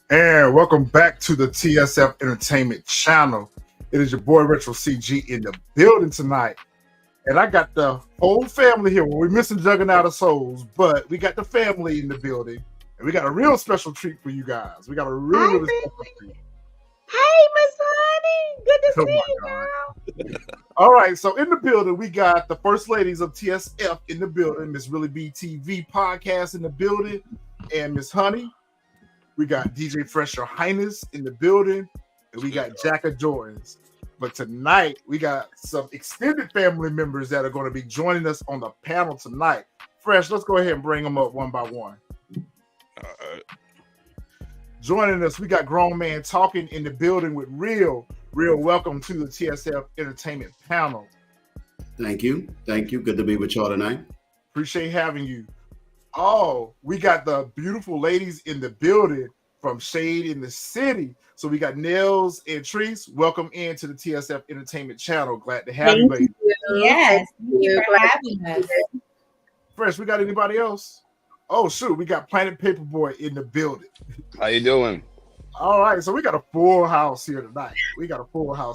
And welcome back to the TSF Entertainment channel. It is your boy Retro CG in the building tonight. And I got the whole family here. Well, we're missing Juggernaut of Souls, but we got the family in the building. And we got a real special treat for you guys. We got a really special treat. Hey, Miss Honey. Good to Oh see my you, girl. All right, so in the building, we got the first ladies of TSF in the building, Miss Really B TV podcast in the building, and Miss Honey. We got DJ Fresh Your Highness in the building, and we got Jacka Jordans. But tonight, we got some extended family members that are going to be joining us on the panel tonight. Fresh, let's go ahead and bring them up one by one. Joining us, we got Grown Man Talking in the building with Real. Real, welcome to the TSF Entertainment panel. Thank you. Good to be with y'all tonight. Appreciate having you. Oh, we got the beautiful ladies in the building from Shade in the City. So we got Nels and Treese. Welcome into the TSF Entertainment channel. Glad to have you, ladies. Yes, thank you for having us. Fresh, we got anybody else? Oh, shoot, we got Planet Paperboy in the building. How you doing? All right, so we got a full house here tonight.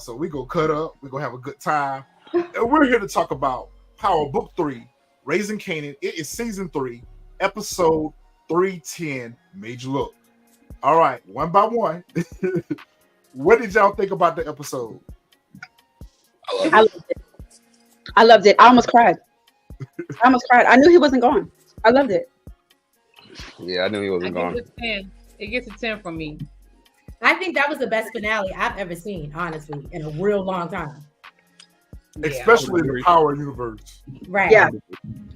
So we go cut up. We're going to have a good time. And we're here to talk about Power Book 3, Raising Kanan. It is Season 3, Episode 310, Major Look. All right, one by one. What did y'all think about the episode? I loved it. I almost cried. I knew he wasn't gone. I loved it. Yeah, I knew he wasn't gone. It gets a 10 from me. I think that was the best finale I've ever seen, honestly, in a real long time. Especially in the Power universe. Right. Yeah.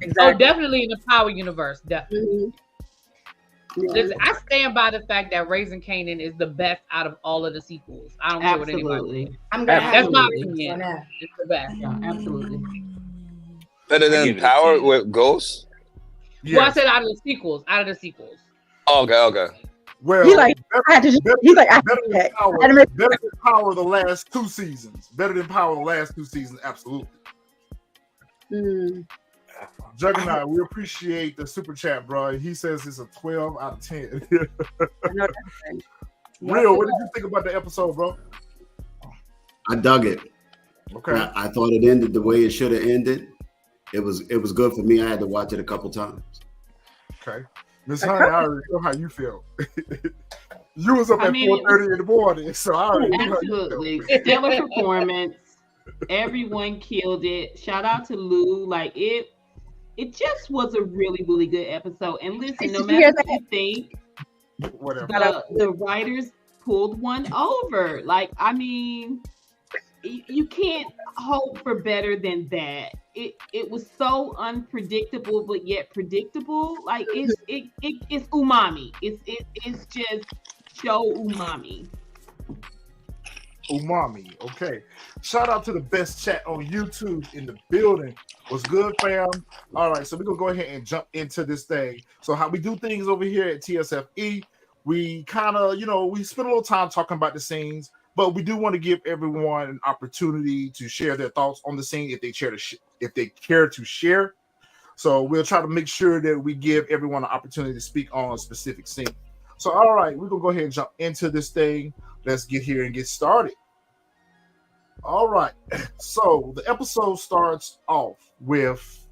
Exactly. Oh, definitely in the Power universe. Definitely. Mm-hmm. Listen, I stand by the fact that Raising Kanan is the best out of all of the sequels. I don't care what anybody. That's my opinion. It's the best. Yeah, absolutely. Better than Power with Ghosts? Yes. Well, I said out of the sequels. Oh, okay. Well, He's like, better than Power the last two seasons. Better than Power the last two seasons, absolutely. Juggernaut, we appreciate the super chat, bro. He says it's a 12 out of 10. Real, what did you think about the episode, bro? I dug it. Okay. I thought it ended the way it should have ended. It was good for me. I had to watch it a couple times. Okay. Miss Honey, I already know how you feel. You was up at 4:30 in the morning, so I already know absolutely stellar performance. Everyone killed it. Shout out to Lou. Like it just was a really, really good episode. And listen, no matter what you think, the writers pulled one over. Like, I mean, you can't hope for better than that. It was so unpredictable, but yet predictable. Like it's umami. It's just show umami. Umami. Okay. Shout out to the best chat on YouTube in the building. What's good, fam? All right, so we're gonna go ahead and jump into this thing. So how we do things over here at TSFE, we kind of, we spend a little time talking about the scenes. But we do want to give everyone an opportunity to share their thoughts on the scene if they care to share. So we'll try to make sure that we give everyone an opportunity to speak on a specific scene. So all right, we're gonna go ahead and jump into this thing. Let's get here and get started. All right. So the episode starts off with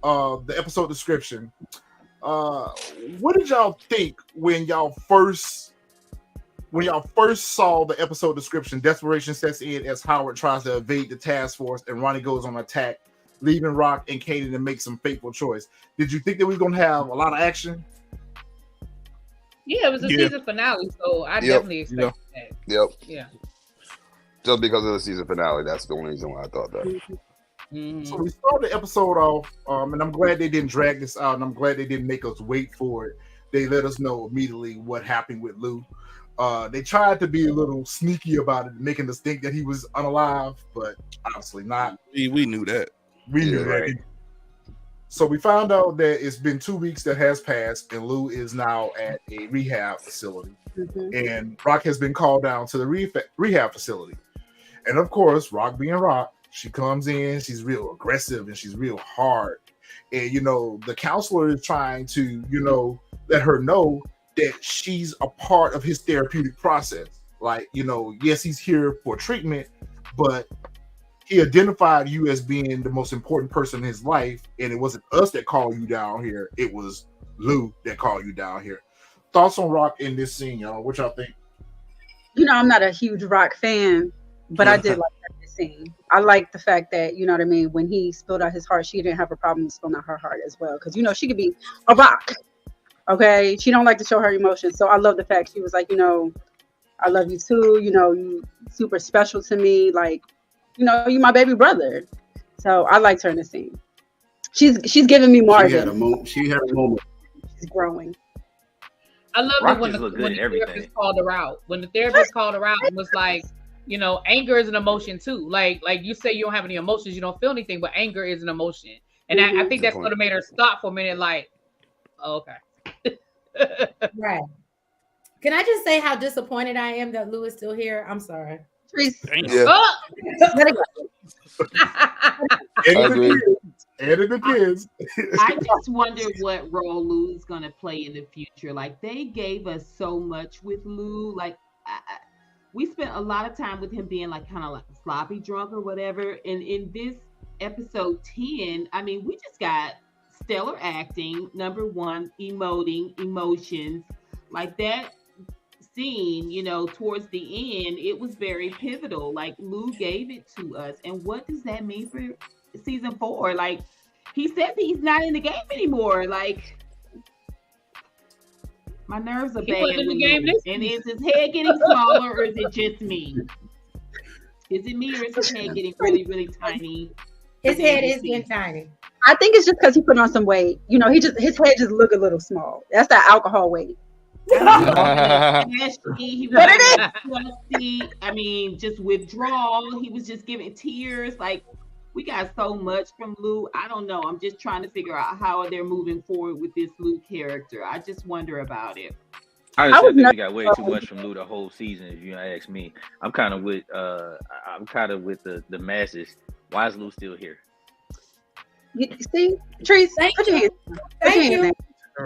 the episode description. What did y'all think when y'all first saw the episode description? Desperation sets in as Howard tries to evade the task force and Ronnie goes on attack, leaving Rock and Kanan to make some fateful choice. Did you think that we were going to have a lot of action? Yeah, it was a season finale, so I definitely expected that. Yep. Yeah. Just because of the season finale, that's the only reason why I thought that. Mm-hmm. So we started the episode off, and I'm glad they didn't drag this out, and I'm glad they didn't make us wait for it. They let us know immediately what happened with Lou. They tried to be a little sneaky about it, making us think that he was unalive, but obviously not. We knew that. We knew that. Right. So we found out that it's been 2 weeks that has passed, and Lou is now at a rehab facility. And Rock has been called down to the rehab facility. And of course, Rock being Rock, she comes in, she's real aggressive and she's real hard. And, the counselor is trying to, let her know that she's a part of his therapeutic process. Like, you know, yes, he's here for treatment, but he identified you as being the most important person in his life, and it wasn't us that called you down here. It was Lou that called you down here. Thoughts on Rock in this scene, y'all? What y'all think? You know, I'm not a huge Rock fan, but I did like that scene. I like the fact that, you know what I mean, when he spilled out his heart, she didn't have a problem spilling out her heart as well. Because, you know, she could be a rock. Okay? She don't like to show her emotions. So I love the fact she was like, you know, I love you too. You know, you super special to me. Like, you know, you my baby brother. So I liked her in the scene. She's giving me Marvin. She had a moment. She's growing. I love it when the therapist called her out. When the therapist called her out and was like, you know, anger is an emotion too. Like you say you don't have any emotions, you don't feel anything, but anger is an emotion. And I think that sort of made her stop for a minute, like, oh, okay. Right. Can I just say how disappointed I am that Lou is still here? I'm sorry. Yeah. Oh! And the kids. I just wonder what role Lou's gonna play in the future. Like, they gave us so much with Lou. Like, we spent a lot of time with him being like kind of like a sloppy drunk or whatever. And in this episode 10, I mean, we just got stellar acting. Number one, emoting, emotions. Like that scene, you know, towards the end, it was very pivotal. Like, Lou gave it to us. And what does that mean for season 4? Like, he said that he's not in the game anymore. Like, my nerves are bad. In the game and is his head getting smaller, or is it just me? Is it me, or is his head getting really, really tiny? His head is getting tiny. I think it's just because he put on some weight. You know, his head just look a little small. That's that alcohol weight. He was crusty. I mean, just withdrawal. He was just giving tears. Like, we got so much from Lou. I don't know. I'm just trying to figure out how they're moving forward with this Lou character. I just wonder about it. I think we got way too much from Lou the whole season. If you ask me, I'm kind of with the masses. Why is Lou still here? You see, Trees, put your hands down.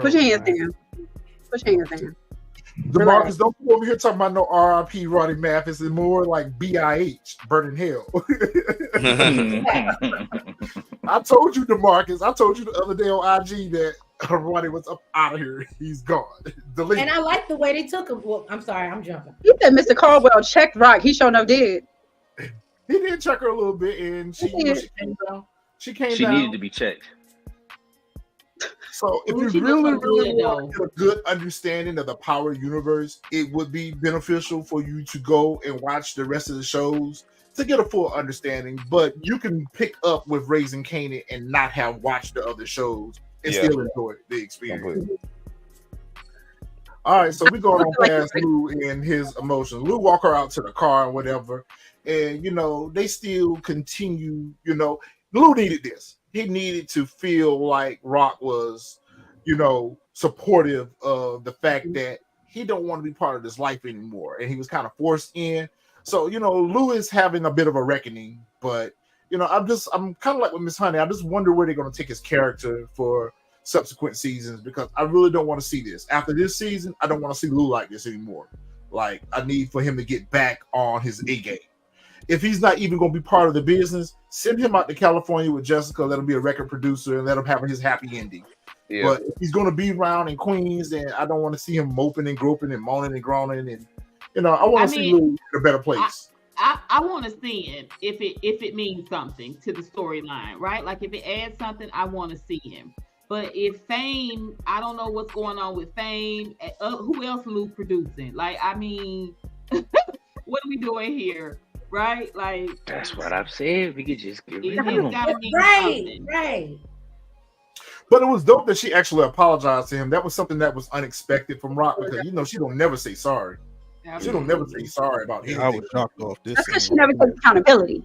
Put your hands down. Put your hands down. DeMarcus, don't come over here talking about no R.I.P. Roddy Mathis. It's more like B.I.H. Burning Hell. I told you, DeMarcus. I told you the other day on IG that Roddy was up out of here. He's gone. Delete. And I like the way they took him. Well, I'm sorry, I'm jumping. He said Mr. Caldwell checked Rock. He sure enough did. He did check her a little bit, and she came down. She needed to be checked. So if you really want a good understanding of the Power universe, it would be beneficial for you to go and watch the rest of the shows to get a full understanding. But you can pick up with Raising Kanan and not have watched the other shows and still enjoy the experience. All right, so we're going on past Lou and his emotions. Lou walk her out to the car and whatever, and you know they still continue. You know, Lou needed this. He needed to feel like Rock was, you know, supportive of the fact that he don't want to be part of this life anymore, and he was kind of forced in. So, you know, Lou is having a bit of a reckoning, but you know, I'm kind of like with Miss Honey. I just wonder where they're going to take his character for subsequent seasons, because I really don't want to see this. After this season, I don't want to see Lou like this anymore. Like, I need for him to get back on his A game. If he's not even going to be part of the business, send him out to California with Jessica, let him be a record producer, and let him have his happy ending. Yeah. But if he's going to be around in Queens, then I don't want to see him moping and groping and moaning and groaning. And, you know, I want to see Lou in a better place. I want to see him if it means something to the storyline, right? Like, if it adds something, I want to see him. But if Fame, I don't know what's going on with Fame. Who else Lou producing? Like, I mean, what are we doing here? Right? Like, that's what I've said. We could just give it right. But it was dope that she actually apologized to him. That was something that was unexpected from Rock, because you know she don't never say sorry. She don't never say sorry about anything. I was shocked off this. That's because she never takes accountability.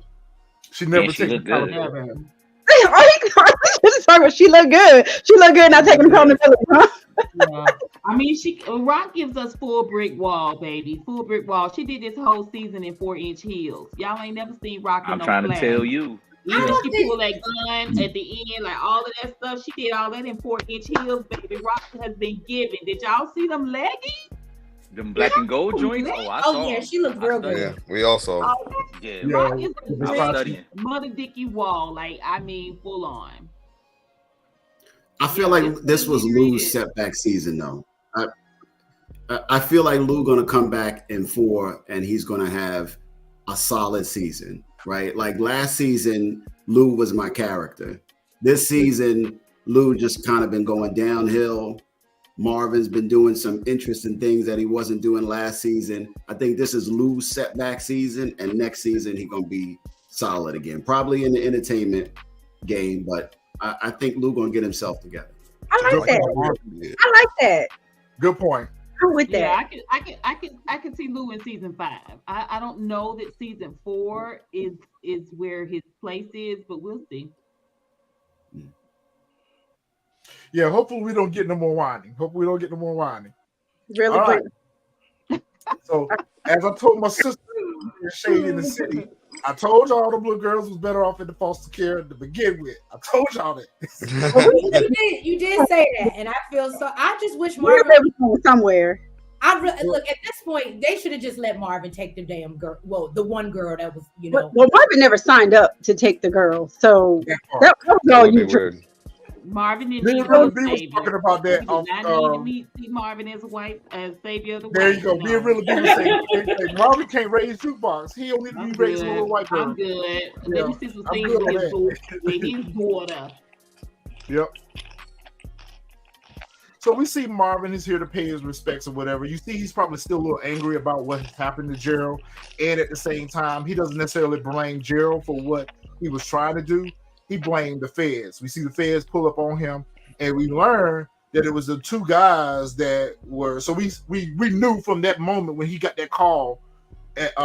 She never takes accountability. She looked good. She looked good not taking accountability, huh? Yeah. I mean, Rock gives us full brick wall, baby. Full brick wall. She did this whole season in 4-inch heels. Y'all ain't never seen Rock in I'm no trying flat. to tell you. Even she pulled that gun at the end, like all of that stuff. She did all that in 4-inch heels. Baby Rock has been given. Did y'all see them leggings? Them black and gold joints? Oh, I saw yeah, them. she looked real good. Yeah, we also. Yeah, Rock is I was studying. Mother Dicky Wall, like I mean, full on. I feel like this was Lou's setback season, though. I feel like Lou gonna come back in 4, and he's gonna have a solid season, right? Like last season, Lou was my character. This season, Lou just kind of been going downhill. Marvin's been doing some interesting things that he wasn't doing last season. I think this is Lou's setback season, and next season he's gonna be solid again, probably in the entertainment game, but I think Lou gonna get himself together. I like that. I like that. Good point. I'm with that. Yeah, I can see Lou in season 5. I don't know that season 4 is where his place is, but we'll see. Yeah, hopefully we don't get no more whining. Really All great. right. So, as I told my sister in Shade in the City, I told y'all the blue girls was better off in the foster care to begin with. I told y'all that. You did say that, and I feel so. I just wish Marvin Marvin somewhere. Look at this point. They should have just let Marvin take the damn girl. Well, the one girl that was, Well, Marvin never signed up to take the girl, so that was all you. Marvin didn't need was talking about that. See Marvin as a white savior of the there white. You go. Me and Really B was saying Marvin can't raise jukebox. He only need to be raising a little white girl. I'm good. Let me see some things with his daughter. Yep. So we see Marvin is here to pay his respects or whatever. You see, he's probably still a little angry about what has happened to Gerald, and at the same time, he doesn't necessarily blame Gerald for what he was trying to do. He blamed the feds. We see the feds pull up on him, and we learn that it was the 2 guys that were. So we knew from that moment when he got that call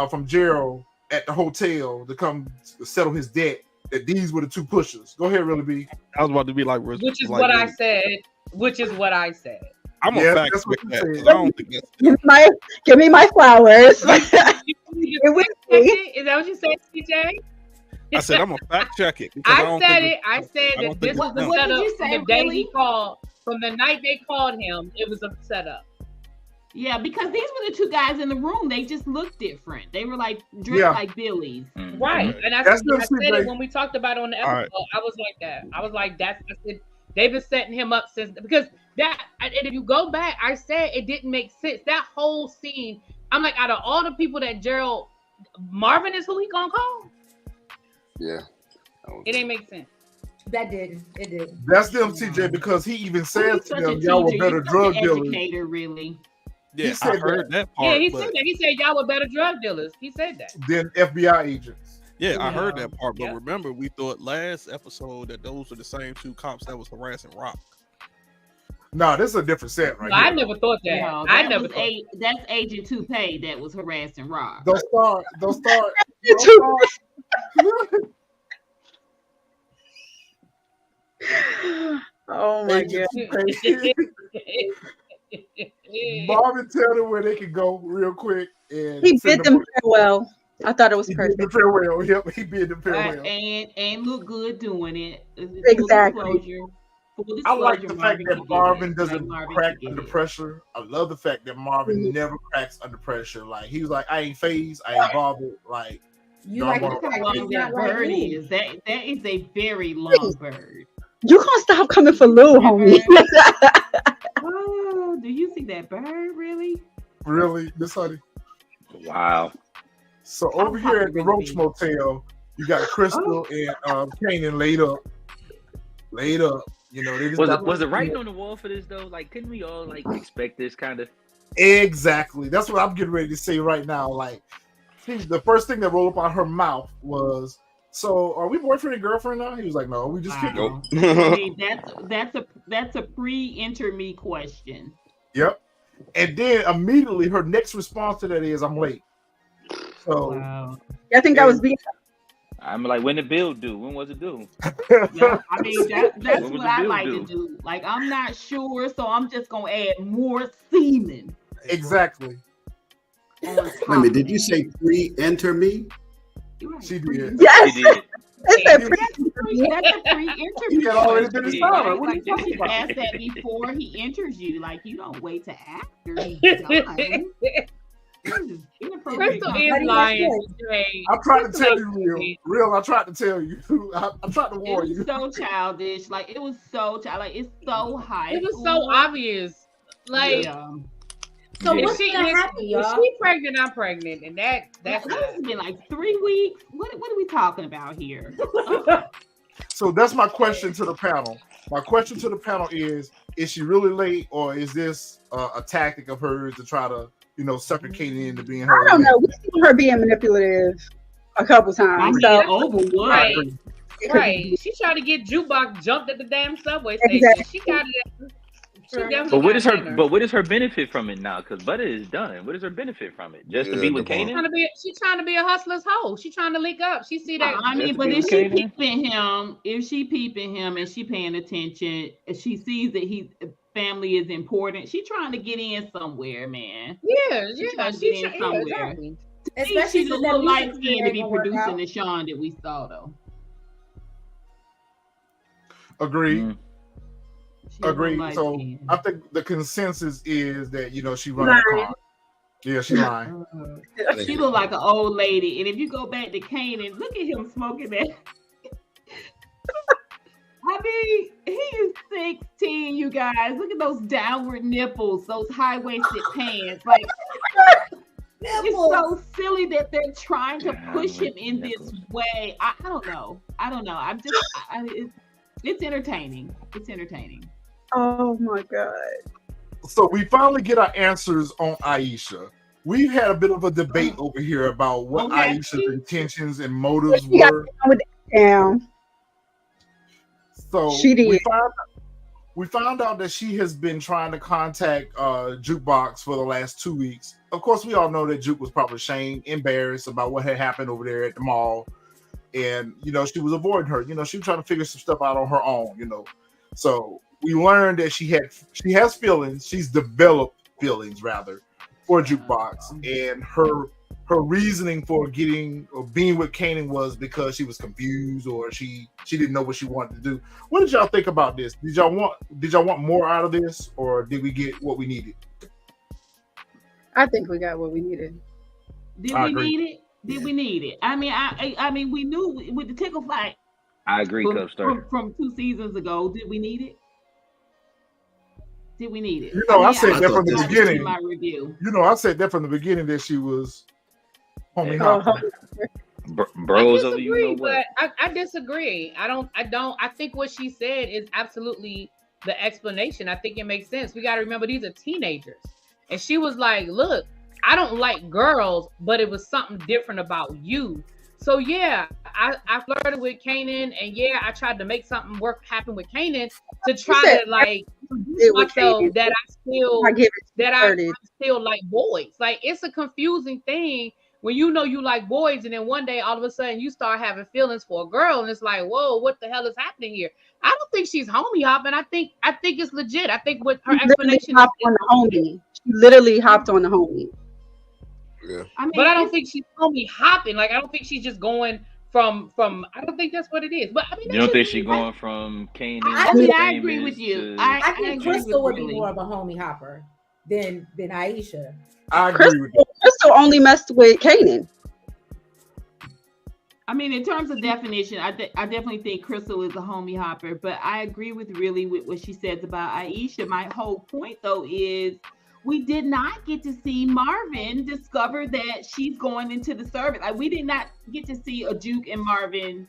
from Gerald at the hotel to come settle his debt that these were the 2 pushers. Go ahead, Really B. I was about to be like, which is what I said. Which is what I said. I'm a fact check that. I don't think that's give me my flowers. Is that what you said, CJ? I said I'm a fact check it. I said that this was the setup from the day he called. From the night they called him, it was a setup. Yeah, because these were the 2 guys in the room. They just looked different. They were like dressed like Billies. Right. And I said it when we talked about it on the episode. Right. I was like that. I was like, I said, they've been setting him up since, because that, and if you go back, I said it didn't make sense. That whole scene, I'm like, out of all the people that Gerald, Marvin is who he gonna call? Yeah. It ain't make sense. That didn't. It did. That's them, TJ, because he even said to them, y'all were better drug dealers. Really. Yeah, I heard that part. Yeah, he said that. He said y'all were better drug dealers. He said that. Than FBI agents. Yeah, I heard that part. But remember, we thought last episode that those were the same 2 cops that was harassing Rock. No, this is a different set right here. I never thought that. No, I never thought that's Agent Toupee that was harassing Rock. Don't start. Oh my God. Marvin tell them where they can go real quick. And he bid them farewell. I thought it was perfect. Bid farewell. Yep, he bid them farewell. And look good doing it. Exactly. I like the fact that Marvin doesn't crack under pressure. I love the fact that Marvin never cracks under pressure. Like, he was like, I ain't phased, I ain't bothered. Like, you like how long that bird is. That is a very long bird. You gonna stop coming for Lou, homie. Oh, do you see that bird, really? Really, Miss Honey? Wow. So over here at the Roach Motel, you got Crystal and Kanan laid up. You know, they just was the writing on the wall for this though? Like, couldn't we all like expect this kind of? Exactly. That's what I'm getting ready to say right now. Like, the first thing that rolled up out her mouth was, "So, are we boyfriend and girlfriend now?" He was like, "No, we just kicked." Nope. Hey, that's a pre-enter me question. Yep. And then immediately her next response to that is, "I'm late." So I think that was being. I'm like, when did bill due? When was it due? Yeah, I mean, that's what I like to do. Like, I'm not sure, so I'm just gonna add more semen. Exactly. Wait a minute, did you say pre-enter me? She did. Yes. She did. It's a That's a pre-interview. He had already been question, started. right? What are you Like you talking should about? ask that before he enters you. Like you don't wait to after he's done. This is inappropriate. Crystal is lying today. I'm trying to tell you, Crystal real. I tried to tell you. I'm trying to It warn was you. so childish. Like it was so like it's so high. It was so obvious. Like, Yeah. So if what's she gonna if, happen, if y'all? she pregnant, I'm pregnant, and that's What has it been like 3 weeks? What are we talking about here? So that's my question to the panel. My question to the panel is she really late, or is this a tactic of hers to try to, sucker Kanan into being her? I don't know. We've seen her being manipulative a couple times. So over what? Right. She tried to get Jukebox jumped at the damn subway station. Exactly. She got it. But what is her benefit from it now? Because Butter is done. What is her benefit from it? Just to be with Kanan? She's trying to be a hustler's hoe. She's trying to link up. She see that. I mean, but if she peeping him and she paying attention, if she sees that family is important, she trying to get in somewhere, man. Yeah, She's trying to get in somewhere. Exactly. Especially She's a little light skinned to be producing the Sean that we saw though. Agreed. Agreed. So I think the consensus is that she running a car. Yeah, she lying. She look like an old lady. And if you go back to Kanan, look at him smoking that. I mean, he is 16, you guys. Look at those downward nipples, those high-waisted pants. Like, it's so silly that they're trying to push him in this way. I don't know. I'm just, it's entertaining. It's entertaining. Oh my God. So we finally get our answers on Aisha. We've had a bit of a debate over here about what Aisha's intentions and motives were. So she did. We found out that she has been trying to contact Jukebox for the last 2 weeks. Of course, we all know that Juke was probably ashamed, embarrassed about what had happened over there at the mall. And, she was avoiding her. She was trying to figure some stuff out on her own, So we learned that she has feelings. She's developed feelings, rather, for Jukebox. And her reasoning for being with Kanan was because she was confused or she didn't know what she wanted to do. What did y'all think about this? Did y'all want more out of this, or did we get what we needed? I think we got what we needed. Did we need it? Did we need it? I mean, we knew with the tickle fight. I agree, Coach Sturdy. From 2 seasons ago, did we need it? Did we need it? I said that from the beginning. My review. I said that from the beginning that she was homie hopper. Bros I of disagree, but I disagree. I think what she said is absolutely the explanation. I think it makes sense. We got to remember these are teenagers. And she was like, look, I don't like girls, but it was something different about you. So yeah, I flirted with Kanan, and yeah, I tried to make something happen with Kanan to try to like myself that I still like boys. Like, it's a confusing thing when you like boys, and then one day all of a sudden you start having feelings for a girl, and it's like, whoa, what the hell is happening here? I don't think she's homie hopping. I think it's legit. I think what her explanation hopped on the homie. She literally hopped on the homie. Yeah. But I don't think she's homie hopping. Like, I don't think she's just going from. I don't think that's what it is. But I mean, you don't think she's going from Kanan? I agree with you. I think Crystal would be more of a homie hopper than Aisha. I agree with you. Crystal only messed with Kanan. I mean, in terms of definition, I definitely think Crystal is a homie hopper, but I agree with what she says about Aisha. My whole point, though, is we did not get to see Marvin discover that she's going into the service. Like, we did not get to see a Juke and Marvin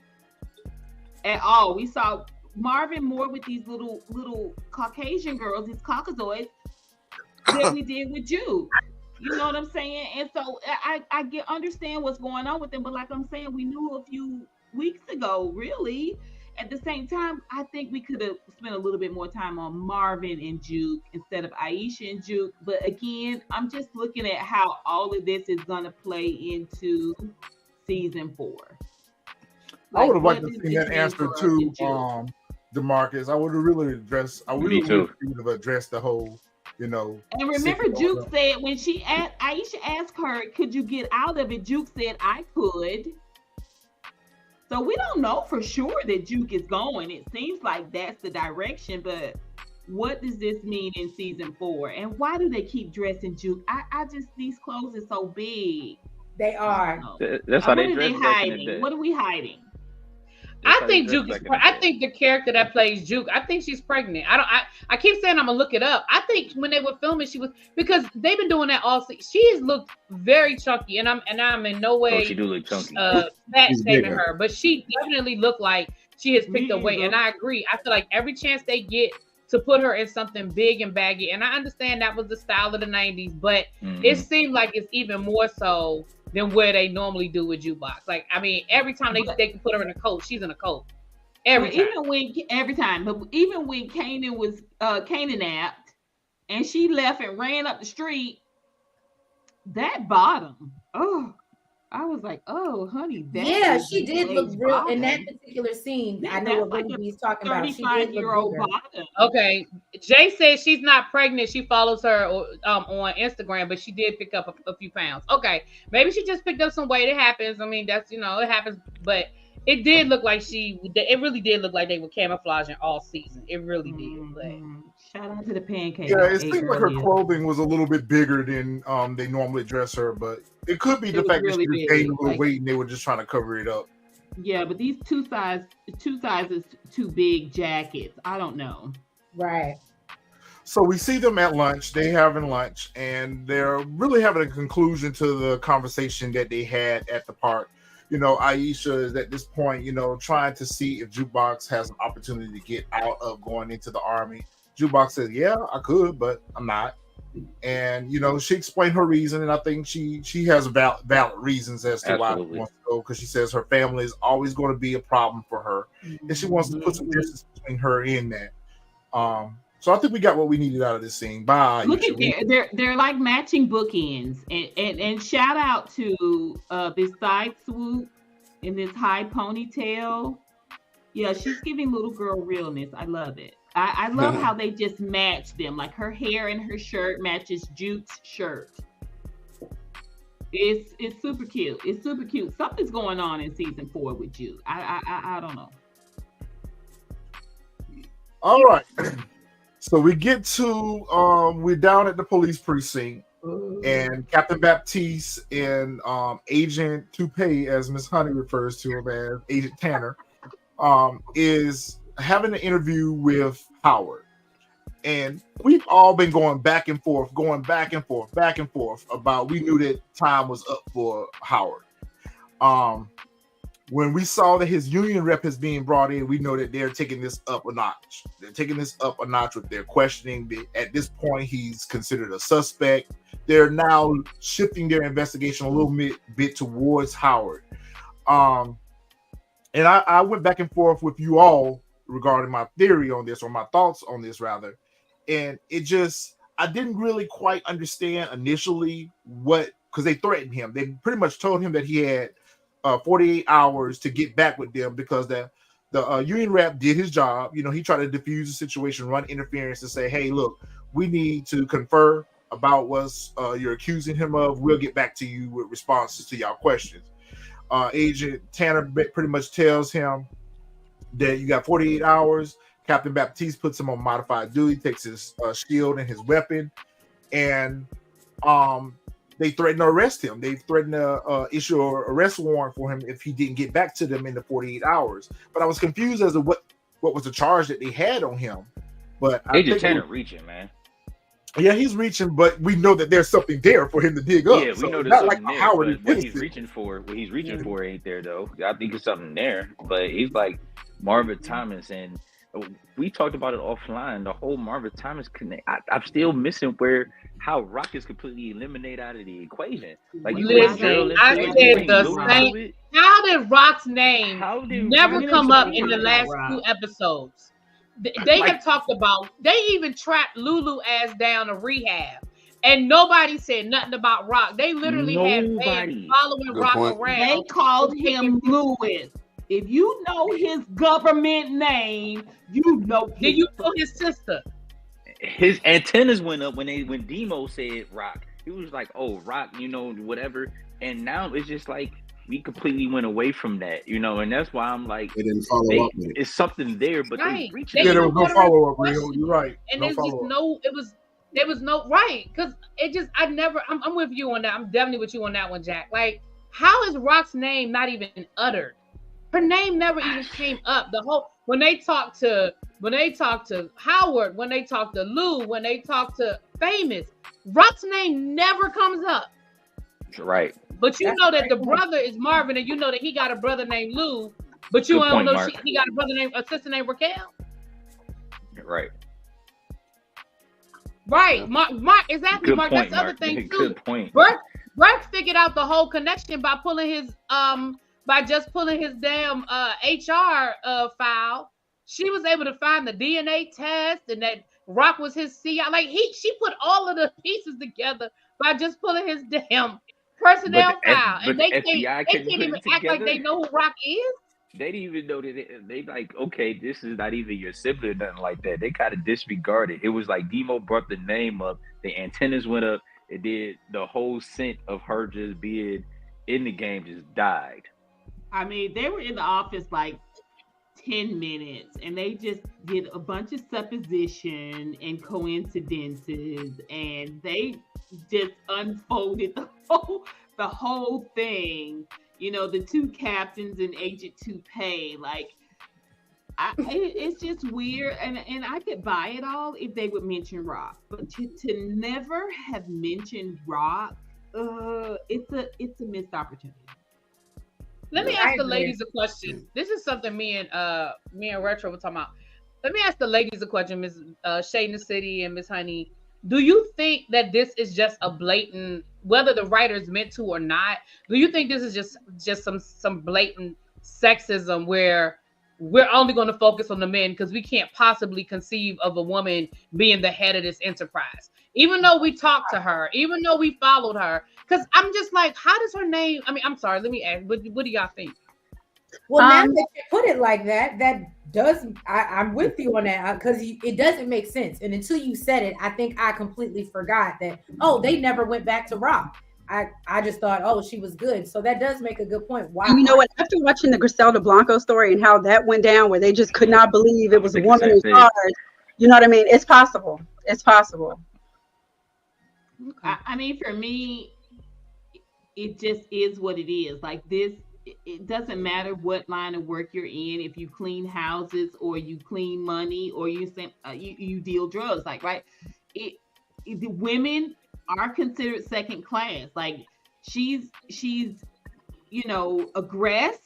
at all. We saw Marvin more with these little Caucasian girls, these Caucasoids, than we did with Juke. You know what I'm saying? And so I understand what's going on with them, but like I'm saying, we knew a few weeks ago, really. At the same time, I think we could have spent a little bit more time on Marvin and Juke instead of Aisha and Juke. But again, I'm just looking at how all of this is going to play into season 4. I would have liked to see that answer too, DeMarcus. I would have really addressed. I would have addressed the whole. And remember, Juke said when Aisha asked her, "Could you get out of it?" Juke said, "I could." So we don't know for sure that Juke is going. It seems like that's the direction, but what does this mean in season 4? And why do they keep dressing Juke? I just, these clothes are so big. They are. That's how they dress. What are they hiding? What are we hiding? I think Juke is. I think the character that plays Juke, I think she's pregnant. I keep saying I'm gonna look it up. I think when they were filming, she was, because they've been doing that all season. She has looked very chunky, and I'm in no way she do look chunky. fat shaming her, but she definitely looked like she has picked up weight. And I agree. I feel like every chance they get to put her in something big and baggy, and I understand that was the style of the 90s, but it seemed like it's even more so than where they normally do with Jukebox. Like, I mean, every time they can put her in a coat, she's in a coat. Every time. But even when Kanan was Kanan and she left and ran up the street, that bottom, I was like, oh, honey, that she did look real bottom. In that particular scene. I know what he's talking about. She did look bottom. Okay, Jay says she's not pregnant. She follows her on Instagram, but she did pick up a few pounds. Okay, maybe she just picked up some weight. It happens. I mean, that's, it happens. But it did look like it really did look like they were camouflaging all season. It really did. But shout out to the pancake. Yeah, it seemed like her clothing was a little bit bigger than they normally dress her, but it could be the fact that she was gaining a little weight and they were just trying to cover it up. Yeah, but these two sizes too big jackets. I don't know. Right. So we see them at lunch. They having lunch, and they're really having a conclusion to the conversation that they had at the park. Aisha is at this point, trying to see if Jukebox has an opportunity to get out of going into the army. Jukebox says, yeah, I could, but I'm not. And, she explained her reason, and I think she has valid reasons as to why she wants to go, because she says her family is always going to be a problem for her, and she wants to put some distance between her and that. So I think we got what we needed out of this scene. Bye. Look at they're like matching bookends, and shout out to this side swoop and this high ponytail. Yeah, she's giving little girl realness. I love it. I love how they just match them. Like her hair and her shirt matches Juke's shirt. It's super cute. It's super cute. Something's going on in season 4 with Juke. I don't know. All right. So we get to we're down at the police precinct, and Captain Baptiste and Agent Toupee, as Miss Honey refers to him as, Agent Tanner, is having an interview with Howard. And we've all been going back and forth about, we knew that time was up for Howard. When we saw that his union rep is being brought in, we know that they're taking this up a notch. They're taking this up a notch with their questioning. At this point, he's considered a suspect. They're now shifting their investigation a little bit towards Howard. And I went back and forth with you all regarding my theory on this, or my thoughts on this rather. And I didn't really quite understand initially because they threatened him. They pretty much told him that he had 48 hours to get back with them, because the union rep did his job. He tried to defuse the situation, run interference, and say, hey, look, we need to confer about what you're accusing him of. We'll get back to you with responses to y'all questions. Agent Tanner pretty much tells him that you got 48 hours. Captain Baptiste puts him on modified duty, takes his shield and his weapon, and they threatened to arrest him. They threatened to issue an arrest warrant for him if he didn't get back to them in the 48 hours. But I was confused as to what was the charge that they had on him. But Agent Tanner reaching, man. Yeah, he's reaching, but we know that there's something there for him to dig up. Yeah, we know there's something there. Howard, what he's reaching for ain't there though. I think it's something there, but he's like Marvin Thomas, and we talked about it offline. The whole Marvin Thomas connect. I'm still missing how Rock is completely eliminated out of the equation. Like, listen, I said the same. How did Rock's name never come up in the last 2 episodes? They have talked about, they even tracked Lulu ass down to rehab, and nobody said nothing about Rock. They literally had fans following Rock around. They called him Lewis. If you know his government name, you know. Did you know his sister? His antennas went up when Demo said Rock. He was like, "Oh, Rock," whatever. And now it's just like we completely went away from that, you know, and that's why I'm like, they didn't follow up with it. It's something there, but right. they reached. Yeah, there was no follow up. You're right. And No there's just follow-up. there was no right, because it just I'm with you on that. I'm definitely with you on that one, Jack. Like, how is Rock's name not even uttered? Her name never even came up. The whole when they talked to Howard, when they talked to Lou, when they talked to Famous, Rock's name never comes up. Right. But you know that the brother is Marvin, and you know that he got a brother named Lou, but you don't know he got a sister named Raquel. Right. Right. Mark, exactly. Good Mark. point, That's the other thing too. Good point. Burke figured out the whole connection by pulling his by just pulling his damn HR file. She was able to find the DNA test, and that Rock was his CI. Like she put all of the pieces together by just pulling his damn personnel file. And they can't even act like they know who Rock is. They didn't even know that they like, okay, this is not even your sibling or nothing like that. They kind of disregarded. It was like Demo brought the name up, the antennas went up, it did the whole scent of her just being in the game just died. I mean, they were in the office like 10 minutes and they just did a bunch of supposition and coincidences, and they just unfolded the whole thing. You know, the two captains and Agent Toupee, like, it's just weird, and I could buy it all if they would mention Rock, but to never have mentioned Rock, it's a missed opportunity. Let me ask the ladies a question. This is something me and Retro were talking about. Let me ask the ladies a question, Ms. Shade in the City and Miss Honey. Do you think that this is just a blatant, whether the writers meant to or not, do you think this is just some blatant sexism where we're only going to focus on the men because we can't possibly conceive of a woman being the head of this enterprise? Even though we talked to her, even though we followed her, because I'm just like, how does her name, I mean, I'm sorry, let me ask, what do y'all think? Well, now that you put it like that, that does, I'm with you on that, because it doesn't make sense. And until you said it, I think I completely forgot that, they never went back to Rock. I just thought, she was good. So that does make a good point. Why? And you know what? After watching the Griselda Blanco story and how that went down, where they just could not believe it was a woman in charge, you know what I mean? It's possible. It's possible. I mean, for me, it just is what it is. Like this, it doesn't matter what line of work you're in. If you clean houses or you clean money or you deal drugs, like, right? The women are considered second class. Like she's aggressed.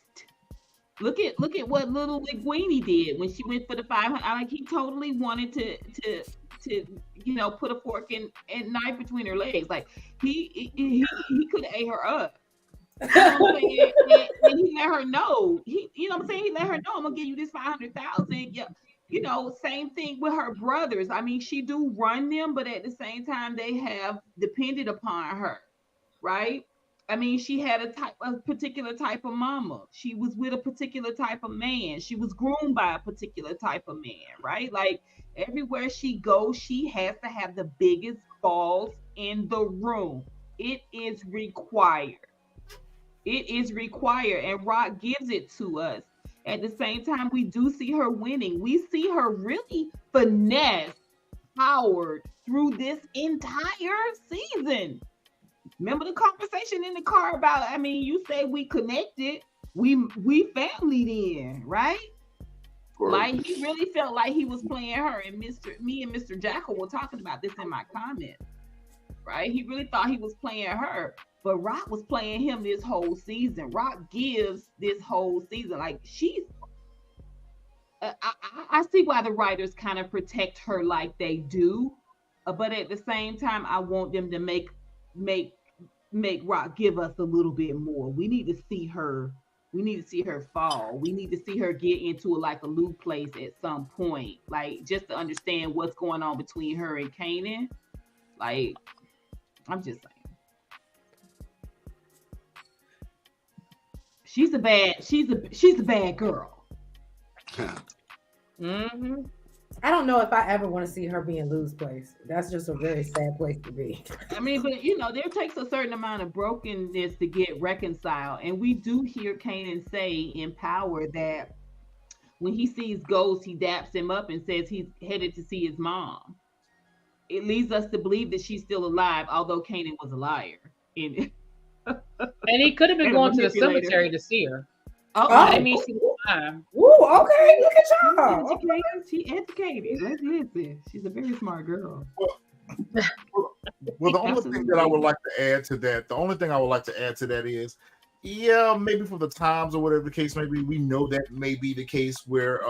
Look at what little Linguini did when she went for the 500. Like he totally wanted to put a fork and knife between her legs. Like he could have ate her up. You know what I'm saying? and he let her know. He let her know, I'm gonna give you this 500,000. Yeah. Same thing with her brothers. I mean, she do run them, but at the same time, they have depended upon her, right? I mean, she had a particular type of mama. She was with a particular type of man. She was groomed by a particular type of man, right? Like everywhere she goes, she has to have the biggest balls in the room. It is required. It is required, and Rock gives it to us. At the same time, we do see her winning. We see her really finesse Howard through this entire season. Remember the conversation in the car about, I mean, you say we connected, we family then, right? Like he really felt like he was playing her, and me and Mr. Jackal were talking about this in my comments, right? He really thought he was playing her. But Rock was playing him this whole season. Rock gives this whole season. Like she's, I see why the writers kind of protect her like they do. But at the same time, I want them to make Rock give us a little bit more. We need to see her. We need to see her fall. We need to see her get into a Lou place at some point. Like just to understand what's going on between her and Kanan. Like, I'm just saying. She's a bad girl. Mm-hmm. I don't know if I ever want to see her be in Lou's place. That's just a very sad place to be. I mean, but there takes a certain amount of brokenness to get reconciled. And we do hear Kanan say in Power that when he sees Ghost, he daps him up and says he's headed to see his mom. It leads us to believe that she's still alive, although Kanan was a liar. And he could have been going to the cemetery to see her. I mean, she was fine. Ooh, okay, look at y'all. She educated. Let's listen. She's a very smart girl. Well, the only thing that I would like to add to that, is, yeah, maybe for the times or whatever the case may be, we know that may be the case where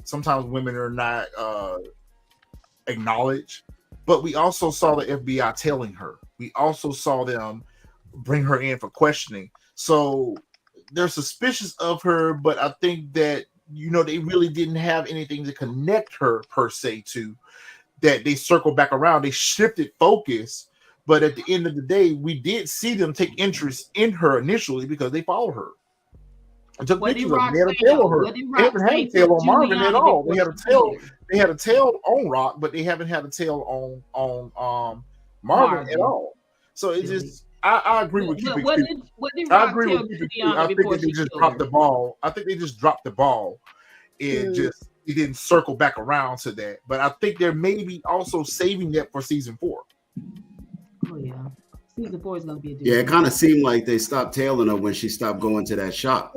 sometimes women are not acknowledged, but we also saw the FBI tailing her. We also saw them bring her in for questioning. So they're suspicious of her, but I think that, they really didn't have anything to connect her per se to, that they circled back around. They shifted focus, but at the end of the day, we did see them take interest in her initially because they followed her. I took pictures of them. They had a tail on her. They haven't had a tail on Marvin at all. They had a tail on Rock, but they haven't had a tail on Marvin at all. So it just, I agree with you. I agree with you. I think that they just dropped the ball. I think they just dropped the ball. It didn't circle back around to that. But I think they're maybe also saving that for season 4. Oh yeah, season 4 is gonna be a Yeah, it kind of seemed like they stopped tailing her when she stopped going to that shop,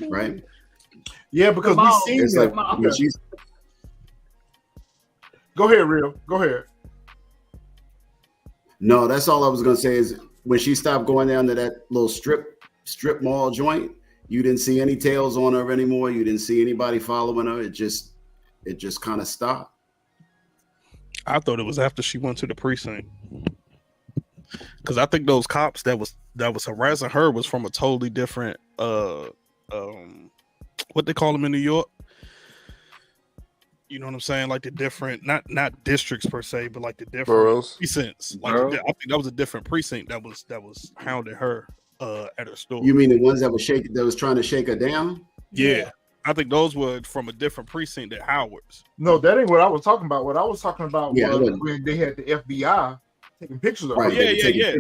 right? Yeah, because we seen that. Like, go ahead, Real. Go ahead. No, that's all I was gonna say is when she stopped going down to that little strip mall joint, you didn't see any tails on her anymore. You didn't see anybody following her. It just kind of stopped. I thought it was after she went to the precinct, because I think those cops that was harassing her was from a totally different what they call them in New York. You know what I'm saying? Like the different, not districts per se, but like the different boroughs, precincts. Like I think that was a different precinct that was hounding her at her store. You mean the ones that was trying to shake her down? Yeah. I think those were from a different precinct than Howard's. No, that ain't what I was talking about. What I was talking about was when they had the FBI taking pictures of her. Yeah.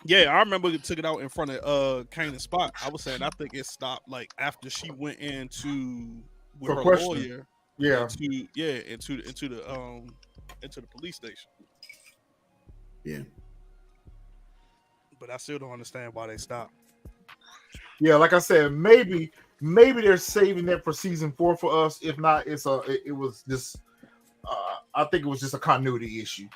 Yeah, I remember it took it out in front of Kanan's spot. I was saying I think it stopped like after she went into with her lawyer. Yeah. Into the police station. Yeah. But I still don't understand why they stopped. Yeah, like I said, maybe they're saving that for season 4 for us. If not, it was just I think it was just a continuity issue.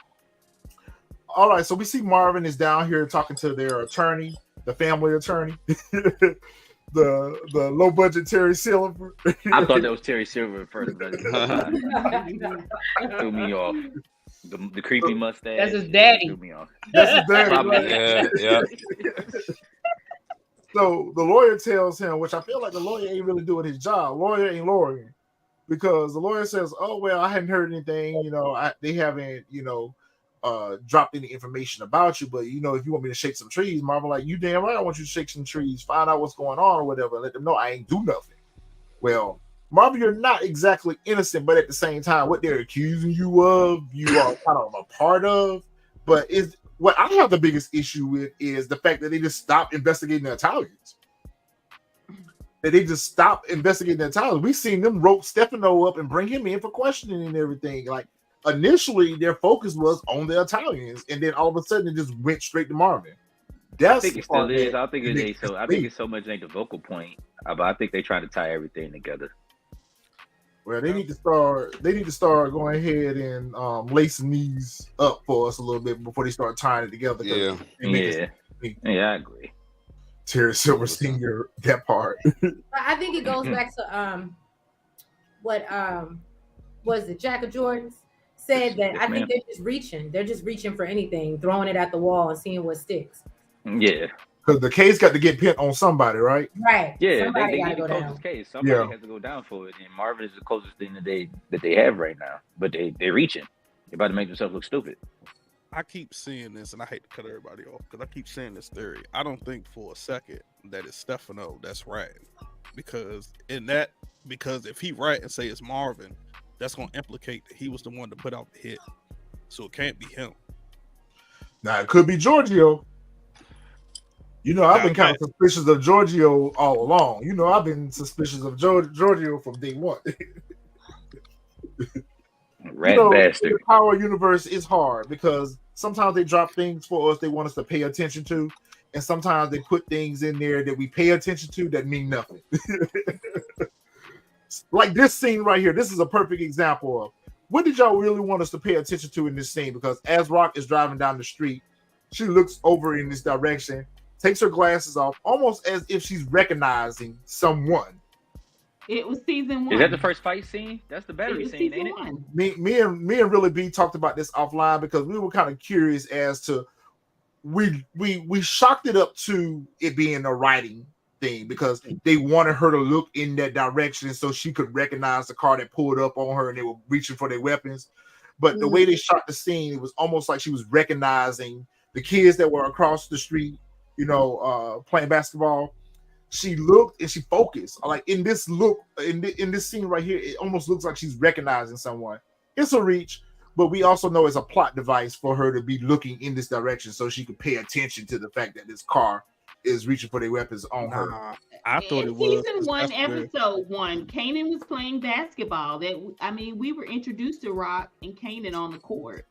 All right, so we see Marvin is down here talking to their attorney, the family attorney, the low budget Terry Silver. I thought that was Terry Silver at first, but threw me off. The creepy mustache. That's his daddy. Threw me off. That's his daddy. Yeah. So the lawyer tells him, which I feel like the lawyer ain't really doing his job. Lawyer ain't lawyering, because the lawyer says, "Oh well, I hadn't heard anything. They haven't, dropped any information about you. But if you want me to shake some trees, Marvin, like, you damn right, I want you to shake some trees, find out what's going on or whatever, and let them know I ain't do nothing." Well, Marvin, you're not exactly innocent, but at the same time, what they're accusing you of, you are kind of a part of. But what I have the biggest issue with is the fact that they just stopped investigating the Italians. That they just stopped investigating the Italians. We seen them rope Stefano up and bring him in for questioning and everything. Like, initially, their focus was on the Italians, and then all of a sudden, it just went straight to Marvin. I think it still is. I think it's so much ain't the vocal point, but I think they try to tie everything together. Well, they need to start going ahead and lacing these up for us a little bit before they start tying it together. Yeah, I agree. Terry Silver Sr., that part. I think it goes back to what was it? Jack of Jordan's said that I think they're just reaching for anything, throwing it at the wall and seeing what sticks. Yeah. Because the case got to get pinned on somebody, right? Right. Yeah, they need the closest case. Somebody has to go down for it, and Marvin is the closest thing that they have right now. But they're reaching. They're about to make themselves look stupid. I keep seeing this, and I hate to cut everybody off because I keep seeing this theory. I don't think for a second that it's Stefano that's ratting, because if he rat and say it's Marvin, that's gonna implicate that he was the one to put out the hit. So it can't be him. Now it could be Giorgio. You know, I've been kind of suspicious of Giorgio all along. You know, I've been suspicious of Giorgio from day one. Rat bastard. The Power universe is hard because sometimes they drop things for us they want us to pay attention to, and sometimes they put things in there that we pay attention to that mean nothing. Like this scene right here. This is a perfect example of what did y'all really want us to pay attention to in this scene? Because as Rock is driving down the street, she looks over in this direction, takes her glasses off, almost as if she's recognizing someone. It was season 1. Is that the first fight scene? That's the battery scene, ain't it? Me and Really B talked about this offline because we were kind of curious as to we shocked it up to it being a writing thing because they wanted her to look in that direction so she could recognize the car that pulled up on her and they were reaching for their weapons. But the way they shot the scene, it was almost like she was recognizing the kids that were across the street, you know, playing basketball. She looked and she focused. Like in this look, in this scene right here, it almost looks like she's recognizing someone. It's a reach, but we also know it's a plot device for her to be looking in this direction so she could pay attention to the fact that this car is reaching for their weapons on her. I thought it was season 1, episode 1. Kanan was playing basketball. We were introduced to Rock and Kanan on the court.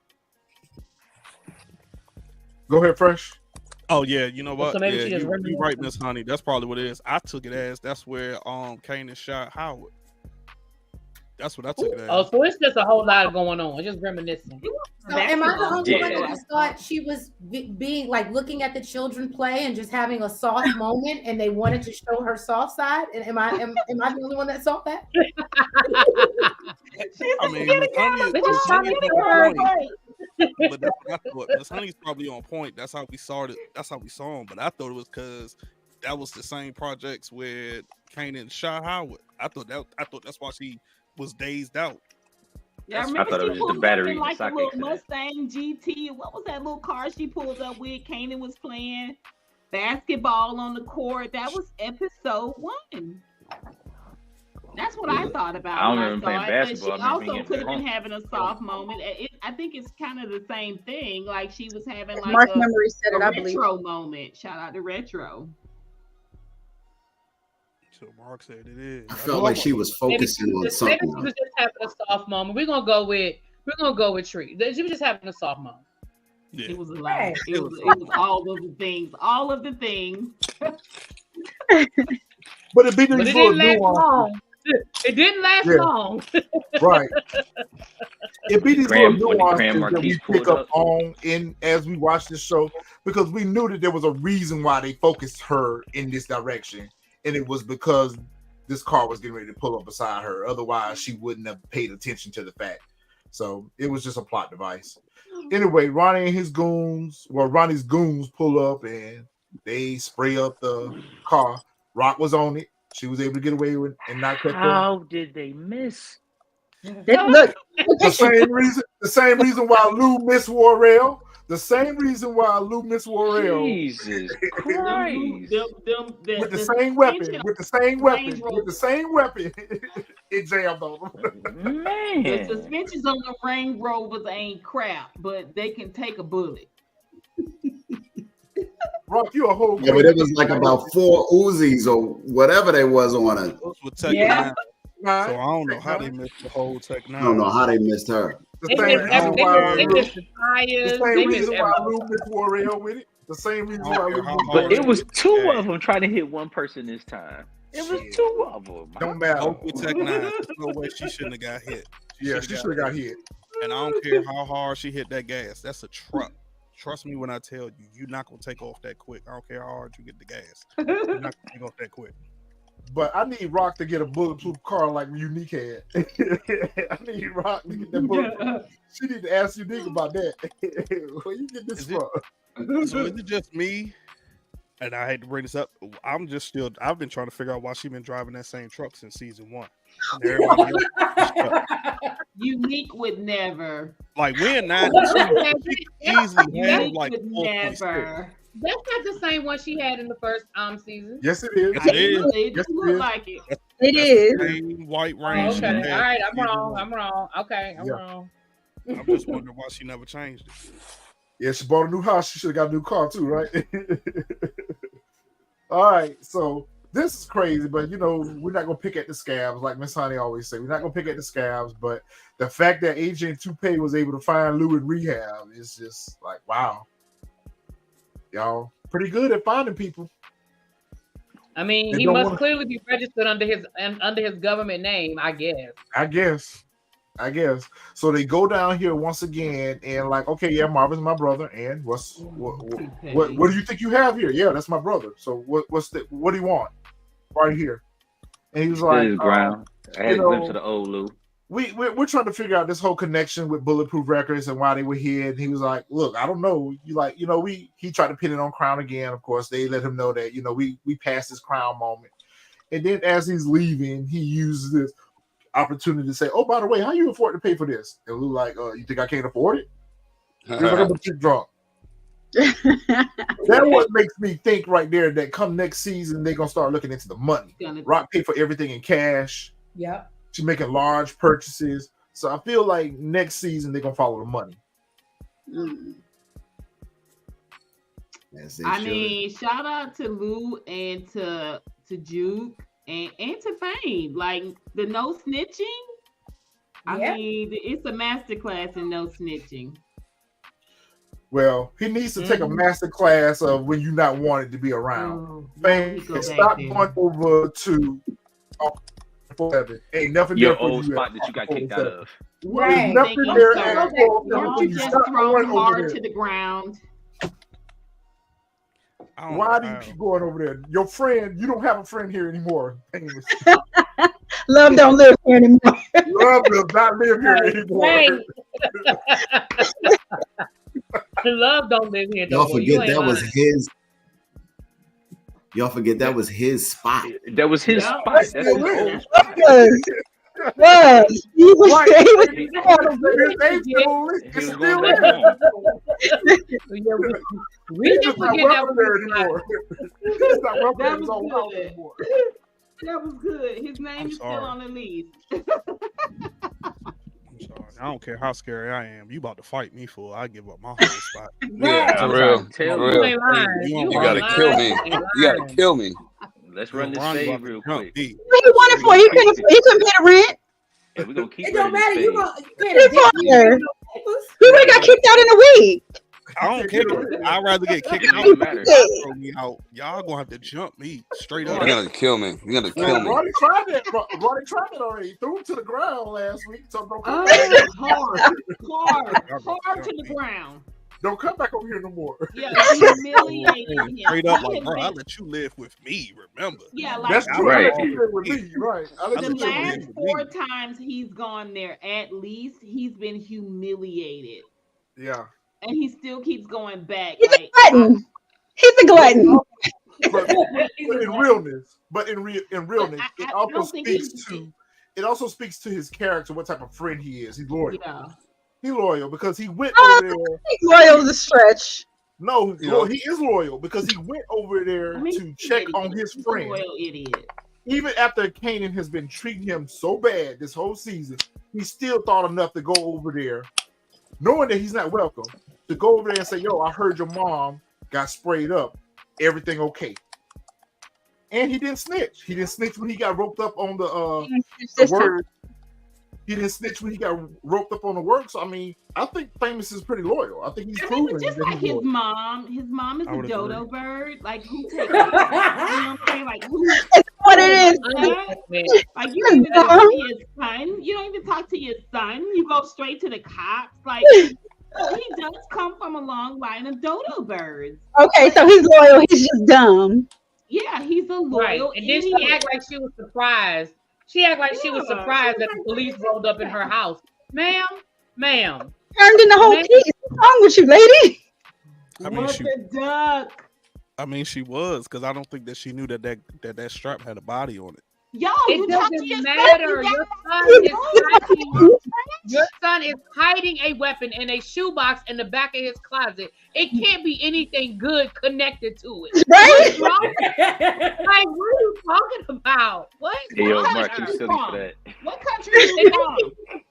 Go ahead, Fresh. Oh yeah, you know what? So maybe Yeah, you right, Miss Honey. That's probably what it is. I took it as that's where Kanan shot Howard. That's what I took it as. Oh, so it's just a whole lot going on. It's just reminiscing. So am I the only one that just thought she was being like looking at the children play and just having a soft moment, and they wanted to show her soft side? And am I the only one that saw that? I mean, Miss Honey is on point. But that's what I thought. Miss Honey's probably on point. That's how we saw it. That's how we saw him. But I thought it was because that was the same projects where Kanan shot Howard. I thought that's why she was dazed out. Yeah, I thought it was just the battery. Like a little Mustang GT. What was that little car she pulled up with? Kanan was playing basketball on the court. That was episode 1. That's what I thought about. I don't remember playing basketball. She also could have been having a soft moment. I think it's kind of the same thing. Like she was having like Mark Memory said it, I believe. Retro moment. Shout out to Retro. So Mark said it is. I felt like she was focusing on something. Maybe she was just having a soft moment. We're gonna go with Tree. She was just having a soft moment. Yeah. It was a lot. It was all of the things. All of the things. But it didn't last long. It didn't last long. Right. It be these little nuances that we pick up on as we watch this show because we knew that there was a reason why they focused her in this direction. And it was because this car was getting ready to pull up beside her. Otherwise, she wouldn't have paid attention to the fact. So it was just a plot device. Anyway, Ronnie's goons pull up and they spray up the car. Rock was on it. She was able to get away with and not catch them. How did they miss? Look, the same reason why Lou missed Warrell. The same reason why Lou missed Warrell. Jesus Christ. With the same weapon. It jammed on them. Man. The suspensions on the Range Rovers ain't crap, but they can take a bullet. Rock, you a whole Yeah, but it was like about 4 Uzis or whatever they was on it. Those were Tech 9. So I don't know how they missed the whole Tech 9. I don't know how they missed her. They missed the tires. The same reason why Lou missed Warrell with it. The same reason why Lou missed But it was 2 of them trying to hit one person this time. It was 2 of them. Don't matter. Tech 9. There's no way she shouldn't have got hit. She should have got hit. And I don't care how hard she hit that gas. That's a truck. Trust me when I tell you, you're not gonna take off that quick. I don't care how hard you get the gas. You're not gonna take off that quick. But I need Rock to get a bulletproof car like Unique had. I need Rock to get that bulletproof. She need to ask Unique about that. Where you get this from? So is it just me? And I hate to bring this up. I've been trying to figure out why she's been driving that same truck since season 1. Unique would never. Like we're in 92. Easily had like 4.6. That's not the same one she had in the first season. Yes, it is. It looked like it. It is. Same white Oh, rain. okay. All right. I'm wrong. Okay. I'm wrong. I'm just wondering why she never changed it. Yeah, she bought a new house. She should have got a new car too, right? All right, so this is crazy, but we're not gonna pick at the scabs, like Miss Honey always say. We're not gonna pick at the scabs, but the fact that Agent Toupee was able to find Lou in rehab is just like, wow, y'all pretty good at finding people. I mean, he must clearly be registered under his government name, I guess. I guess. So they go down here once again and like, okay, yeah, Marvin's my brother. And what do you think you have here? Yeah, that's my brother. So what do you want? Right here. And he was like, ground. I had a glimpse of the old Lou. We're trying to figure out this whole connection with Bulletproof Records and why they were here. And he was like, look, I don't know. He tried to pin it on Crown again. Of course, they let him know that, we passed this Crown moment. And then as he's leaving, he uses this opportunity to say, oh, by the way, how you afford to pay for this? And Lou like, you think I can't afford it? He's like, I'm too drunk. That what makes me think right there that come next season, they're going to start looking into the money. Rock pay for everything in cash. Yeah. She's making large purchases. So I feel like next season, they're going to follow the money. I mean, shout out to Lou and to Juke. And to Fame, like the no snitching. I mean, it's a masterclass in no snitching. Well, he needs to take a master class of when you're not wanted to be around. Fame, stop going over to 4-7. Ain't nothing your there for old you spot that you got kicked out of. Right. Nothing there at You just throw him hard to the ground. Why do you keep going over there? Your friend, you don't have a friend here anymore. Love don't live here anymore. Love does not live here anymore. Right. Love don't live here. Y'all forget that was his. Y'all forget that was his spot. That was his spot. That's his old spot. He was we just forget that was good. His name is still on the list. I don't care how scary I am. You about to fight me for? I give up my whole spot. Yeah, for real. You gotta kill me. You gotta kill me. Let's run this save real quick. He won it for you. Couldn't pay the rent. Yeah, we're gonna keep it. Don't matter. You would have got kicked out in a week. I don't care. I'd rather get kicked out. Throw me out. Y'all gonna have to jump me straight up. You're gonna kill me. You're gonna kill me. Ronnie tried it already. Threw him to the ground last week. So don't come hard to the ground. Don't come back over here no more. Yeah, humiliating him. Straight up, like, bro, I let you live with me. Remember? Yeah, like that's true. Right. With me, right. The last 4 times he's gone there, at least he's been humiliated. Yeah. And he still keeps going back. He's a glutton. He's a glutton. But in realness, it also speaks to his character, what type of friend he is. He's loyal. Yeah. He's loyal because he went over there. He's loyal to the stretch. No, he is loyal because he went over there to check on his friend. Loyal idiot. Even after Kanan has been treating him so bad this whole season, he still thought enough to go over there, knowing that he's not welcome, to go over there and say, yo, I heard your mom got sprayed up. Everything okay. And he didn't snitch. He didn't snitch when he got roped up on the work. He didn't snitch when he got roped up on the work. So, I mean, I think Famous is pretty loyal. I think he's proven. Just like his loyal. Mom. His mom is a dodo bird. Like, who takes it? You know what I'm saying? Like, who? It's what it is. Like, you don't even talk to your son. You don't even talk to your son. You go straight to the cops. Like, he does come from a long line of dodo birds. Okay, so he's loyal. He's just dumb. Yeah, he's a loyal. Right. And then she act like she was surprised. She act like she was surprised that the police rolled up in her house. Ma'am. Turned in the whole piece. What's wrong with you, lady? I mean, she was, because I don't think that she knew that strap had a body on it. Yo, it doesn't matter. Your son is hiding a weapon in a shoebox in the back of his closet. It can't be anything good connected to it. Right? Like, what are you talking about? What? Hey, yo, Mark, you silly for that. What country are you from?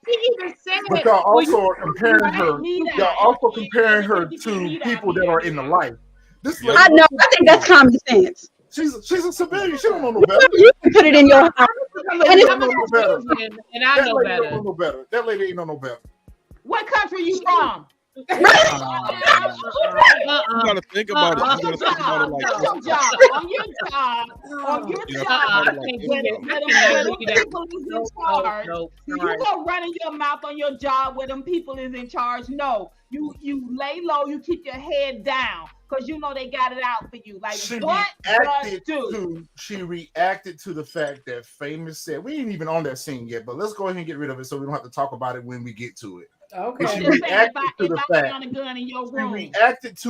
He even said, but y'all also are comparing her. Y'all also comparing her to people that are in the life. This I know. I think that's common sense. She's a civilian. She don't know no better. You can put it in your house. And I know better. Don't know no better. That lady ain't know no better. What country you from? You gotta think about it. You gotta think about it like this. On your job. When people is in charge, you go running your mouth on your job where them people is in charge. No, you lay low. You keep your head down because you know they got it out for you. Like what does do? She reacted to the fact that Famous said we ain't even on that scene yet, but let's go ahead and get rid of it so we don't have to talk about it when we get to it. Okay. She reacted to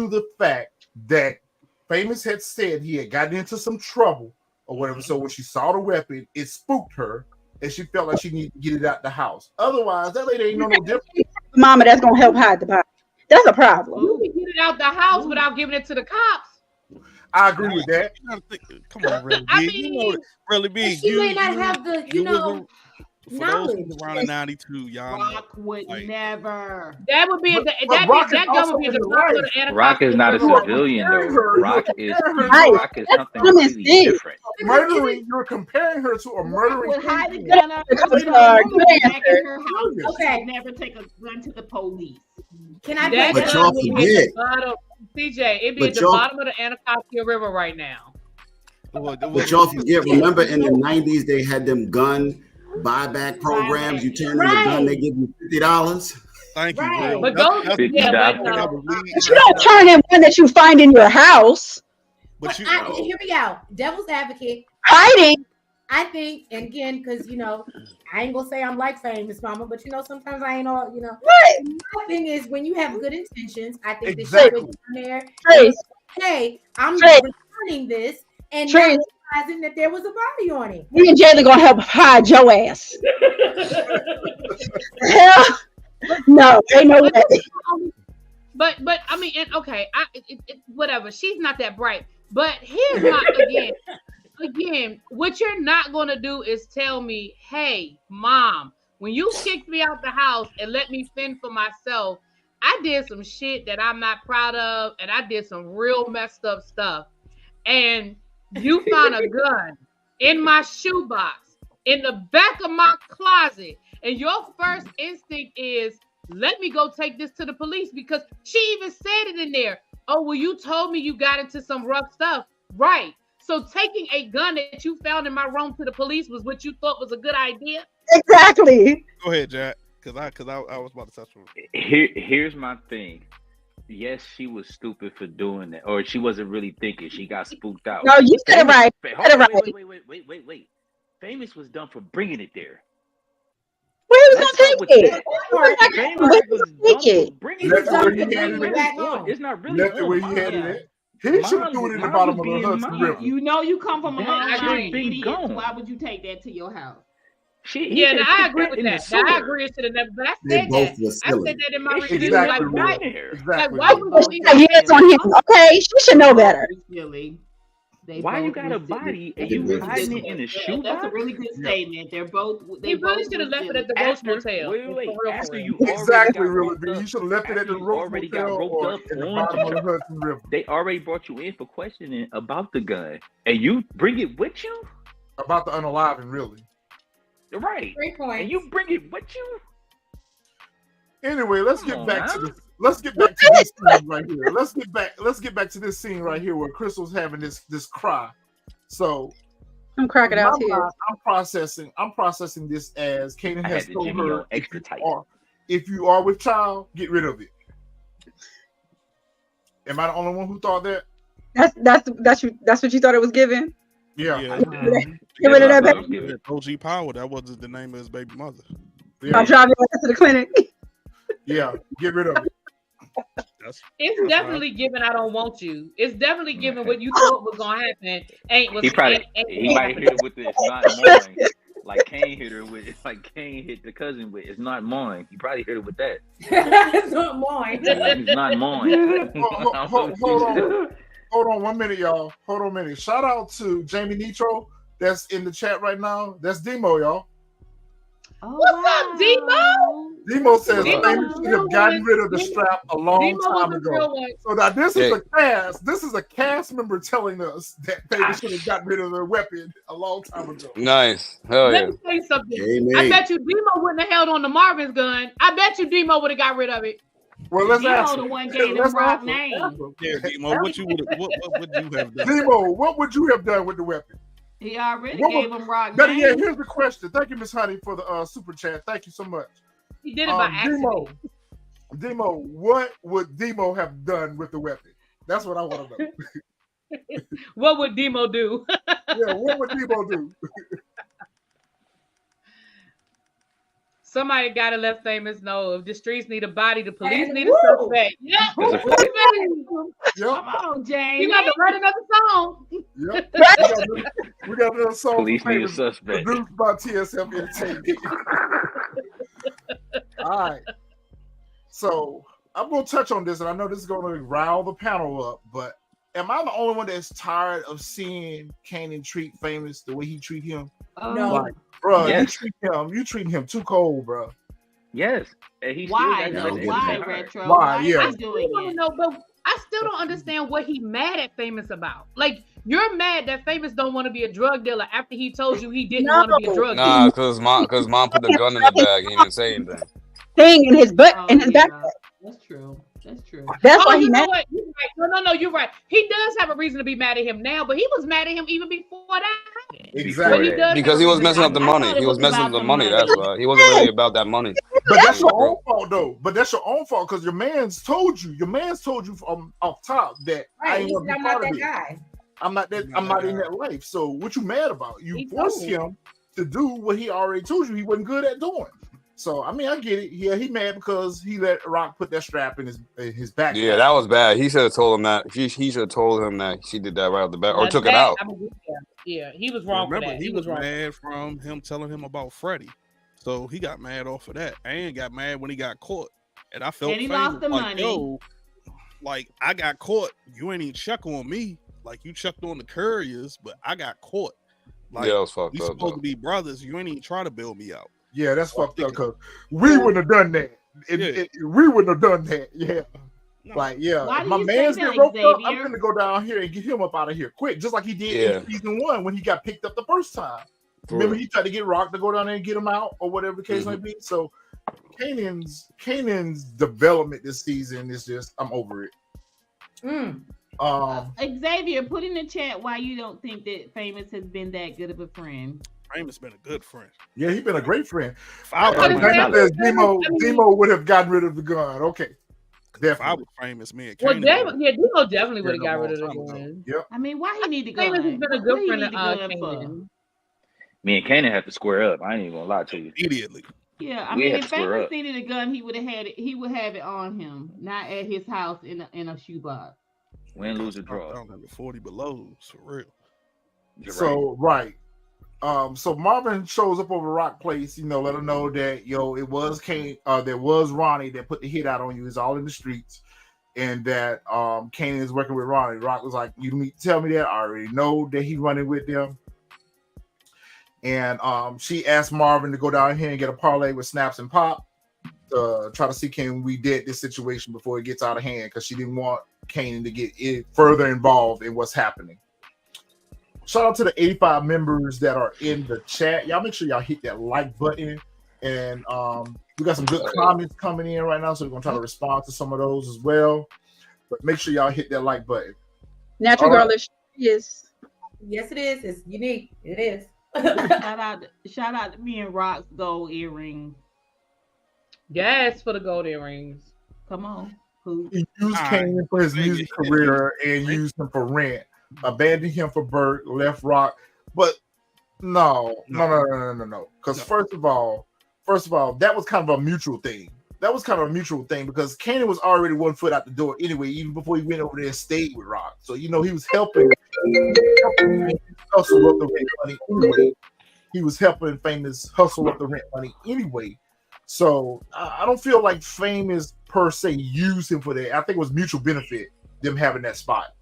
the fact that Famous had said he had gotten into some trouble or whatever. So when she saw the weapon, it spooked her, and she felt like she needed to get it out the house. Otherwise, that lady ain't know no different. Mama, that's gonna help hide the body. That's a problem. You can get it out the house without giving it to the cops. I agree with that. Come on, really big. I mean, really big. She may not have the, For those who around in '92, y'all. Rock would never. That would be that gun would be the Department of Anacostia. Rock is not a civilian though. Rock is something completely different. Murdering, you're comparing her to a murdering. Okay. Never take a gun to the police. Can I? But y'all forget. CJ, it'd be at the bottom of the Anacostia River right now. But y'all forget. Remember, in the '90s, they had them gun buyback programs. You turn in a gun, they give you $50. Thank you. Right. But those, But you don't turn in one that you find in your house. But hear me out. Devil's advocate. Hiding. I think, and again, because I ain't gonna say I'm like Famous Mama, but sometimes I ain't all, Right. My thing is when you have good intentions, I think exactly. they should be there. Trace. Hey, I'm returning this, and Trace. realizing that there was a body on it. Me and Jayla gonna help hide your ass. Hell, no, ain't no way. But I mean, okay, whatever. She's not that bright. But here's my again, what you're not gonna do is tell me, hey, mom, when you kicked me out the house and let me fend for myself, I did some shit that I'm not proud of, and I did some real messed up stuff. And you found a gun in my shoebox in the back of my closet, and your first instinct is, let me go take this to the police, because she even said it in there. Oh, well, you told me you got into some rough stuff. Right. So taking a gun that you found in my room to the police was what you thought was a good idea? Exactly. Go ahead, Jack, because I was about to touch on it. Here's my thing. Yes, she was stupid for doing that, or she wasn't really thinking. She got spooked out. No, you said it right. Wait. Famous was done for bringing it there. Where was gonna take it? It's not really where he had it. He should have threw it in the bottom of the Hudson River. You know you come from a long line. Why would you take that to your house? I agree with that. I agree it should have never. But I said that. I said that in my review. Like, why would you hands on him? Okay, she should know better. Why you got a body and you hiding it in a shoebox? That's a really good statement. They're both. They really should have left it at the Roach Motel. Wait. After you exactly, really. You should have left it at the Roach Motel. Got roped up in the bottom of the Hudson River. They already brought you in for questioning about the gun, and you bring it with you about the unaliving, really. Right. Great point. And you bring it with you. Anyway, let's get back to this scene right here. Let's get back to this scene right here where Crystal's having this cry. So I'm cracking out here. I'm processing this as Kanan has told her, if you are with child, get rid of it. Am I the only one who thought that? That's what you thought it was given? Yeah. Get rid of that baby. OG Power, that wasn't the name of his baby mother. Yeah. I'm driving to the clinic. Yeah, get rid of it. It's definitely given. I don't want you. It's definitely given what you thought was gonna happen. He might hit it with the "It's not mine," like Kane hit her with. Like Kane hit the cousin with "It's not mine." He probably hit it with that. It's not mine. It's not mine. Hold on 1 minute, y'all. Hold on a minute. Shout out to Jamie Nitro that's in the chat right now. That's Demo, y'all. Oh, What's up, Demo? Demo says Famous should have gotten rid of the strap a long time ago. So now this is a cast member telling us that Famous should have gotten rid of their weapon a long time ago. Nice. Hell Let yeah. me tell you something. I bet you Demo wouldn't have held on to Marvin's gun. I bet you Demo would have got rid of it. Well, let's ask the one gave him Rock name. Yeah, Demo, what would you have done? Demo, what would you have done with the weapon? He already gave him Rock Better name. yet, here's the question. Thank you, Miss Honey, for the super chat. Thank you so much. He did it by accident. Demo, what would Demo have done with the weapon? That's what I want to know. What would Demo do? Yeah, what would Demo do? Somebody gotta let Famous know if the streets need a body, the police need a suspect. Yeah, Yep. Come on, James. You got to write another song. Yep. We got another song. Police need a suspect. Produced by TSF Entertainment. All right. So I'm gonna touch on this, and I know this is gonna rile the panel up, but am I the only one that's tired of seeing Kanan treat Famous the way he treat him? No. Like, bro, Yes. you treat him too cold, bro. Yes. And he Why? still got Why, that Retro? Why? Yeah. is he doing it? No, but I still don't understand what he mad at Famous about. Like, you're mad that Famous don't want to be a drug dealer after he told you he didn't want to be a drug dealer. Nah, because mom put the gun in the bag. He didn't say anything. Thing in his butt, in his back. That's true. That's true. That's why he you know mad. what? You're right. No, you're right. He does have a reason to be mad at him now, but he was mad at him even before that. Exactly. Because he was messing up the money. He was messing up the money. That's why. He wasn't really about that money. But that's your own fault, though. But that's your own fault because your man's told you from off top that I ain't gonna be I'm part not of that it. guy. I'm not in that life. So what you mad about? You forced him to do what he already told you he wasn't good at doing. So I mean, I get it. Yeah, he mad because he let Rock put that strap in his back. Yeah, that was bad. He should have told him that. He should have told him that she did that right off the bat, or took it out. Yeah, he was wrong for that. He was mad from him telling him about Freddie, so he got mad off of that, and got mad when he got caught. And I felt and he lost the money. Yo, like I got caught. You ain't even check on me. Like you checked on the couriers, but I got caught. Like, yeah, it was fucked we up. supposed to be brothers. You ain't even try to bail me out. Yeah, that's fucked up because we wouldn't have done that. We wouldn't have done that. Yeah. No. Like, yeah. Why If my do you man's say get that, roped up, I'm Xavier? gonna go down here and get him up out of here quick, just like he did in season 1 when he got picked up the first time. Remember, he tried to get Rock to go down there and get him out, or whatever the case might be. So Kanan's development this season is just, I'm over it. Xavier, put in the chat why you don't think that Famous has been that good of a friend. Famous been a good friend. Yeah, he's been a great friend. Demo would have gotten rid of the gun. Okay. Definitely. If I was Famous, man. Demo definitely would have got rid of the gun. Yep. I mean, why he need to go? Famous has been a good friend of Kanan. Me and Kanan have to square up. I ain't even gonna lie to you. Immediately. Yeah, I mean, if Famous needed a gun, he would have had it. He would have it on him, not at his house in a shoebox. Win, lose, or draw. Down to 40 below, for real. So so Marvin shows up over Rock Place, let her know that it was Kane, there was Ronnie that put the hit out on you. It's all in the streets, and that Kanan is working with Ronnie. Rock was like, "You need to tell me that. I already know that he's running with them." And she asked Marvin to go down here and get a parlay with Snaps and Pop to try to see can we dead this situation before it gets out of hand, because she didn't want Kanan to get further involved in what's happening. Shout out to the 85 members that are in the chat. Y'all make sure y'all hit that like button. And we got some good comments coming in right now, so we're going to try to respond to some of those as well. But make sure y'all hit that like button. Natural Girlish. Yes. Yes, it is. It's unique. It is. Shout out to me and Rock's gold earrings. Yes, for the gold earrings. Come on. He used Kanan for his music career and used him for rent. Abandoned him for Burt, left Rock. But no. Because first of all, that was kind of a mutual thing. that was kind of a mutual thing because Kanan was already 1 foot out the door anyway, even before he went over there and stayed with Rock. So he was helping hustle up the rent money anyway. He was helping Famous hustle up the rent money anyway. So I don't feel like Famous per se used him for that. I think it was mutual benefit them having that spot.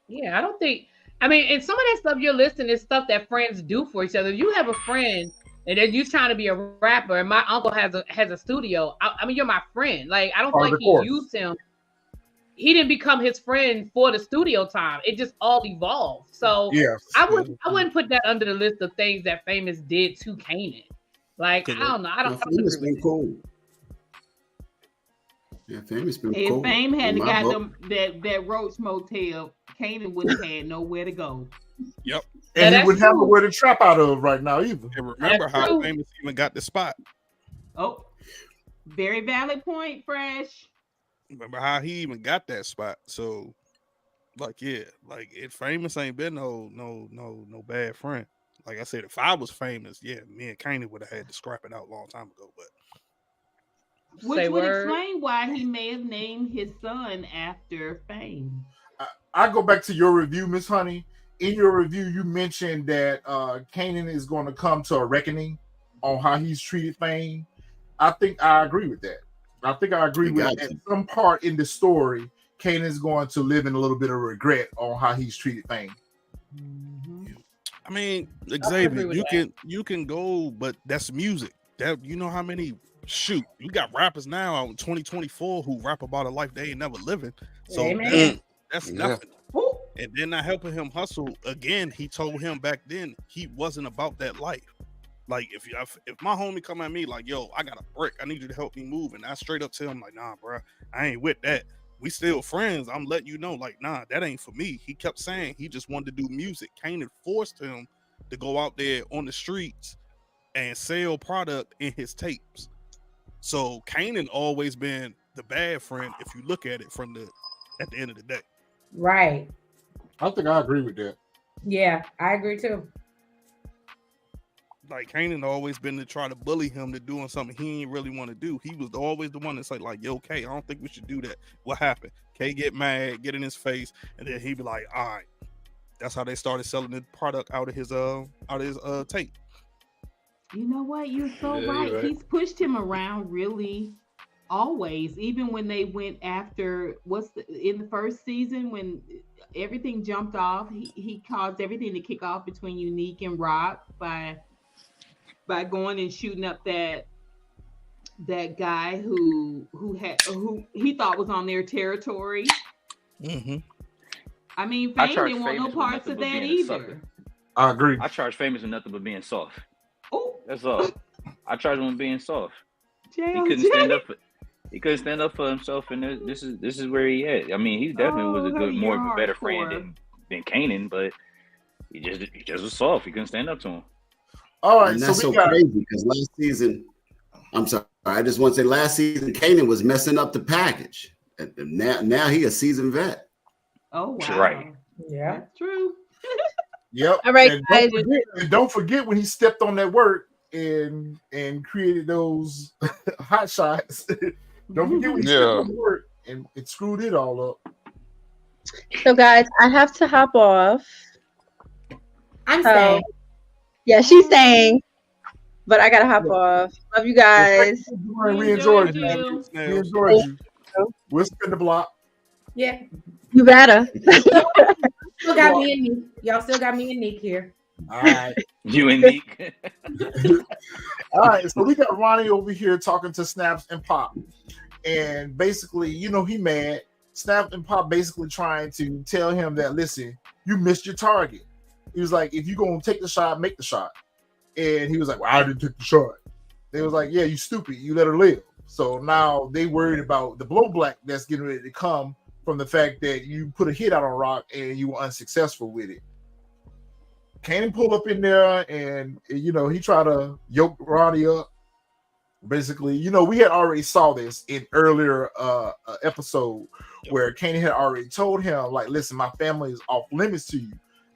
Yeah, I don't think. I mean, and some of that stuff you're listing is stuff that friends do for each other. If you have a friend and then you trying to be a rapper, and my uncle has a studio. I mean, you're my friend. Like, I don't think he used him. He didn't become his friend for the studio time. It just all evolved. So yes. I wouldn't put that under the list of things that Famous did to Kanan. Like, I don't know. I don't Famous been cool. Yeah, Famous been cool. If Fame hadn't got them that Roach Motel, Kanan wouldn't have had nowhere to go. Yep. And he wouldn't have nowhere to trap out of right now either. And remember how Famous even got the spot. Oh, very valid point, Fresh. Remember how he even got that spot. So, like, yeah, like if Famous ain't been no bad friend. Like I said, if I was Famous, yeah, me and Kanan would have had to scrap it out a long time ago. But which would explain why he may have named his son after Fame. I go back to your review, Miss Honey. In your review, you mentioned that Kanan is going to come to a reckoning on how he's treated Fame. I think I agree with that. I think I agree with at some part in the story, Kanan is going to live in a little bit of regret on how he's treated Fame. I mean, Xavier, you can go, but that's music. That you know how many you got rappers now in 2024 who rap about a life they ain't never living. So that's nothing. And then not helping him hustle again. He told him back then he wasn't about that life. Like if my homie come at me like, yo, I got a brick, I need you to help me move, and I straight up tell him like, nah, bro, I ain't with that. We still friends. I'm letting you know, like, nah, that ain't for me. He kept saying he just wanted to do music. Kanan forced him to go out there on the streets and sell product in his tapes. So Kanan always been the bad friend if you look at it at the end of the day. Right. I think I agree with that. Yeah, I agree too. Like Kanan always been to try to bully him to doing something he ain't really want to do. He was always the one that's like, yo, K, I don't think we should do that. What happened? K get mad, get in his face, and then he be like, all right. That's how they started selling the product out of his tape. You know what? You're so right. He's pushed him around really always. Even when they went after in the first season when everything jumped off, he caused everything to kick off between Unique and Rock by going and shooting up that guy who he thought was on their territory. Mm-hmm. I mean, Fame didn't want no parts of that either. I agree. I charge Famous with nothing but being soft. Oh, that's all. I charge him with being soft. He couldn't stand up for himself, and this is where he at. I mean, he definitely was more of a better friend than Kanan, but he just was soft. He couldn't stand up to him. All right, and that's so crazy because last season, I'm sorry, I just want to say last season Kanan was messing up the package, and now he a seasoned vet. Oh wow! Right. Yeah, that's true. Yep. All right, and don't forget when he stepped on that work and created those hot shots. Don't forget when he stepped on the work and it screwed it all up. So guys, I have to hop off. I'm saying. Yeah, she's saying, but I gotta hop off. Love you guys. We enjoyed you. We enjoyed you. We'll spin the block. Yeah. You better. Still got me and Nick. Y'all still got me and Nick here. All right. You and Nick. All right. So we got Ronnie over here talking to Snaps and Pop. And basically, he mad. Snap and Pop basically trying to tell him that, listen, you missed your target. He was like, if you're going to take the shot, make the shot. And he was like, well, I didn't take the shot. They was like, yeah, you stupid. You let her live. So now they worried about the blowback that's getting ready to come from the fact that you put a hit out on Rock and you were unsuccessful with it. Kanan pulled up in there and, he tried to yoke Ronnie up. Basically, we had already saw this in earlier episode where Kanan had already told him, like, listen, my family is off limits to you.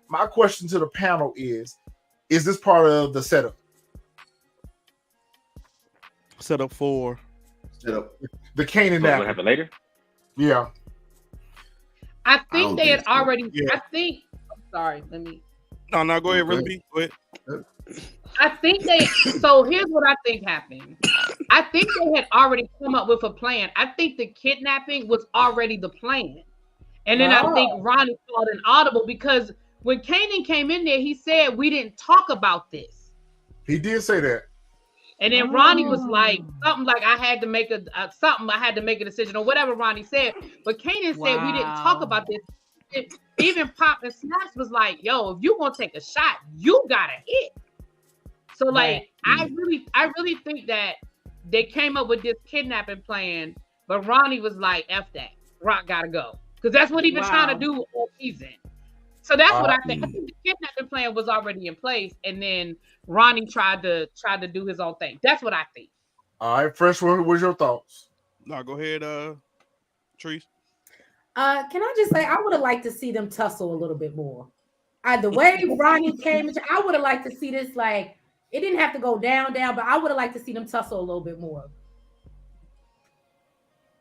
My question to the panel is this part of the setup? Setup for? The Kanan What happened later? Yeah. I think they had already. Yeah. I think. I'm sorry. Let me. No, go ahead, really. Go ahead. I think they. So here's what I think happened. I think they had already come up with a plan. I think the kidnapping was already the plan, and then I think Ronnie called an audible because when Kanan came in there, he said we didn't talk about this. He did say that. And then Ronnie was like something like I had to make a decision or whatever Ronnie said. But Kanan said we didn't talk about this. Even Pop and Snaps was like, "Yo, if you gonna take a shot, you gotta hit." So like, I really think that they came up with this kidnapping plan, but Ronnie was like, "F that, Rock gotta go," because that's what he been trying to do all season. So that's what I think. I think the kidnapping plan was already in place, and then Ronnie tried to do his own thing. That's what I think. All right, Fresh, what was your thoughts? No, go ahead, Trees. Can I just say I would have liked to see them tussle a little bit more. The way Ronnie came, I would have liked to see this. Like it didn't have to go down, but I would have liked to see them tussle a little bit more.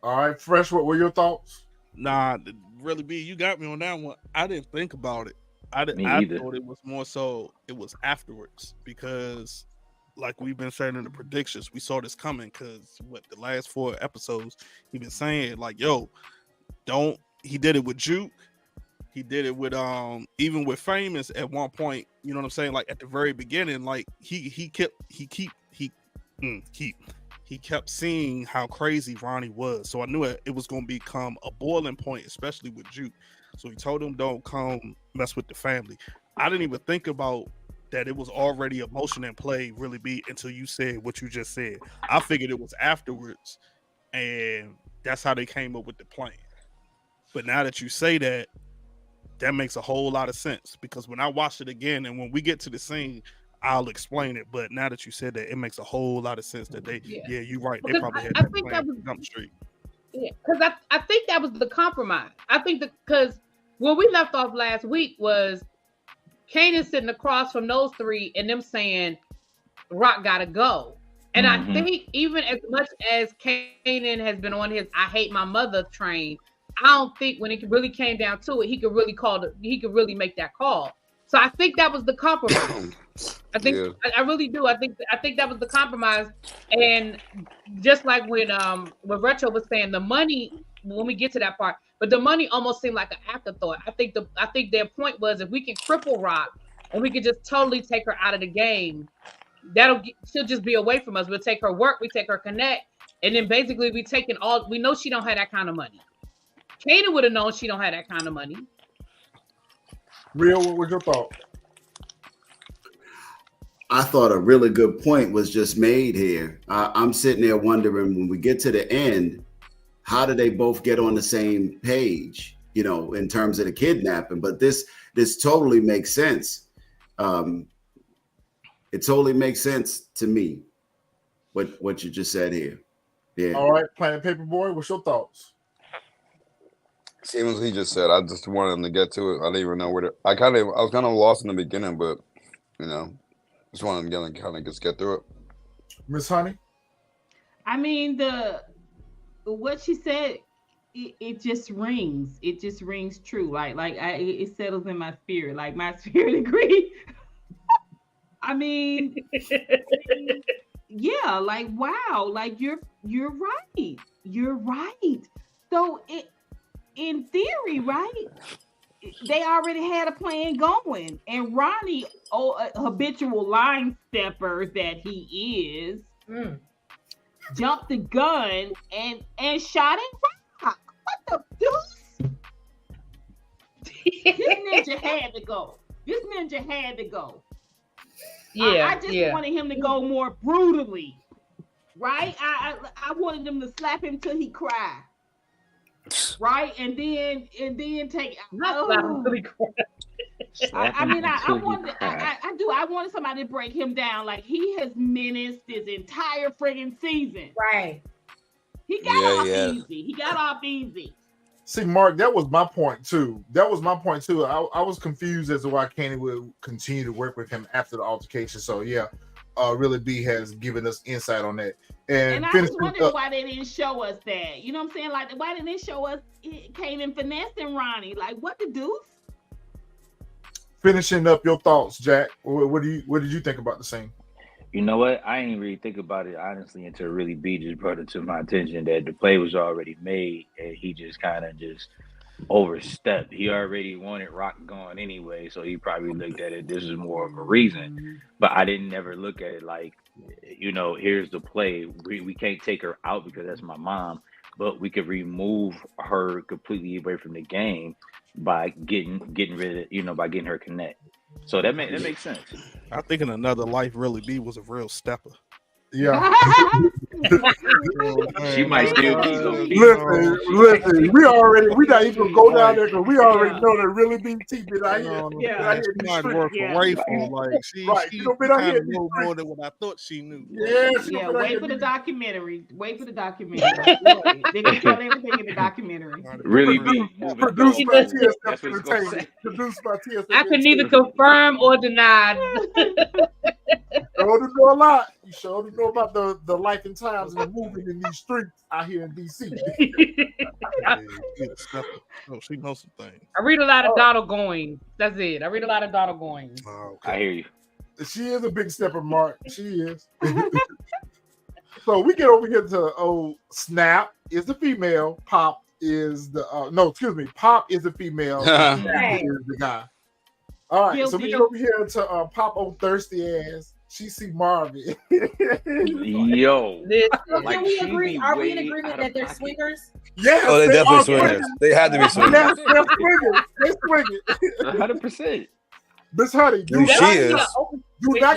All right, Fresh, what were your thoughts? Nah, really, B, you got me on that one. I didn't think about it. I thought it was more so it was afterwards because, like we've been saying in the predictions, we saw this coming because the last 4 episodes he been saying like, "Yo, don't." He did it with Juke. He did it with even with Famous at one point. You know what I'm saying? Like at the very beginning, like he kept seeing how crazy Ronnie was. So I knew it was going to become a boiling point, especially with Juke. So he told him, "Don't come mess with the family." I didn't even think about that it was already emotion in play, really, be until you said what you just said. I figured it was afterwards, and that's how they came up with the plan. But now that you say that, that makes a whole lot of sense because when I watched it again, and when we get to the scene, I'll explain it. But now that you said that, it makes a whole lot of sense that they, you're right. They probably had that plan to jump street. Yeah, because I think that was the compromise. I think because where we left off last week was Kanan sitting across from those 3 and them saying Rock gotta go. And I think even as much as Kanan has been on his "I hate my mother" train, I don't think when it really came down to it, he could really make that call. So I think that was the compromise. I think I really do. I think that was the compromise. And just like when Retro was saying, the money, when we get to that part, but the money almost seemed like an afterthought. I think their point was if we can cripple Rock and we can just totally take her out of the game, she'll just be away from us. We'll take her work, we take her connect, and then basically we know she don't have that kind of money. Kanan would have known she don't have that kind of money. Real, what was your thought? I thought a really good point was just made here. I'm sitting there wondering when we get to the end, how do they both get on the same page, in terms of the kidnapping? But this totally makes sense. It totally makes sense to me, what you just said here. Yeah. All right, Planet Paperboy, what's your thoughts? Same as he just said. I just wanted him to get to it. I didn't even know where I was kind of lost in the beginning, but just wanted him to kind of just get through it. Miss Honey? I mean, what she said, it just rings. It just rings true. It settles in my spirit. Like my spirit agrees. I mean, yeah, like wow, like you're right. You're right. So in theory, right? They already had a plan going, and Ronnie, a habitual line stepper that he is, jumped the gun and shot at Rock. What the deuce? This ninja had to go. Yeah, I just wanted him to go more brutally, right? I wanted them to slap him till he cried. Right, and then take. I wanted somebody to break him down. Like he has menaced this entire friggin' season. Right. He got off easy. See, Mark, that was my point too. I was confused as to why Kanan would continue to work with him after the altercation. So yeah, Really B has given us insight on that. And I was wondering why they didn't show us that. You know what I'm saying? Like, why didn't they show us Kanan finessing Ronnie? Like, what the deuce? Finishing up your thoughts, Jack. What did you think about the scene? You know what? I didn't really think about it honestly until really B just brought it to my attention that the play was already made and he just kind of just overstepped. He already wanted Rock gone anyway, so he probably looked at it. This is more of a reason, but I didn't never look at it like, you know, here's the play. We can't take her out because that's my mom, but we could remove her completely away from the game by getting rid of, you know, by getting her connect. So that makes sense. I think in another life, really B was a real stepper. Yeah. She might still be. Listen. We not even go down there because we already know that really be teeping out here. Yeah, she might work a rifle. Like she kind of knew more than what I thought she knew. Yeah. Wait for the documentary. They're gonna tell everything in the documentary. Really be produced by TSF Entertainment. Produced by TSF. I can neither confirm or deny. Showed to know a lot. You showed to know about the life and times and the movement in these streets out here in DC. Oh, she knows some things. I read a lot of Donald Goins. That's it. I read a lot of Donald Goins. Oh, okay. I hear you. She is a big stepper, Mark. She is. So we get over here to Snap is the female. Pop is the Pop is the female. Snap is the guy. All right, so we get over here to Pop old thirsty ass. She see Marvin. Yo. Can we agree? Are we in agreement that they're swingers? Yes. Oh, they definitely swingers. They had to be swingers. Yes, they're swingers. 100%. Miss Honey, do not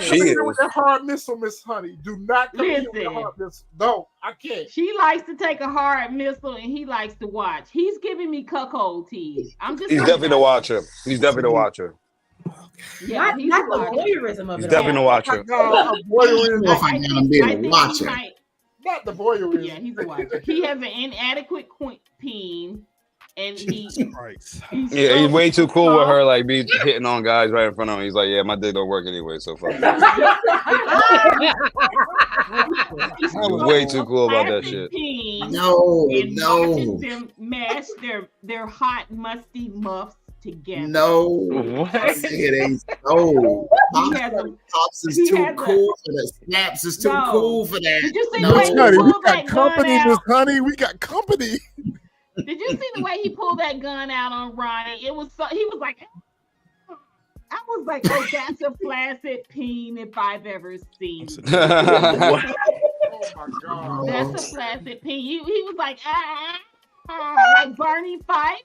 come in here with that hard missile, Miss Honey. Do not come in with that hard missile. No, I can't. She likes to take a hard missile and he likes to watch. He's giving me cuckold tease. He's definitely the watcher. He's definitely the watcher. Yeah, not the voyeurism of he's it. Definitely the watcher. Not the voyeurism. Yeah, he's a watcher. He has an inadequate peen, and he's way too cool with her, like be hitting on guys right in front of him. He's like, yeah, my dick don't work anyway, so fuck. He was way too cool about that shit. No. Watches them mash their hot, musty muffs together. No, what? It ain't so. Pops is too cool for that. Snaps is too cool for that. Did you see the way he pulled that gun out? Miss Honey, we got company. Did you see the way he pulled that gun out on Ronnie? It was so. He was like, I was like, oh, that's a flaccid peen if I've ever seen. Oh my god, that's a flaccid peen. He was like, like Barney Fife.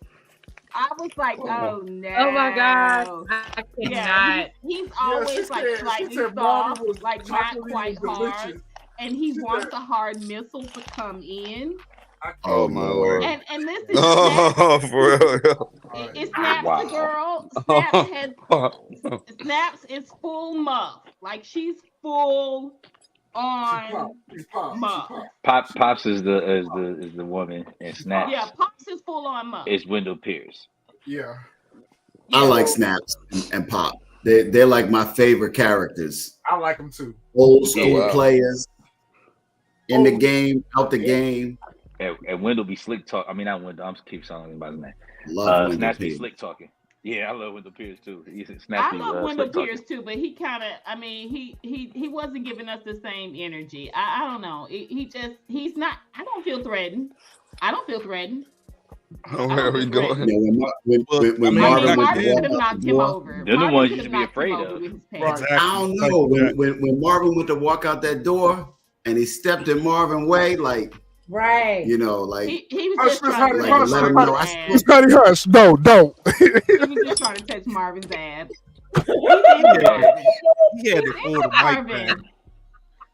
I was like, oh no. Oh my god. I cannot. Yeah, he's always like slightly soft, like not quite hard. And he wants a hard missile to come in. Oh my lord. And this is for real. It's Snaps the girl. Snaps is full muff. Like she's full on muff. Pops is the woman, and Snaps. Yeah, Pops is full on muff. It's Wendell Pierce. Yeah. I like Snaps and Pop. They're like my favorite characters. I like them too. Old school players in the game, out the game. And Wendell be slick talk. I mean, not Wendell. I'm keep telling him about his name. Snaps be slick talking. Yeah, I love Wendell Pierce too. I love Wendell Pierce too, but he kind of, I mean, he wasn't giving us the same energy. I don't know. He's not. I don't feel threatened. Where are we going? When Marvin could have knocked him over. They're the ones you should be afraid of. I don't know. When Marvin went to walk out that door and he stepped in Marvin's way, like. Right. You know, like he was just trying to let him know. Hush. No, don't. He was just trying to touch Marvin's ass. He had to pull the mic back.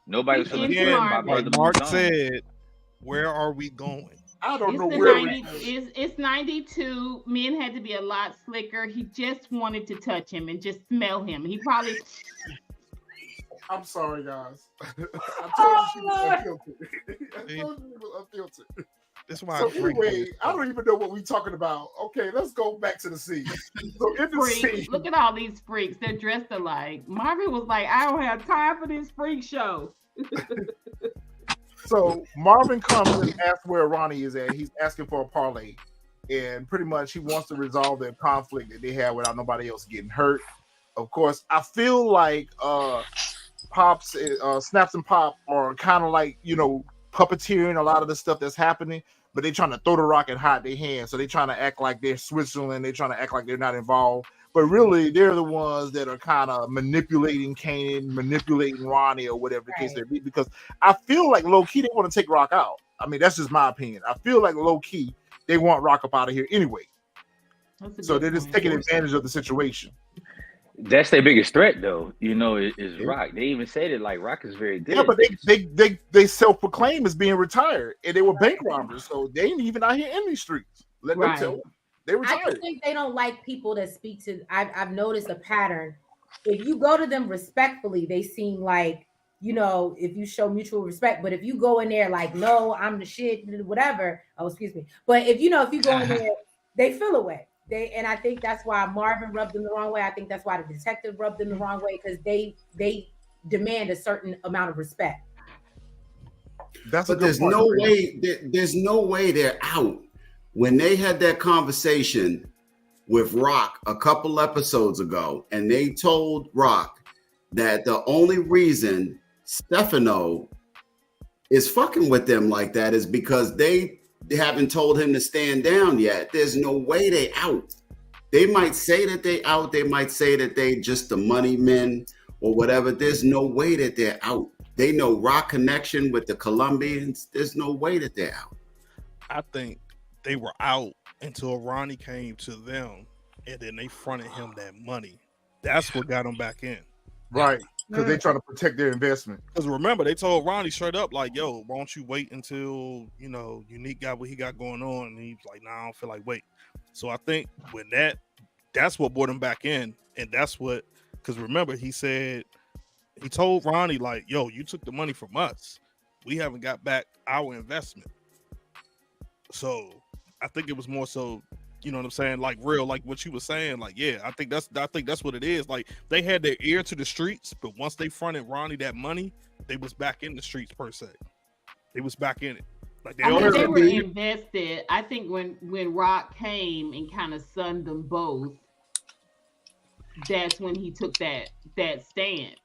Nobody was feeling good about Mark. Mark said, "Where are we going?" I don't know where it's 92. Men had to be a lot slicker. He just wanted to touch him and just smell him. He probably. I'm sorry, guys. I told you she was unfiltered. That's why. So anyway, I don't even know what we're talking about. Okay, let's go back to the scene. So in the scene, Look at all these freaks. They're dressed alike. Marvin was like, I don't have time for this freak show. So Marvin comes and asks where Ronnie is at. He's asking for a parlay. And pretty much he wants to resolve their conflict that they have without nobody else getting hurt. Of course, I feel like Pops, Snaps and Pop are kind of like, puppeteering a lot of the stuff that's happening, but they're trying to throw the rock and hide their hands. So they're trying to act like they're Switzerland. They're trying to act like they're not involved. But really, they're the ones that are kind of manipulating Kanan, manipulating Ronnie, or whatever the case may be. Because I feel like low-key, they want to take Rock out. I mean, that's just my opinion. I feel like low-key, they want Rock up out of here anyway. So they're just taking advantage of the situation. That's their biggest threat, though. Is Rock. They even said it like Rock is very good. Yeah, but they self-proclaim as being retired, and they were bank robbers, so they ain't even out here in these streets. Let them tell them. They retired. I just think they don't like people that speak to. I've noticed a pattern. If you go to them respectfully, they seem like, if you show mutual respect. But if you go in there like, no, I'm the shit, whatever. Oh, excuse me. But if you go in there, they feel away. And I think that's why Marvin rubbed them the wrong way. I think that's why the detective rubbed them the wrong way, because they demand a certain amount of respect. But there's no way they're out. When they had that conversation with Rock a couple episodes ago, and they told Rock that the only reason Stefano is fucking with them like that is because they haven't told him to stand down yet. There's no way they out. They might say that they out. They might say that they just the money men or whatever. There's no way that they're out. They know Rock connection with the Colombians. There's no way that they're out. I think they were out until Ronnie came to them, and then they fronted him that money. That's what got them back in. Right. Because they're trying to protect their investment. Because remember, they told Ronnie straight up, like, yo, why don't you wait until, Unique got what he got going on? And he's like, nah, I don't feel like wait. So I think when that's what brought him back in. And that's what, because remember, he told Ronnie, like, yo, you took the money from us. We haven't got back our investment. So I think it was more so, you know what I'm saying? Like real, like what you were saying, like, yeah, I think that's what it is. Like they had their ear to the streets, but once they fronted Ronnie that money, they was back in the streets per se. They was back in it. Like they were invested. I think when Rock came and kind of sunned them both, that's when he took that stance,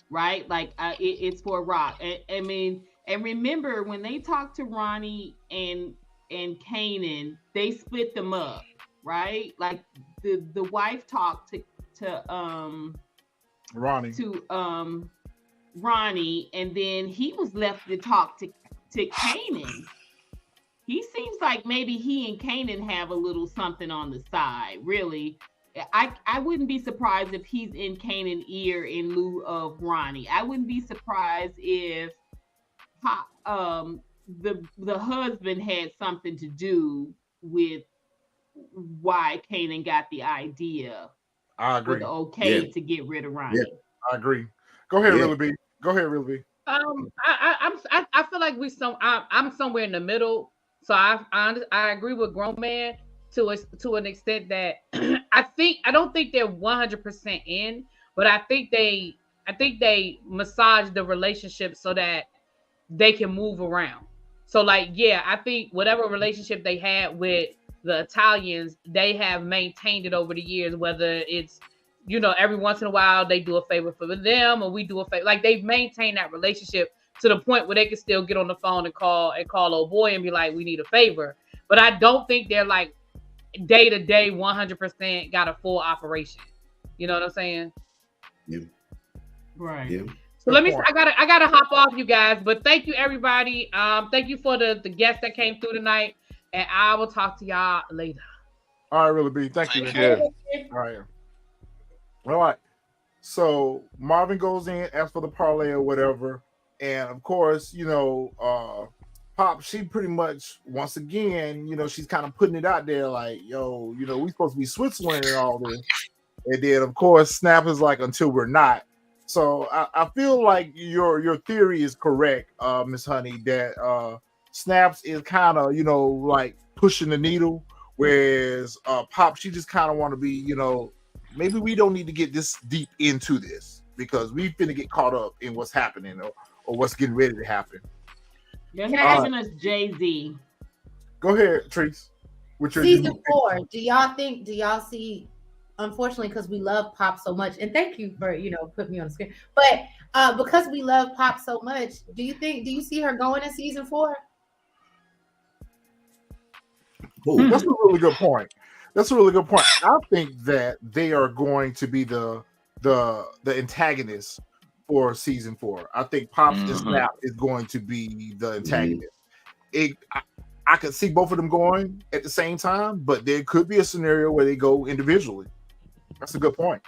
right? Like it's for Rock. I mean, and remember when they talked to Ronnie and Kanan, they split them up, right? Like the wife talked to Ronnie, and then he was left to talk to Kanan. He seems like maybe he and Kanan have a little something on the side. Really, I wouldn't be surprised if he's in Kanan's ear in lieu of Ronnie. I wouldn't be surprised if the husband had something to do with why Kanan got the idea. I agree. To get rid of Ronnie. Yeah, I agree. Go ahead, Real B. I feel like I'm somewhere in the middle. So I agree with Grown Man to an extent that I don't think they're 100% in, but I think they massage the relationship so that they can move around. So like, yeah, I think whatever relationship they had with the Italians, they have maintained it over the years, whether it's, every once in a while they do a favor for them or we do a favor. Like they've maintained that relationship to the point where they can still get on the phone and call old boy and be like, we need a favor. But I don't think they're like day to day 100% got a full operation. You know what I'm saying? Yeah. Right. Yeah. So I gotta hop off, you guys. But thank you, everybody. Thank you for the guests that came through tonight, and I will talk to y'all later. All right, Really B. Thank you. All right. So Marvin goes in, asks for the parlay or whatever, and of course, Pop, she pretty much once again, she's kind of putting it out there, like, yo, we supposed to be Switzerland and all this, and then of course Snap is like, until we're not. So I feel like your theory is correct, Miss Honey, that Snaps is kind of, like pushing the needle, whereas Pop, she just kind of want to be, maybe we don't need to get this deep into this because we finna get caught up in what's happening or what's getting ready to happen. They're not giving us Jay-Z. Go ahead, Trace. Season 4. Do y'all see? Unfortunately, because we love Pop so much, and thank you for putting me on the screen. But because we love Pop so much, do you see her going in season 4? That's a really good point. I think that they are going to be the antagonist for season 4. I think Pops and Snap is going to be the antagonist. I could see both of them going at the same time, but there could be a scenario where they go individually. That's a good point.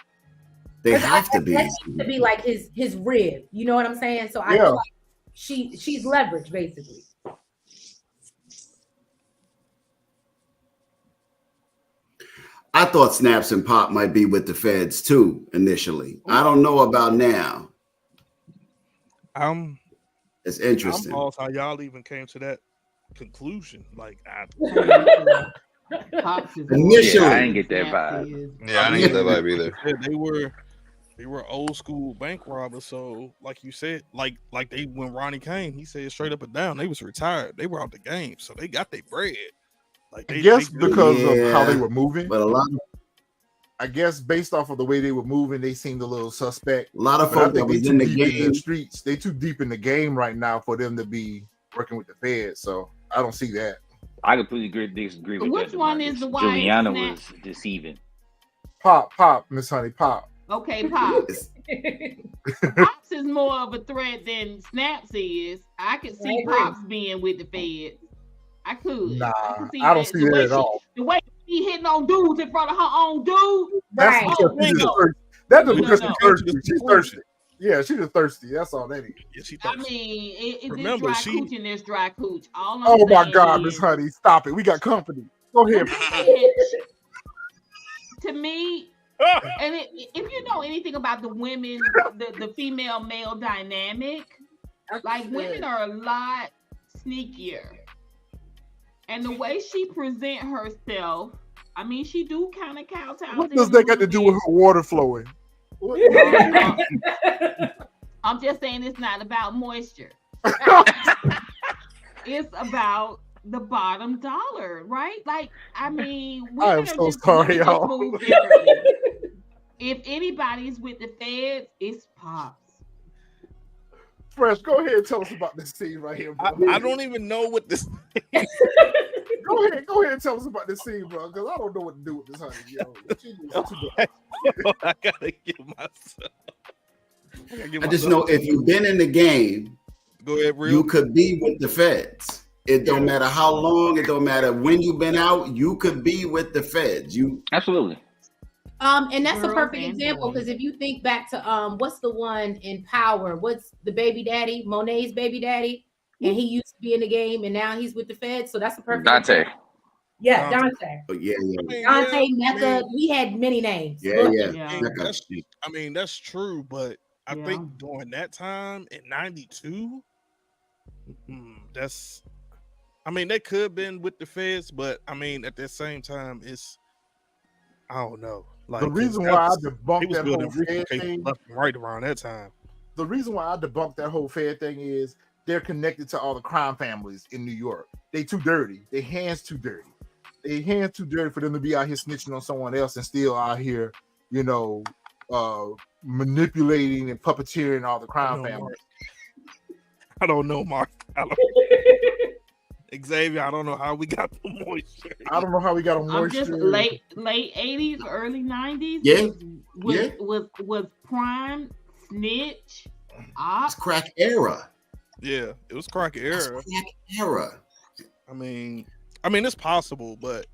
They have to be. That seems to be like his rib. You know what I'm saying? So I feel like she's leverage basically. I thought Snaps and Pop might be with the feds too initially. I don't know about now. It's interesting. I'm lost how y'all even came to that conclusion. Like, initially, I didn't get that vibe. Yeah, I didn't get that vibe either. They were old school bank robbers. So, like you said, like they when Ronnie came, he said straight up and down, they was retired. They were out the game, so they got their bread. Like because of how they were moving, but I guess based off of the way they were moving, they seemed a little suspect. A lot of folks that was in the game. The streets, they too deep in the game right now for them to be working with the feds. So I don't see that. I completely disagree with Which that. one is the one? Juliana was deceiving. Pop, Miss Honey, Pop. Okay, Pops. Pops is more of a threat than Snaps is. I could see Pops being with the feds. I could. Nah, I don't see that at all. The way she hitting on dudes in front of her own dude. Right. That's because she's thirsty. She's thirsty. Yeah, she's just thirsty. That's all that is. Yeah, she I mean, it's Remember, dry cooch and this dry cooch. Oh my God, Miss Honey, stop it. We got company. Go ahead. To me, and if you know anything about the women, the female male dynamic, like women are a lot sneakier. And the way she present herself, I mean, she do kind of kowtow. What does that got to do with her water flowing? I'm just saying it's not about moisture. It's about the bottom dollar, right? Like, I mean, I am so sorry, y'all. If anybody's with the feds, it's Pops. Fresh, go ahead and tell us about this scene right here, bro. I don't even know what this. Go ahead and tell us about this scene, bro, because I don't know what to do with this honey. I gotta give myself. I just know if you've been in the game, go ahead, you could be with the feds. It don't matter how long, it don't matter when you've been out, you could be with the feds. Absolutely. And that's a perfect example because if you think back to what's the one in Power? What's the baby daddy? Monet's baby daddy, and he used to be in the game, and now he's with the feds. So that's a perfect Dante. example. Yeah, Dante. Oh, yeah. Dante, Mecca. We had many names. Yeah. I mean, that's true, but I think during that time in '92, that's. I mean, they could have been with the feds, but I mean, at the same time, I don't know. Like the reason why I debunked that whole Fed thing left and right around that time. The reason why I debunked that whole Fed thing is they're connected to all the crime families in New York. They too dirty. Their hands too dirty. Their hands too dirty for them to be out here snitching on someone else and still out here, manipulating and puppeteering all the crime families. I don't know, Mark. Xavier, I don't know how we got the moisture. I don't know how we got a moisture. I'm just late 80s, early 90s. Yeah. Was prime snitch. It's crack era. Yeah, it was crack era. Crack era. I mean, it's possible, but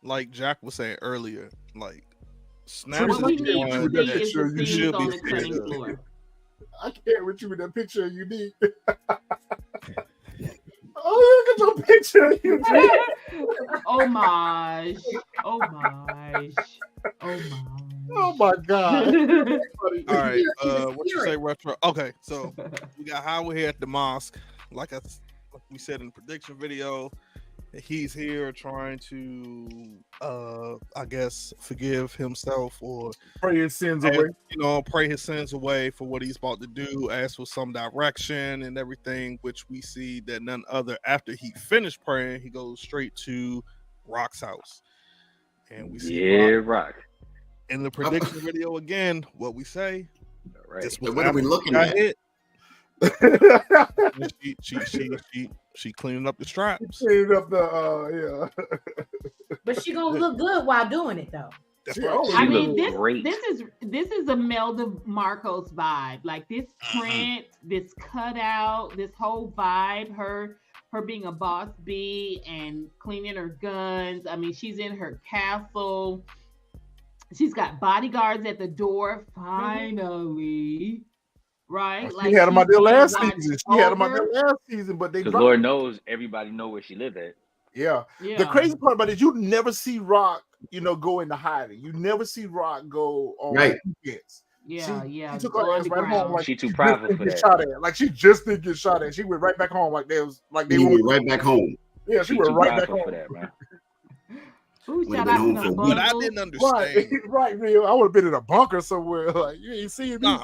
like Jack was saying earlier, like Snaps what we need to see is the you scenes on the cutting floor. I can't with you with that picture you need. Oh, look at your picture. Oh my. Oh my God. All right. What you say, retro? Okay, so we got Howard here at the mosque. Like I we said in the prediction video, he's here trying to, I guess, forgive himself or pray his sins away. Pray his sins away for what he's about to do, ask for some direction and everything, which we see that none other, after he finished praying, he goes straight to Rock's house. And we see Rock. In the prediction video again, what we say. Right. This was what are we looking at? She cleaning up the straps. Cleaning up the But she gonna look good while doing it though. I mean, this is Imelda Marcos vibe. Like this print, this cutout, this whole vibe. Her being a boss bee and cleaning her guns. I mean, she's in her castle. She's got bodyguards at the door. Finally. Right? She had them out there last season. But they because Lord knows everybody know where she lived at. Yeah. The crazy part about it is you never see Rock, go into hiding. You never see Rock go on weekends. Yeah, she took her ass right home. Like she too private for that. Shot at. Like she just didn't get shot at. She went right back home. They went right back home. Yeah, she went right back home for that, man. But I didn't understand. Right, real. I would have been in a bunker somewhere. Like you ain't seeing me.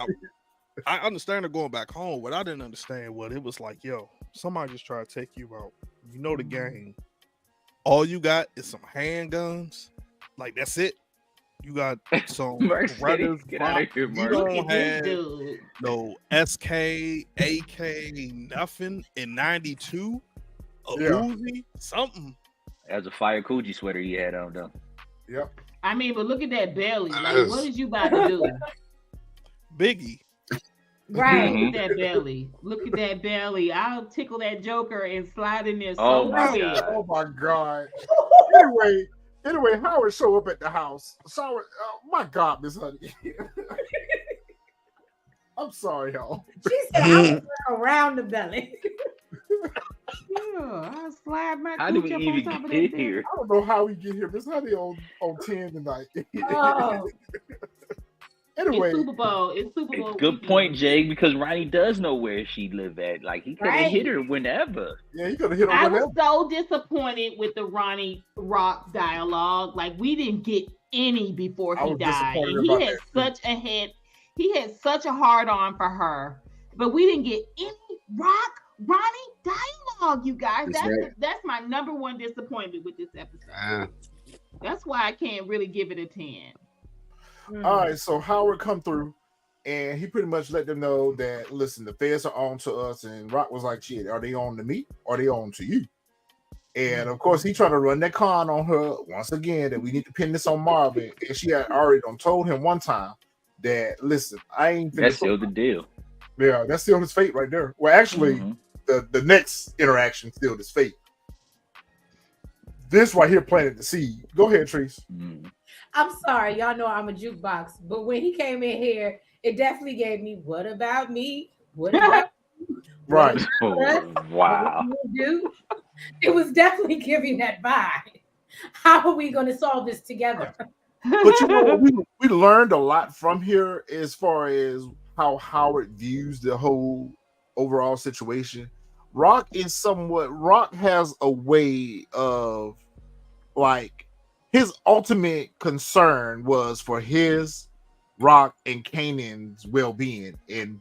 I understand her going back home. What I didn't understand was it was like, yo, somebody just try to take you out. You know the game. All you got is some handguns. Like that's it. You got some brothers. Get out of here, you don't have no SK, AK, nothing in 92. A Uzi, something. That was a fire Coogee sweater he had on though. Yep. I mean, but look at that belly. Like, what is you about to do? Biggie. Right. Look at that belly. Look at that belly. I'll tickle that joker and slide in there. Oh my god. Anyway, Howard show up at the house. Sorry, my God, Miss Honey. I'm sorry, y'all. She said I was around the belly. Yeah, I slide my. How do we even get here? I don't know how we get here. Miss Honey on 10 tonight. Oh. Anyway, it's Super Bowl. Good point, Jake, because Ronnie does know where she lived at. Like he could have hit her whenever. Yeah, he could have hit her I whenever. was so disappointed with the Ronnie Rock dialogue. Like we didn't get any before he died. And he had such a hard on for her, but we didn't get any Ronnie dialogue, you guys. That's my number one disappointment with this episode. That's why I can't really give it a 10. All right, so Howard come through and he pretty much let them know that, listen, the feds are on to us. And Rock was like, shit, are they on to me? Or are they on to you? And of course, he tried to run that con on her once again that we need to pin this on Marvin. And she had already told him one time that, listen, I ain't. That's still the deal. Yeah, that's still his fate right there. Well, actually, the next interaction still his fate. This right here planted the seed. Go ahead, Treese. I'm sorry, y'all know I'm a jukebox, but when he came in here, it definitely gave me, what about me? What about me? Right. Wow. It was definitely giving that vibe. How are we going to solve this together? But you know, we learned a lot from here as far as how Howard views the whole overall situation. Rock has a way of, like, his ultimate concern was for his, Rock, and Kanan's well-being and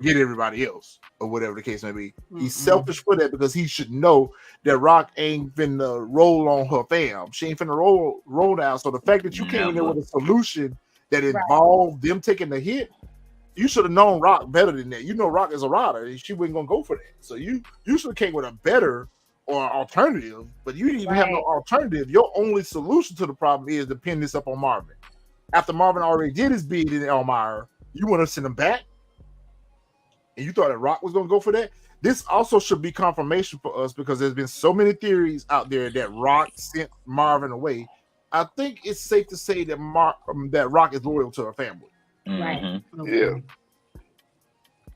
get everybody else, or whatever the case may be. He's selfish for that because he should know that Rock ain't finna roll on her fam. She ain't finna roll down. So the fact that you came in there with a solution that involved them taking the hit, you should have known Rock better than that. You know Rock is a rider, and she wasn't gonna go for that. So you should have came with a better or alternative, but you didn't even have no alternative. Your only solution to the problem is to pin this up on Marvin. After Marvin already did his bid in Elmira, you want to send him back? And you thought that Rock was going to go for that? This also should be confirmation for us because there's been so many theories out there that Rock sent Marvin away. I think it's safe to say that Rock is loyal to her family. Right. Yeah.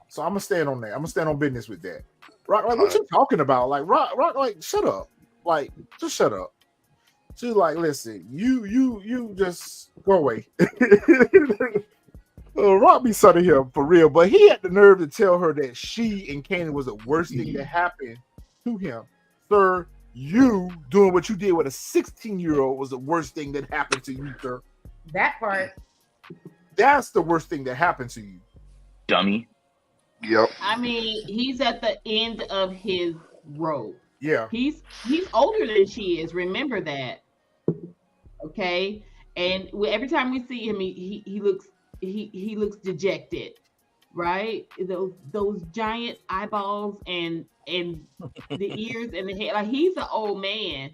So I'm going to stand on that. I'm going to stand on business with that. Rock, like, what you talking about? Like, Rock, like, shut up. Like, just shut up. She's like, listen, you just go away. Rock be son of him for real, but he had the nerve to tell her that she and Kanan was the worst thing that happened to him, sir, you doing what you did with a 16-year-old was the worst thing that happened to you, sir. That part. That's the worst thing that happened to you. Dummy. Yep. I mean, he's at the end of his rope. Yeah. He's older than she is. Remember that. Okay. And every time we see him, he looks dejected, right? Those giant eyeballs and the ears and the head. Like, he's an old man.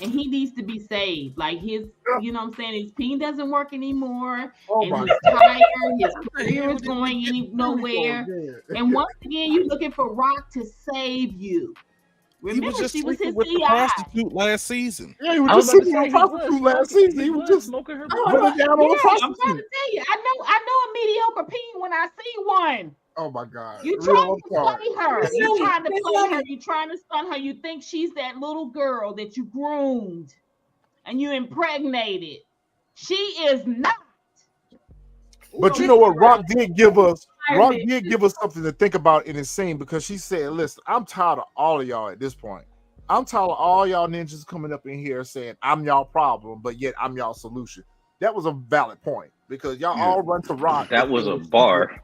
And he needs to be saved. Like, his, you know what I'm saying, his peen doesn't work anymore. And he's tired. His career is going nowhere. And once again, you're looking for Rock to save you. Remember, he was just she was his with the CI. prostitute last season. Yeah, he was just sleeping with a prostitute last season. He was just smoking her. running down on a prostitute. I'm trying to tell you, I know a mediocre peen when I see one. Oh my God. You're trying to play her. You're trying to play her. You're trying to stun her. You think she's that little girl that you groomed and you impregnated. She is not. But you know what? Rock did give us something to think about in his scene, because she said, listen, I'm tired of all of y'all at this point. I'm tired of all y'all ninjas coming up in here saying I'm y'all problem, but yet I'm y'all solution. That was a valid point, because y'all all run to Rock. That was a bar.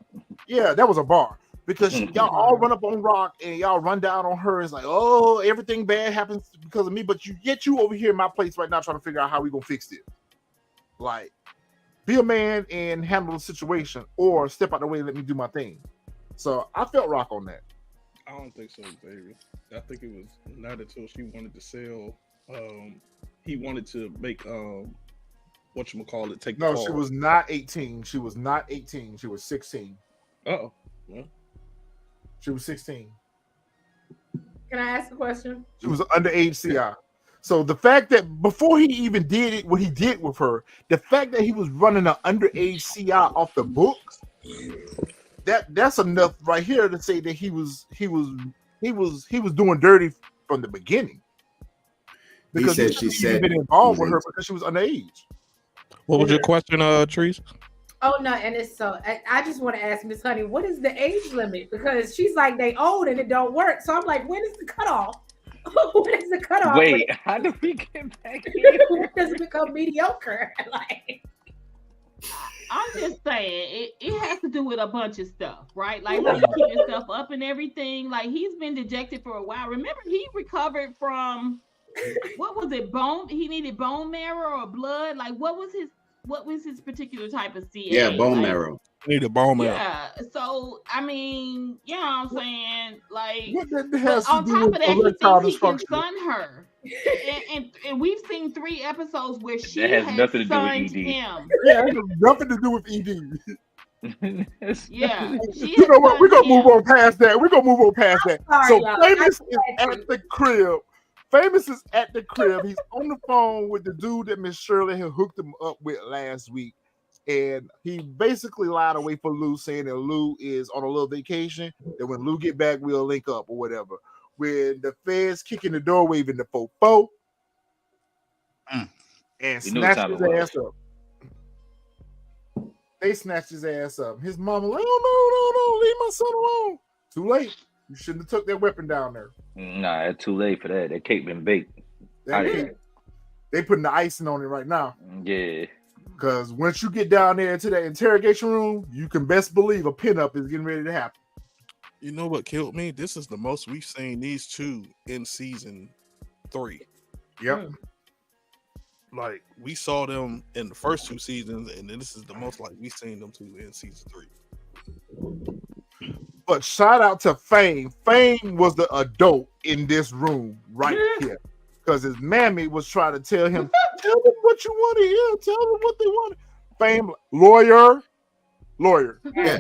Yeah, that was a bar, because y'all all run up on Rock and y'all run down on her. It's like, oh, everything bad happens because of me, but you over here in my place right now trying to figure out how we gonna fix this. Like, be a man and handle the situation, or step out the way and let me do my thing. So I felt Rock on that. I don't think so, baby. I think it was not until she wanted to sell. He wanted to make whatchamacallit take. No, the she car. was not 18. She was not 18. She was 16. Oh, well. She was 16. Can I ask a question? She was an underage CI. So the fact that before he even did it, what he did with her, the fact that he was running an underage CI off the books, that's enough right here to say that he was doing dirty from the beginning. Because she said been involved with her because she was underage. What was your question, Trees? Oh no, and it's so I just want to ask Miss Honey, what is the age limit? Because she's like, they old and it don't work. So I'm like, when is the cutoff? When is the cutoff? Wait, how do we get back here? When does it become mediocre? Like, I'm just saying, it has to do with a bunch of stuff, right? Like, how you keep yourself up and everything. Like, he's been dejected for a while. Remember, he recovered from, what was it, bone? He needed bone marrow or blood? Like, what was his particular type of CA? Yeah, bone like, marrow. Need a bone marrow. Yeah, so I mean, you know what I'm saying? Like, what that has on to do top of with that, he erectile thinks he can dysfunction? sun her. and we've seen 3 episodes where she That has has nothing to do with sunned ED. him. Yeah, it has nothing to do with ED. Yeah, You know what? We're gonna move on past that. We're gonna move on past that. sorry, So y'all. Famous is at the crib. Famous is at the crib. He's on the phone with the dude that Miss Shirley had hooked him up with last week. And he basically lied away for Lou, saying that Lou is on a little vacation, that when Lou get back, we'll link up or whatever. When the feds kick in the door, waving the fofo, and snatched his ass up. They snatched his ass up. His mama like, oh, no, leave my son alone. Too late. You shouldn't have took that weapon down there. Nah, it's too late for that. That cake been baked. They putting the icing on it right now. Yeah. Because once you get down there into that interrogation room, you can best believe a pinup is getting ready to happen. You know what killed me? This is the most we've seen these two in season 3. Yep. Like, we saw them in the first 2 seasons, and then this is the most like we've seen them two in season 3. But shout out to Fame. Fame was the adult in this room right here. Because his mammy was trying to tell him, tell them what you want to hear. Tell them what they want. Fame, lawyer. Yeah.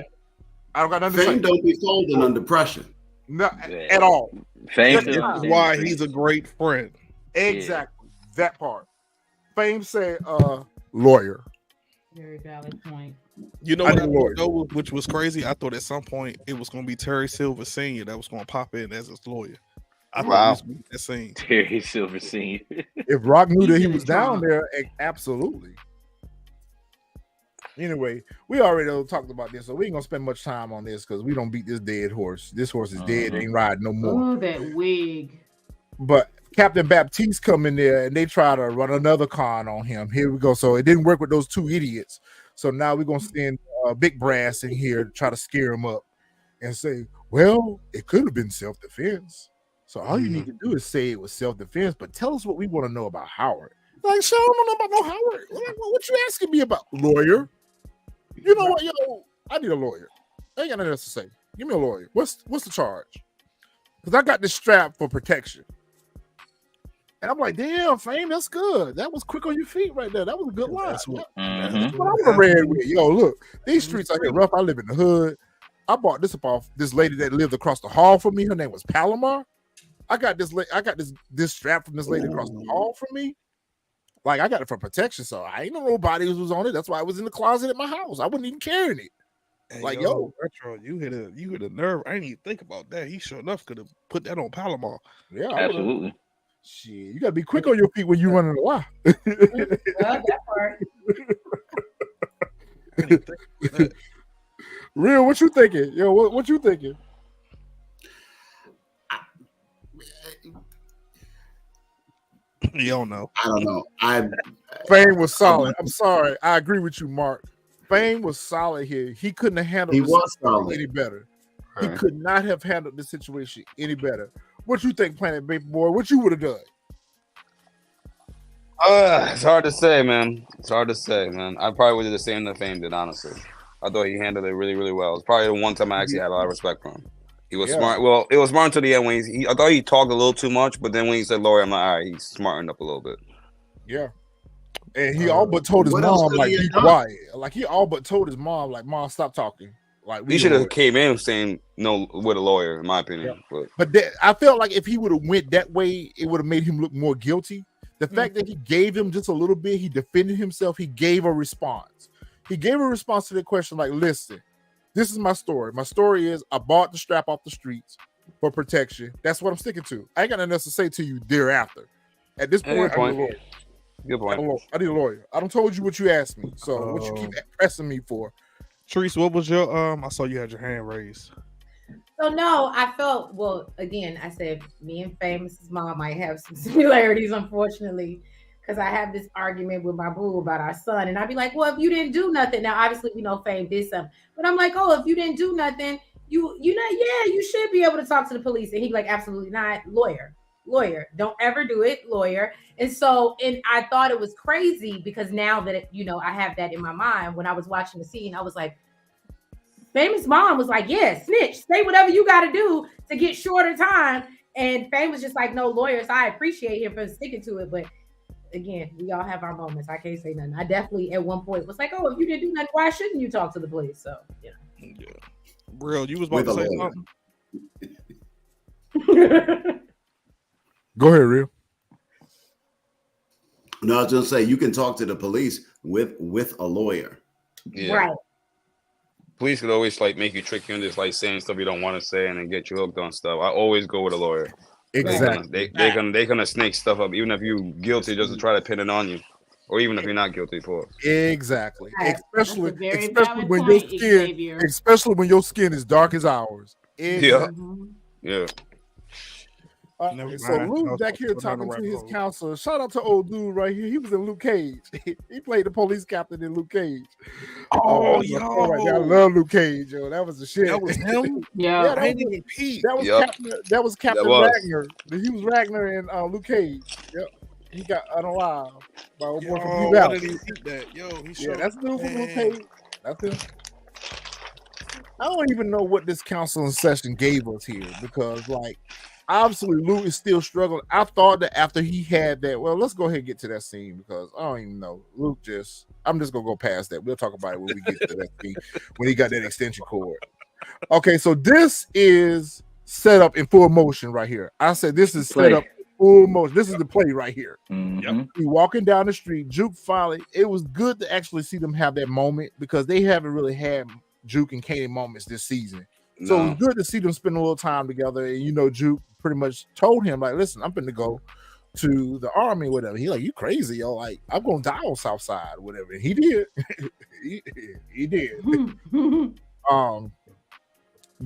I don't got nothing to say. Fame don't be folding under pressure. No, at all. Fame This is why he's a great friend. Exactly. That part. Fame said, lawyer. Very valid point. You know what I thought, which was crazy? I thought at some point it was going to be Terry Silver Sr. that was going to pop in as his lawyer. I thought it was that scene. Terry Silver Sr. If Rock knew that he was down there, absolutely. Anyway, we already talked about this, so we ain't gonna spend much time on this because we don't beat this dead horse. This horse is dead, ain't riding no more. Oh, that wig. But Captain Baptiste come in there and they try to run another con on him. Here we go. So it didn't work with those two idiots. So now we're gonna send Big Brass in here to try to scare him up and say, well, it could have been self-defense. So all you need to do is say it was self-defense, but tell us what we want to know about Howard. Like, sure, I don't know about no Howard. What you asking me about? Lawyer. You know what, I need a lawyer. I ain't got nothing else to say. Give me a lawyer. What's the charge? Because I got this strap for protection. And I'm like, damn, Fame, that's good. That was quick on your feet right there. That was a good line. That's what I would have read with. Yo, look, these streets out here rough. I live in the hood. I bought this up off this lady that lived across the hall from me. Her name was Palomar. I got this strap from this lady across the hall from me. Like, I got it for protection, so I ain't know nobody was on it. That's why I was in the closet at my house. I wasn't even carrying it. Hey, like, Retro, you hit a nerve. I didn't even think about that. He sure enough could have put that on Palomar. Yeah, absolutely. Shit, you gotta be quick on your feet when you running a while. That part. Real, what you thinking? Yo, what you thinking? You don't know. I don't know. Fame was solid. I'm sorry. I agree with you, Mark. Fame was solid here. He couldn't have handled it any better. He could not have handled the situation any better. What you think, Planet Baby Boy? What you would have done? It's hard to say, man. It's hard to say, man. I probably would do the same that Fame did, honestly. I thought he handled it really, really well. It's probably the one time I actually had a lot of respect for him. He was smart. Well, it was smart until the end when I thought he talked a little too much, but then when he said lawyer, I'm like, all right, he's smartened up a little bit. Yeah. And he all but told his mom, like, be quiet. Like, he all but told his mom, like, Mom, stop talking. Like, he should have came in saying no with a lawyer, in my opinion. Yeah. But I felt like if he would have went that way, it would have made him look more guilty. The fact that he gave him just a little bit, he defended himself, he gave a response. He gave a response to the question like, listen, this is my story. My story is I bought the strap off the streets for protection. That's what I'm sticking to. I ain't got nothing else to say to you thereafter. At this point, I need a lawyer. Good point. I need a lawyer. I done told you what you asked me. So what you keep pressing me for? Therese, what was your I saw you had your hand raised. So no, I felt, well, again, I said me and Famous's mom might have some similarities, unfortunately, because I have this argument with my boo about our son. And I'd be like, well, if you didn't do nothing, now obviously we know Fame did something, but I'm like, oh, if you didn't do nothing, you should be able to talk to the police. And he'd be like, absolutely not. Lawyer, don't ever do it, lawyer. And I thought it was crazy because now that I have that in my mind. When I was watching the scene, I was like, Famous mom was like, yeah, snitch, say whatever you got to do to get shorter time. And Fame was just like, no, lawyers, I appreciate him for sticking to it. But again, we all have our moments. I can't say nothing. I definitely at one point was like, oh, if you didn't do nothing, why shouldn't you talk to the police? So, yeah. Real, you was about to say something. Go ahead, Real. No, I was just say you can talk to the police with a lawyer. Yeah. Right. Police could always make you trick you into just saying stuff you don't want to say and then get you hooked on stuff. I always go with a lawyer. Exactly. They're gonna snake stuff up, even if you're guilty, just to try to pin it on you, or even if you're not guilty for it. Exactly. Especially when your skin is dark as ours. Exactly. Yeah. So Luke back here talking to his counselor. Shout out to old dude right here. He was in Luke Cage. He played the police captain in Luke Cage. Oh, yo, right, I love Luke Cage. Yo, that was the shit. That was him. Yeah, that was Captain Ragnar. He was Ragnar in Luke Cage. Yep, he got unalive by old boy from why did he eat that? Yo, that's the dude from Luke Cage. That's him. I don't even know what this counseling session gave us here because, obviously, Luke is still struggling. I thought that after he had that, well, let's go ahead and get to that scene because I don't even know. I'm just going to go past that. We'll talk about it when we get to that scene, when he got that extension cord. Okay, so this is set up in full motion right here. I said this is set up in full motion. This is the play right here. Mm-hmm. He walking down the street. Juke finally, it was good to actually see them have that moment because they haven't really had Juke and Kanan moments this season. So it was good to see them spend a little time together. And, Juke pretty much told him, listen, I'm going to go to the army, whatever. He you crazy, yo. I'm going to die on Southside, whatever. And he did. he did.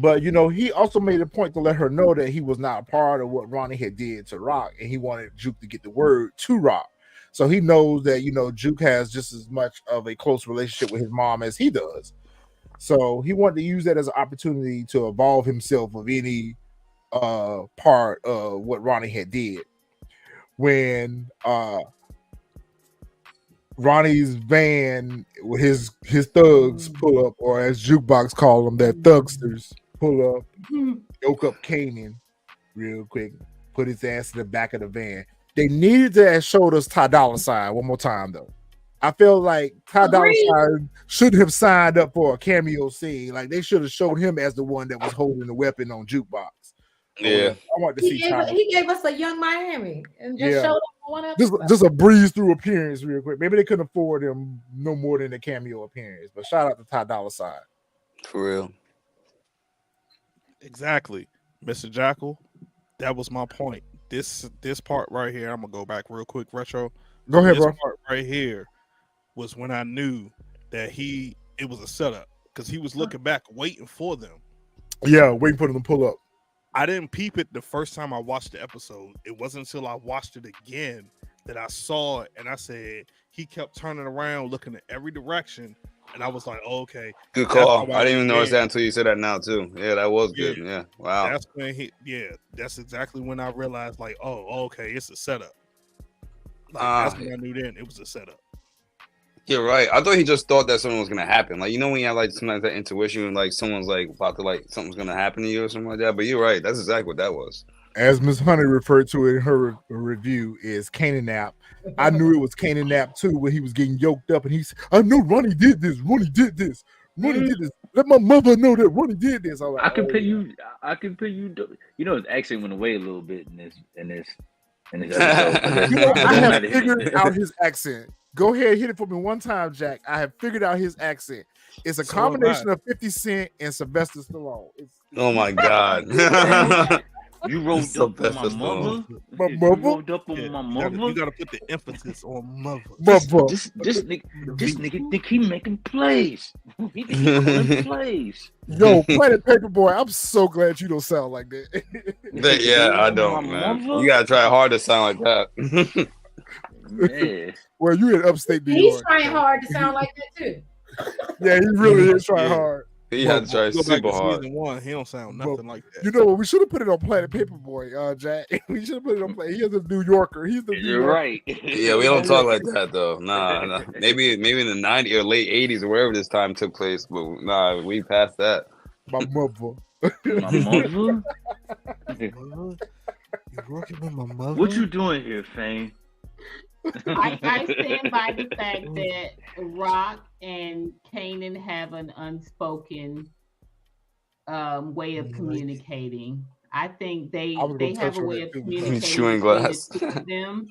But he also made a point to let her know that he was not a part of what Ronnie had did to Rock, and he wanted Juke to get the word to Rock. So he knows that Juke has just as much of a close relationship with his mom as he does. So he wanted to use that as an opportunity to evolve himself of any part of what Ronnie had did. When Ronnie's van with his thugs pull up, or as Jukebox call them, their thugsters pull up, yoke up Kanan real quick, put his ass in the back of the van. They needed to have showed us Ty Dolla $ign one more time though. I feel like Ty Dolla $ign should have signed up for a cameo scene. Like they should have showed him as the one that was holding the weapon on Jukebox. Yeah, I want to see Ty. He gave us a young Miami and just showed up for one episode. Just a breeze through appearance real quick. Maybe they couldn't afford him no more than a cameo appearance. But shout out to Ty Dolla $ign. For real. Exactly, Mr. Jackal. That was my point. This part right here, I'm gonna go back real quick. Retro. Go ahead, this bro. Part right here was when I knew that it was a setup because he was looking back, waiting for them. Yeah, waiting for them to pull up. I didn't peep it the first time I watched the episode. It wasn't until I watched it again that I saw it, and I said he kept turning around, looking in every direction, and I was like, oh, "Okay, good call." I didn't even notice that until you said that now too. Yeah, that was good. Yeah, wow. That's when that's exactly when I realized, like, oh, okay, it's a setup. Like, that's when I knew then it was a setup. You're right. I thought he just thought that something was gonna happen. Like, when you have like sometimes that intuition, and like someone's like about to like something's gonna happen to you or something like that. But you're right. That's exactly what that was. As Miss Honey referred to it in her review, is Kanan Nap. I knew it was Kanan Nap too when he was getting yoked up, and he said, "I know Ronnie did this. Ronnie did this. Ronnie did this. Let my mother know that Ronnie did this." Like, I can put you. His accent went away a little bit in this episode. I have figured out his accent. Go ahead, hit it for me one time, Jack. I have figured out his accent. It's a combination of 50 Cent and Sylvester Stallone. Oh my God. You rolled up on my mother. You rolled up on my mother. You gotta put the emphasis on mother. This nigga think he making plays. He think he making plays. Yo, Planet Paperboy, I'm so glad you don't sound like that. Yeah, I don't, man. You gotta try hard to sound like that. Yeah. Well, you in upstate New York. He's trying hard to sound like that too. Yeah, he really is trying hard. He had to try super hard. Season 1, he don't sound nothing like that. You know what? We should have put it on Planet Paperboy, Jack. We should have put it on Planet. He is a New Yorker. He's the New You're Yorker. right. Yeah, we don't talk like that though. Nah. Maybe in the 90s or late 80s or wherever this time took place, but nah, we passed that. My mother. My mother? You working with my mother? What you doing here, Fame? I stand by the fact that Rock and Kanan have an unspoken way of communicating. I think they have a way of communicating chewing glass. to them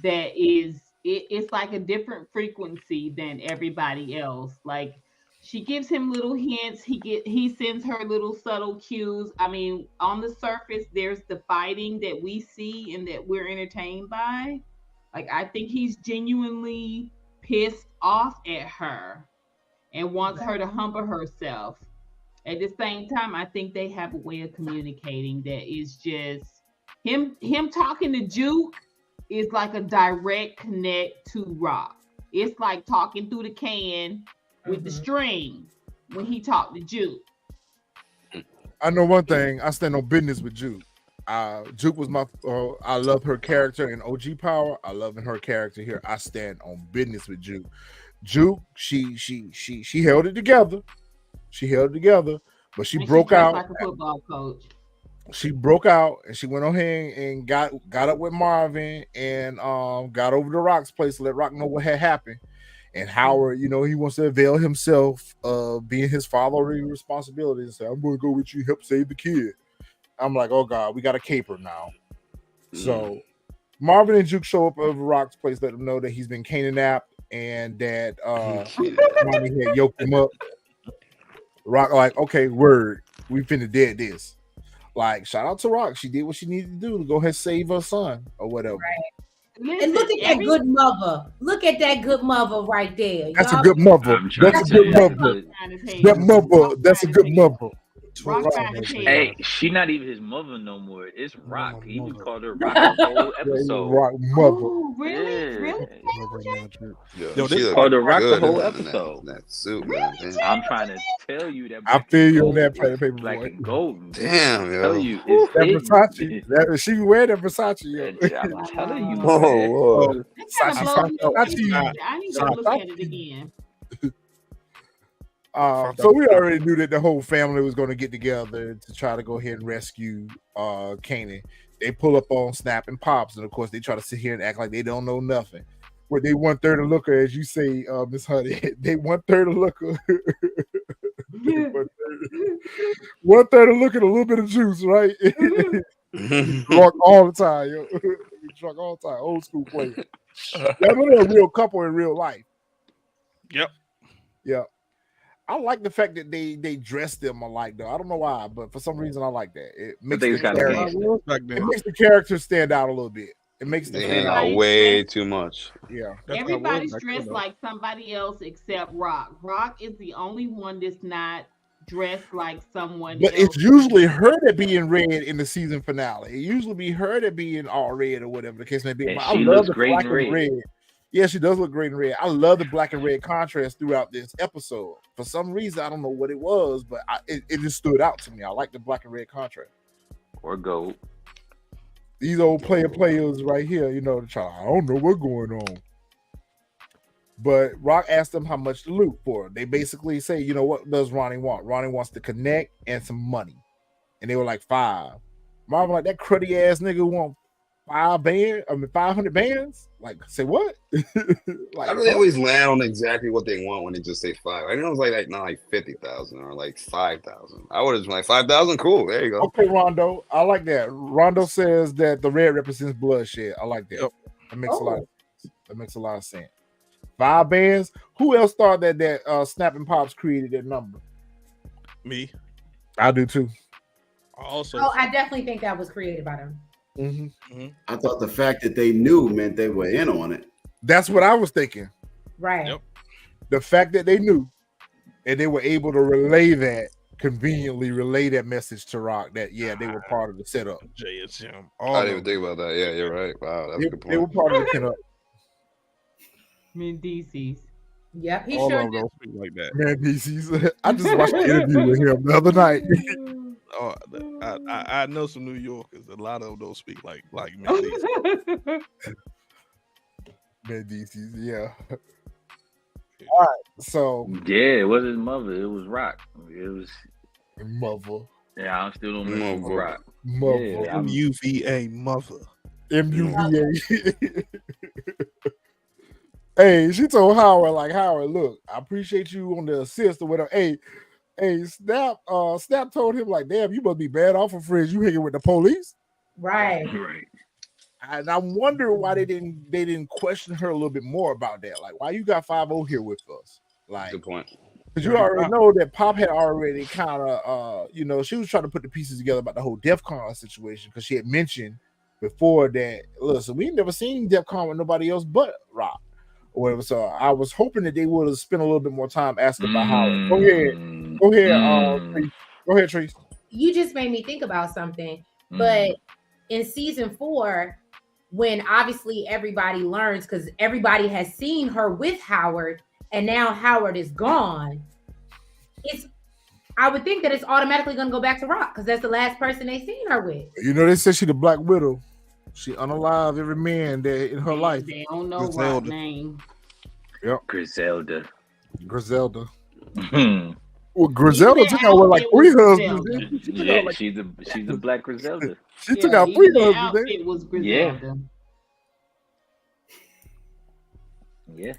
that is it's like a different frequency than everybody else. Like she gives him little hints. He sends her little subtle cues. I mean, on the surface, there's the fighting that we see and that we're entertained by. Like, I think he's genuinely pissed off at her and wants her to humble herself. At the same time, I think they have a way of communicating that is just him talking to Juke is like a direct connect to Rock. It's like talking through the can with the string when he talked to Juke. I know one thing. I stand on business with Juke. Juke was my. I love her character in OG Power. I love her character here. I stand on business with Juke. Juke, she held it together. She held it together, but she broke out like a football coach. She broke out and she went on ahead and got up with Marvin and got over to Rock's place to let Rock know what had happened. And Howard, he wants to avail himself of being his fatherly responsibility and say, "I'm going to go with you, help save the kid." I'm like, oh God, we got a caper now. So Marvin and Juke show up over Rock's place, let him know that he's been Kanan-napped and that Mommy had yoked him up. Rock like, okay, word, we finna dead this. Like, shout out to Rock. She did what she needed to do to go ahead and save her son or whatever. Right. Listen, and look at that good mother. Look at that good mother right there. That's a good mother. That's a good mother. That mother. That's a good mother. Rock trying to tell. Hey, she not even his mother no more. It's Rock. He even called her Rock the whole episode. Rock mother. Oh, really? Yeah. Really? Yo, This called her Rock the good whole in episode. that suit, Really? man. I'm trying to tell you that. I feel you on that paper Black boy. and golden. Damn, I'm yo. telling you, it's That hidden. Versace. She wear that Versace, yo. I'm telling you, Oh, man. Lord. That kind of blows me Versace. away. I need to look at it again. So we already knew that the whole family was going to get together to try to go ahead and rescue Kanan. They pull up on Snap and Pops, and of course they try to sit here and act like they don't know nothing. Where they 1/3 of looker, as you say, Miss Honey. They 1/3 of looker. 1/3 of looker, a little bit of juice, right? Drunk all the time, yo. Drunk all the time. Old school player. They're a real couple in real life. Yep. Yeah. I like the fact that they dress them alike, though. I don't know why, but for some reason I like that. It makes the characters stand out a little bit. It makes they hang out way too much. Yeah, everybody's dressed like somebody else except Rock. Rock is the only one that's not dressed like someone. But else. it's usually her that be in red in the season finale. It usually be her that be in all red or whatever the case may be. I love the black and red. Yeah, she does look great in red. I love the black and red contrast throughout this episode. For some reason, I don't know what it was, but it just stood out to me. I like the black and red contrast. Or gold. These old players right here, you know, I don't know what's going on. But Rock asked them how much to loot for. They basically say, you know, what does Ronnie want? Ronnie wants to connect and some money. And they were like 5. Marvin like, that cruddy ass nigga want 500 bands? Like, say what? Like, how do they always land on exactly what they want when they just say 5? I know it was like 50,000 or like 5,000. I would have been like 5,000. Cool, there you go. Okay, Rondo, I like that. Rondo says that the red represents bloodshed. I like that. Yep. That makes a lot. That makes a lot of sense. 5 bands. Who else thought that Snap and Pops created that number? Me. I do too. I definitely think that was created by them. I thought the fact that they knew meant they were in on it. That's what I was thinking. Right. Yep. The fact that they knew and they were able to conveniently relay that message to Rock that they were part of the setup. JSM. I didn't even think about that. Yeah, you're right. Wow, that's a good point. They were part of the setup. Mendices. Yep, he sure don't speak like that. Mendices. I just watched an interview with him the other night. Oh, I know some New Yorkers. A lot of them don't speak like Mendices. Mendices, yeah. All right, so it wasn't his mother. It was Rock. It was mother. Yeah, I still don't remember Rock. Mother. Yeah, MUVA mother. MUVA. Hey, she told Howard, like, Howard, look, I appreciate you on the assist or whatever. Hey, Snap told him, like, damn, you must be bad off of friends. You hanging with the police. Right. And I wonder why they didn't question her a little bit more about that. Like, why you got 5-0 here with us? Like, good point. Because you already know that Pop had already kind of, she was trying to put the pieces together about the whole DEF CON situation because she had mentioned before that, listen, we never seen DEF CON with nobody else but Rock or whatever. So I was hoping that they would have spent a little bit more time asking about Howard. Go ahead, Trace. You just made me think about something. But in season 4, when obviously everybody learns, because everybody has seen her with Howard, and now Howard is gone, I would think that it's automatically going to go back to Rock because that's the last person they seen her with. You know, they said she the Black Widow. She unalive every man that in her life. They don't know Rock's name. Yep. Griselda. Well, Griselda took out like 3 husbands. Yeah, she's the Black Griselda. She took out 3 husbands. It was Griselda. Yeah.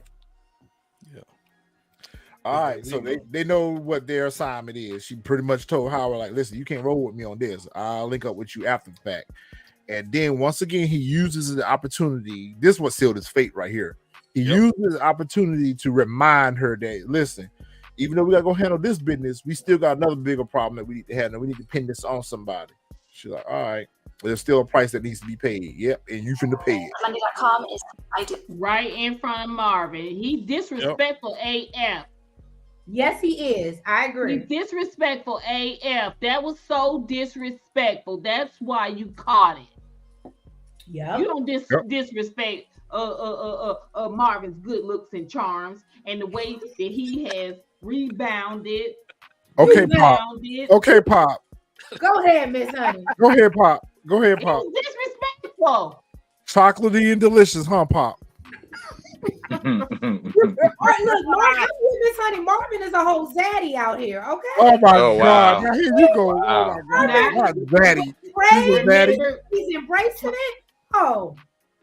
All right, so they know what their assignment is. She pretty much told Howard, like, listen, you can't roll with me on this. I'll link up with you after the fact. And then once again, he uses the opportunity. This is what sealed his fate right here. He uses the opportunity to remind her that, listen, even though we gotta go handle this business, we still got another bigger problem that we need to handle. We need to pin this on somebody. She's like, all right, but there's still a price that needs to be paid. Yep, and you finna pay it. Monday.com is right in front of Marvin. He disrespectful AF. Yes, he is. I agree. He's disrespectful AF. That was so disrespectful. That's why you caught it. Yeah. You don't disrespect Marvin's good looks and charms and the way that he has rebounded. Okay, Pop. Okay, Pop. Go ahead, Miss Honey. Go ahead, Pop. Go ahead, Pop. It was disrespectful. Chocolatey and delicious, huh, Pop? Look, Marvin, Miss Honey, Marvin is a whole zaddy out here. Okay. Oh my God! Wow. Now here you go. Wow. Oh my God! Not zaddy. He's embracing it. Oh.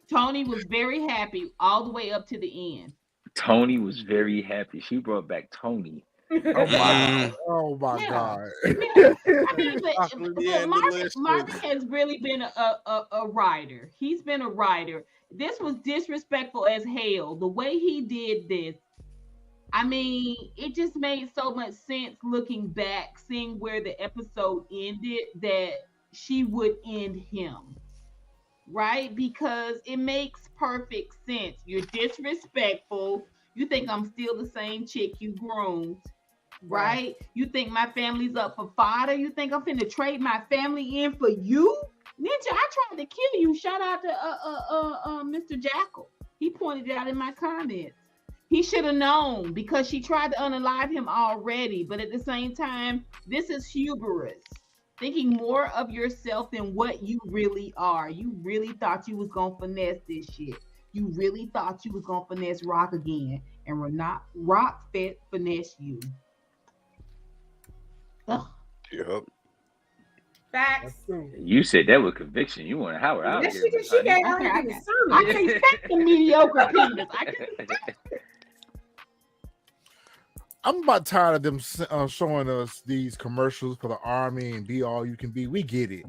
Tony was very happy all the way up to the end. Tony was very happy. She brought back Tony. Oh wow! Oh my God! I mean, but Marvin has really been a writer. He's been a writer. This was disrespectful as hell. The way he did this, I mean, it just made so much sense looking back, seeing where the episode ended, that she would end him. Right? Because it makes perfect sense. You're disrespectful. You think I'm still the same chick you groomed. Right? You think my family's up for fodder? You think I'm finna trade my family in for you? Ninja, I tried to kill you. Shout out to Mr. Jackal. He pointed it out in my comments. He should have known because she tried to unalive him already. But at the same time, this is hubris. Thinking more of yourself than what you really are. You really thought you was gonna finesse this shit. You really thought you was gonna finesse Rock again, and we're not. Rock finesse you. Ugh. Yep. Facts. You said that with conviction. You want Howard out here. She gave her I can't stand the mediocre penis. I can't. I'm about tired of them showing us these commercials for the Army and Be All You Can Be. We get it.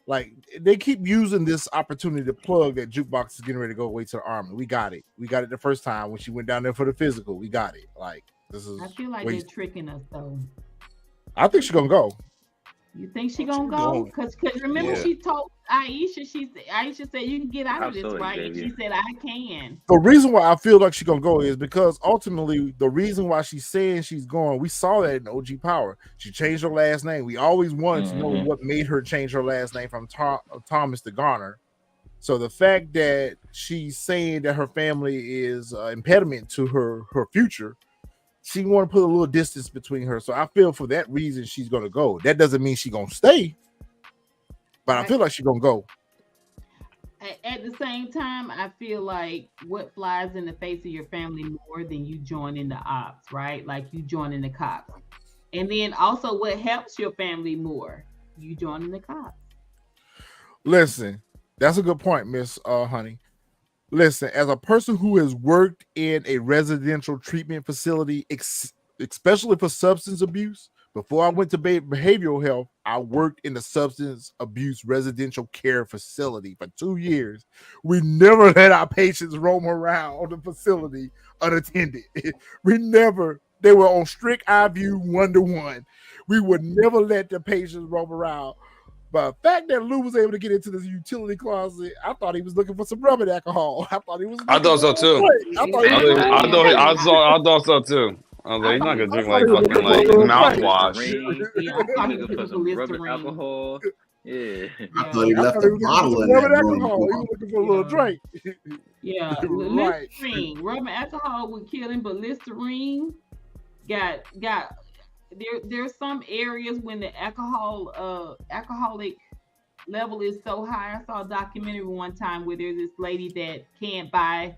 Like, they keep using this opportunity to plug that Jukebox is getting ready to go away to the Army. We got it. We got it the first time when she went down there for the physical. We got it. Like, this is. I feel like they're tricking us though. I think she's gonna go. You think she gonna go? Because remember she told Aisha, Aisha said you can get out of this, right? And she said I can. The reason why I feel like she's gonna go is because ultimately the reason why she's saying she's going, we saw that in OG Power. She changed her last name. We always wanted to know what made her change her last name from Thomas to Garner. So the fact that she's saying that her family is an impediment to her future, she want to put a little distance between her. So I feel for that reason she's gonna go. That doesn't mean she's gonna stay, but I feel like she's gonna go. At the same time, I feel like what flies in the face of your family more than you joining the ops, right? Like you joining the cops. And then also what helps your family more? You joining the cops. Listen, that's a good point, Miss Honey. Listen, as a person who has worked in a residential treatment facility, especially for substance abuse, before I went to behavioral health, I worked in a substance abuse residential care facility for 2 years. We never let our patients roam around the facility unattended. They were on strict eye view 1-to-1. We would never let the patients roam around. But the fact that Lou was able to get into this utility closet, I thought he was looking for some rubbing alcohol. I thought so too. I thought so too. I was like, he's not gonna drink like fucking like mouthwash. I'm looking for some rubbing alcohol. Yeah. I thought he left the bottle in that room. He was looking for a little drink. Yeah, Right. Listerine. Rubbing alcohol would kill him, but Listerine got. There's some areas when the alcoholic level is so high. I saw a documentary one time where there's this lady that can't buy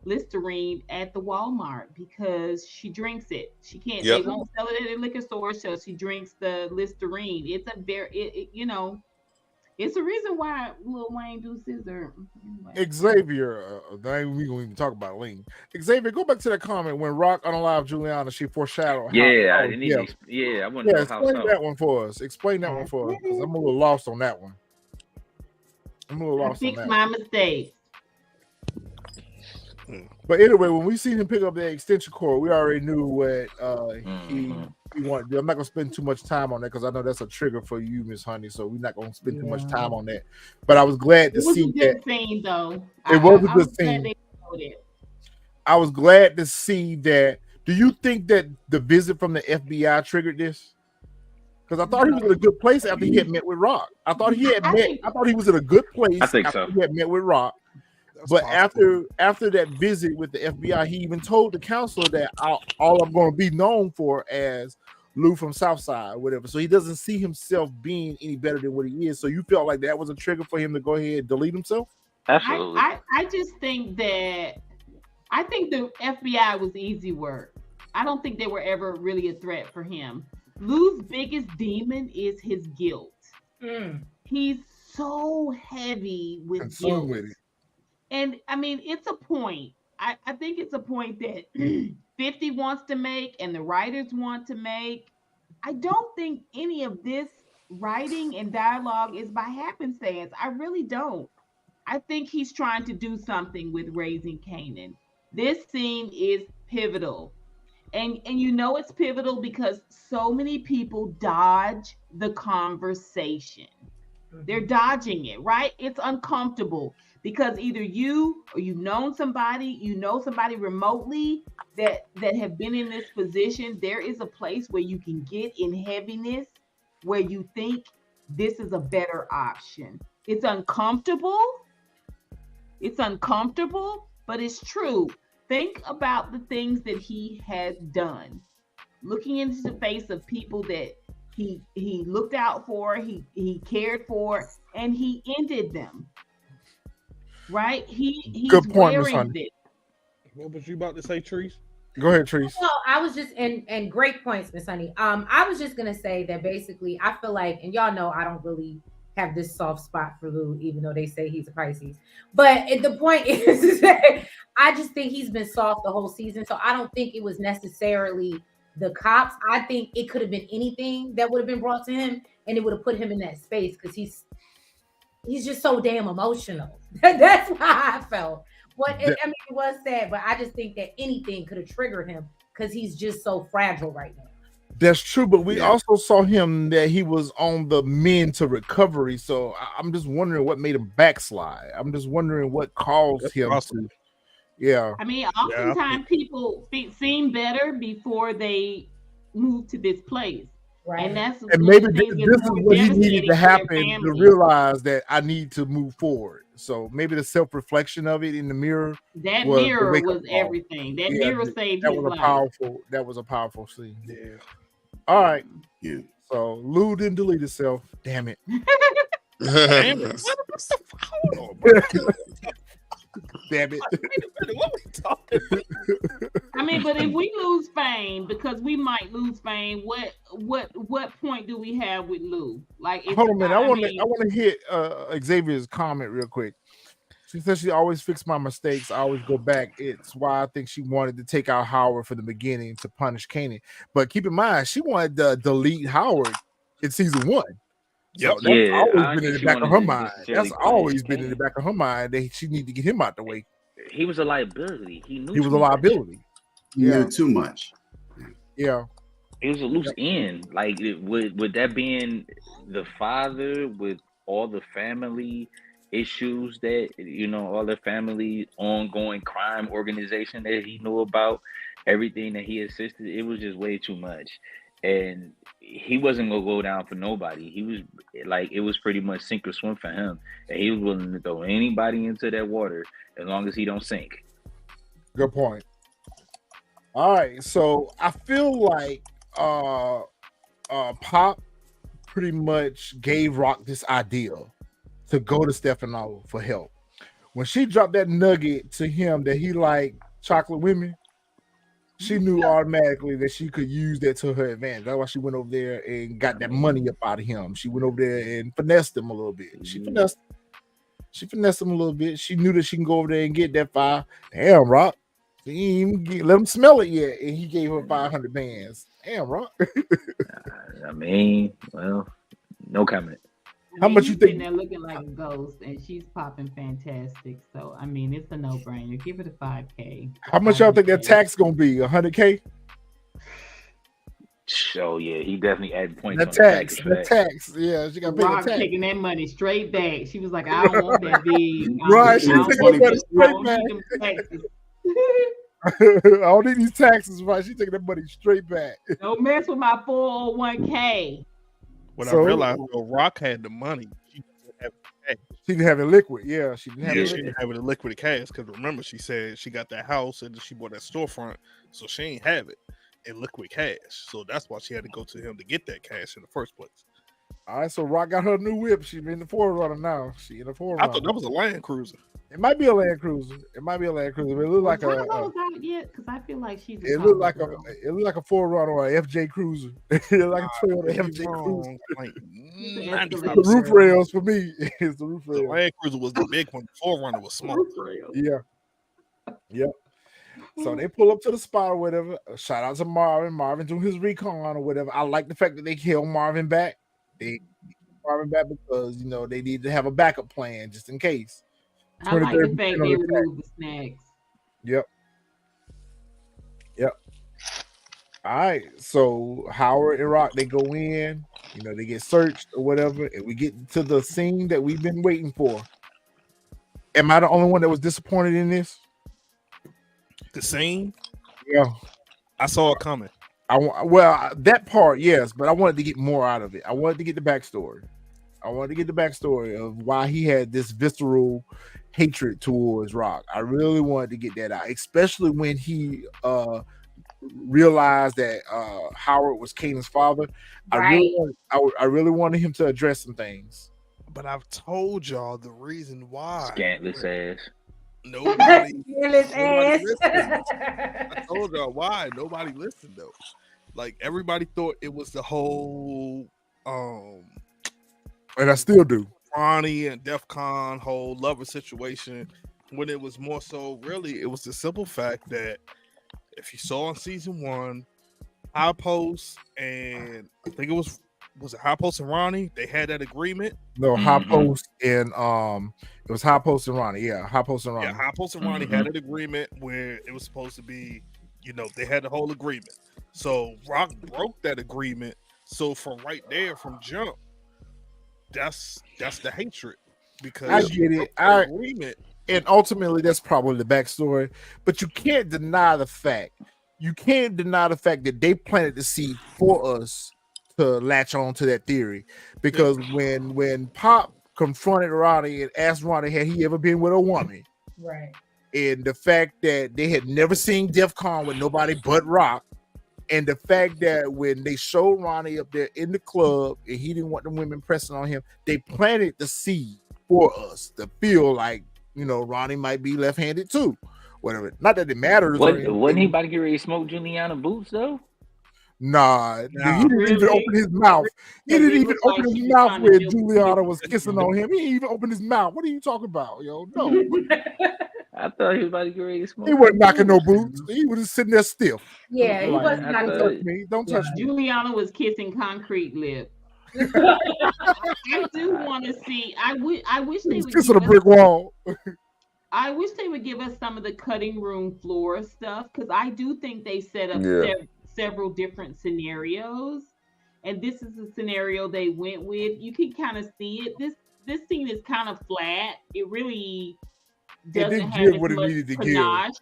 Listerine at the Walmart because she drinks it. She can't. They won't sell it at a liquor store, so she drinks the Listerine. It's a very, it's a reason why Lil Wayne do scissor. Xavier, we gonna even talk about lean. Xavier, go back to that comment when Rock unalived Juliana. She foreshadowed. I want to know how. Explain that one for us. Explain that one for us. I'm a little lost on that one. I fixed my mistake. But anyway, when we seen him pick up the extension cord, we already knew what he wanted to do. I'm not gonna spend too much time on that because I know that's a trigger for you, Miss Honey. So we're not gonna spend too much time on that. But I was glad to see that. It was a good scene, though. It was a good scene. I was glad to see that Do you think that the visit from the FBI triggered this? Because I thought he was in a good place after he had met with Rock. I thought he was in a good place after he had met with Rock. But after that visit with the FBI, he even told the counselor that all I'm going to be known for as Lou from Southside or whatever. So he doesn't see himself being any better than what he is. So you felt like that was a trigger for him to go ahead and delete himself? Absolutely. I just think the FBI was easy work. I don't think they were ever really a threat for him. Lou's biggest demon is his guilt. He's so heavy with guilt. And I mean, it's a point. I think it's a point that 50 wants to make and the writers want to make. I don't think any of this writing and dialogue is by happenstance. I really don't. I think he's trying to do something with raising Kanan. This scene is pivotal. And you know it's pivotal because so many people dodge the conversation. They're dodging it, right? It's uncomfortable because either you or you've known somebody, remotely that have been in this position. There is a place where you can get in heaviness where you think this is a better option. It's uncomfortable. But it's true. Think about the things that he has done. Looking into the face of people that he looked out for, he cared for, and he ended them. Right? He's good point, Miss wearing Honey. this. What was you about to say, Treese? Go ahead, Treese. No, I was just and great points, Miss Honey. I was just gonna say that basically I feel like, and y'all know I don't really have this soft spot for Lou, even though they say he's a Pisces. But the point is that I just think he's been soft the whole season. So I don't think it was necessarily the cops. I think it could have been anything that would have been brought to him, and it would have put him in that space because he's just so damn emotional. That's why I felt. It was sad, but I just think that anything could have triggered him because he's just so fragile right now. That's true, but we also saw him that he was on the mend to recovery. So I'm just wondering what made him backslide. I'm just wondering what caused him to. Yeah. I mean, oftentimes people seem better before they move to this place. Right. And maybe this is what he needed to happen to realize that I need to move forward. So maybe the self-reflection of it in the mirror. That mirror was everything. That mirror saved his life. That was a powerful scene. Yeah. All right. Yeah. So Lou didn't delete himself. Damn it. Damn it. Damn it. What we talking about? I mean, but if we lose fame, because we might lose fame, what point do we have with Lou? Like, hold on a minute. I want to hit Xavier's comment real quick. She says she always fix my mistakes. I always go back. It's why I think she wanted to take out Howard from the beginning to punish Kanan. But keep in mind, she wanted to delete Howard in season 1. So that's always been in the back of her mind. That's always been in the back of her mind that she need to get him out the way. He was a liability. He knew he was a liability. He knew too much. Yeah. He was a loose end. Like, with that being the father with all the family issues that, all the family ongoing crime organization that he knew about, everything that he assisted, it was just way too much. And he wasn't gonna go down for nobody. He was like, it was pretty much sink or swim for him. And he was willing to throw anybody into that water as long as he don't sink. Good point. All right, so I feel like Pop pretty much gave Rock this idea to go to Stefano for help. When she dropped that nugget to him that he liked chocolate women, she knew automatically that she could use that to her advantage. That's why she went over there and got that money up out of him. She went over there and finessed him a little bit. She finessed him a little bit. She knew that she can go over there and get that $500. Damn, Rock. He didn't even let him smell it yet, and he gave her 500 bands. Damn, Rock. I mean, well, no comment. How much you think? They're looking like a ghost, and she's popping fantastic. So I mean, it's a no-brainer. Give it a $5K. How much y'all think that tax gonna be? $100K? So yeah, he definitely added points. The tax. Yeah, she got Rock taking that money straight back. She was like, "I don't want that big." Right, she took that money straight back. I don't need these taxes, right? She taking that money straight back. Don't mess with my 401k. When I realized Rock had the money, she didn't have it. She didn't have it liquid. Yeah, she didn't have Yeah, it she liquid. didn't have it in liquid cash because remember she said she got that house and she bought that storefront, so she ain't have it in liquid cash. So that's why she had to go to him to get that cash in the first place. All right, so Rock got her new whip. She's in the Forerunner now. She in the Forerunner. I thought that was a Land Cruiser. It might be a Land Cruiser. It might be a Land Cruiser. But it looked like a. out yet? Because I feel like she's. It looked like a Forerunner or a FJ Cruiser. It looked like a Toyota FJ Cruiser. Like, the roof rails for me. It's the roof rails. The Land Cruiser was the big one. The Forerunner was small. Yeah. Yep. So they pull up to the spot or whatever. Shout out to Marvin. Marvin doing his recon or whatever. I like the fact that they killed Marvin back. They Marvin back because they need to have a backup plan just in case. I like the fact they removed the snacks. Yep. All right. So Howard and Rock, they go in. They get searched or whatever, and we get to the scene that we've been waiting for. Am I the only one that was disappointed in this? The scene? Yeah. I saw it coming. That part, yes, but I wanted to get more out of it. I wanted to get the backstory. Of why he had this visceral hatred towards Rock. I really wanted to get that out, especially when he realized that Howard was Kanan's father. Right. I really wanted him to address some things. But I've told y'all the reason why. Scantless ass. Nobody listened. I told y'all why. Nobody listened though. Like everybody thought it was the whole and I still do. Ronnie and Def Con whole lover situation, when it was more so really it was the simple fact that if you saw in season 1, High Post and I think it was it High Post and Ronnie, they had that agreement. No, High Post and it was High Post and Ronnie. Yeah, High Post and Ronnie. Yeah, High Post and Ronnie had an agreement where it was supposed to be, they had the whole agreement. So Rock broke that agreement. So from right there, from jump, that's the hatred because I get it. Agreement. And ultimately, that's probably the backstory. But you can't deny the fact. That they planted the seed for us to latch on to that theory. Because when Pop confronted Ronnie and asked Ronnie had he ever been with a woman, right? And the fact that they had never seen DEF CON with nobody but Rock, and the fact that when they showed Ronnie up there in the club and he didn't want the women pressing on him, they planted the seed for us to feel like Ronnie might be left-handed too. Whatever. Not that it matters. Wasn't he about to get ready to smoke Juliana boots though? Nah, he didn't even open his mouth. He didn't even open his mouth when Juliana was kissing on him. He didn't even open his mouth. What are you talking about, yo? No. I thought he was about to get ready to smoke. He wasn't knocking no boots. He was just sitting there stiff. Yeah, he wasn't knocking Don't touch me. Don't touch me. Juliana was kissing concrete lips. I do want to see. I wish they would kissing a brick wall. I wish they would give us some of the cutting room floor stuff because I do think they set up several different scenarios, and this is the scenario they went with. You can kind of see it. This scene is kind of flat. It really doesn't have as much panache.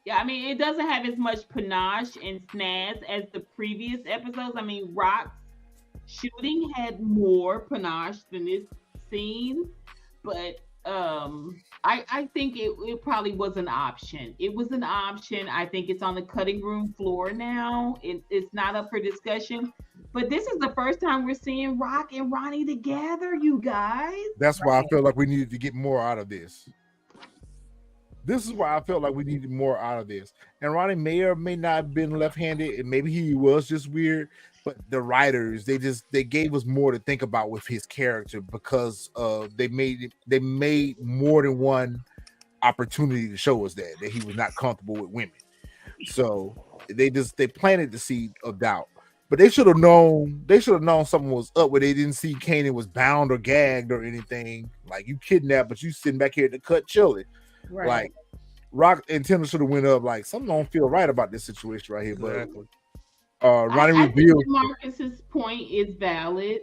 Yeah, I mean, it doesn't have as much panache and snazz as the previous episodes. I mean, Rock's shooting had more panache than this scene, but I think it probably was an option. It was an option. I think it's on the cutting room floor now. It's not up for discussion. But this is the first time we're seeing Rock and Ronnie together, you guys. That's why I feel like we needed to get more out of this. This is why I felt like we needed more out of this. And Ronnie may or may not have been left-handed, and maybe he was just weird. But the writers, they gave us more to think about with his character because they made more than one opportunity to show us that he was not comfortable with women. So they planted the seed of doubt. But they should have known something was up where they didn't see Kanan was bound or gagged or anything. Like you kidnapped, but you sitting back here at the cut chilling. Right. Like Rock antenna should have went up. Like something don't feel right about this situation right here. Exactly. But Ronnie revealed Marcus's point is valid,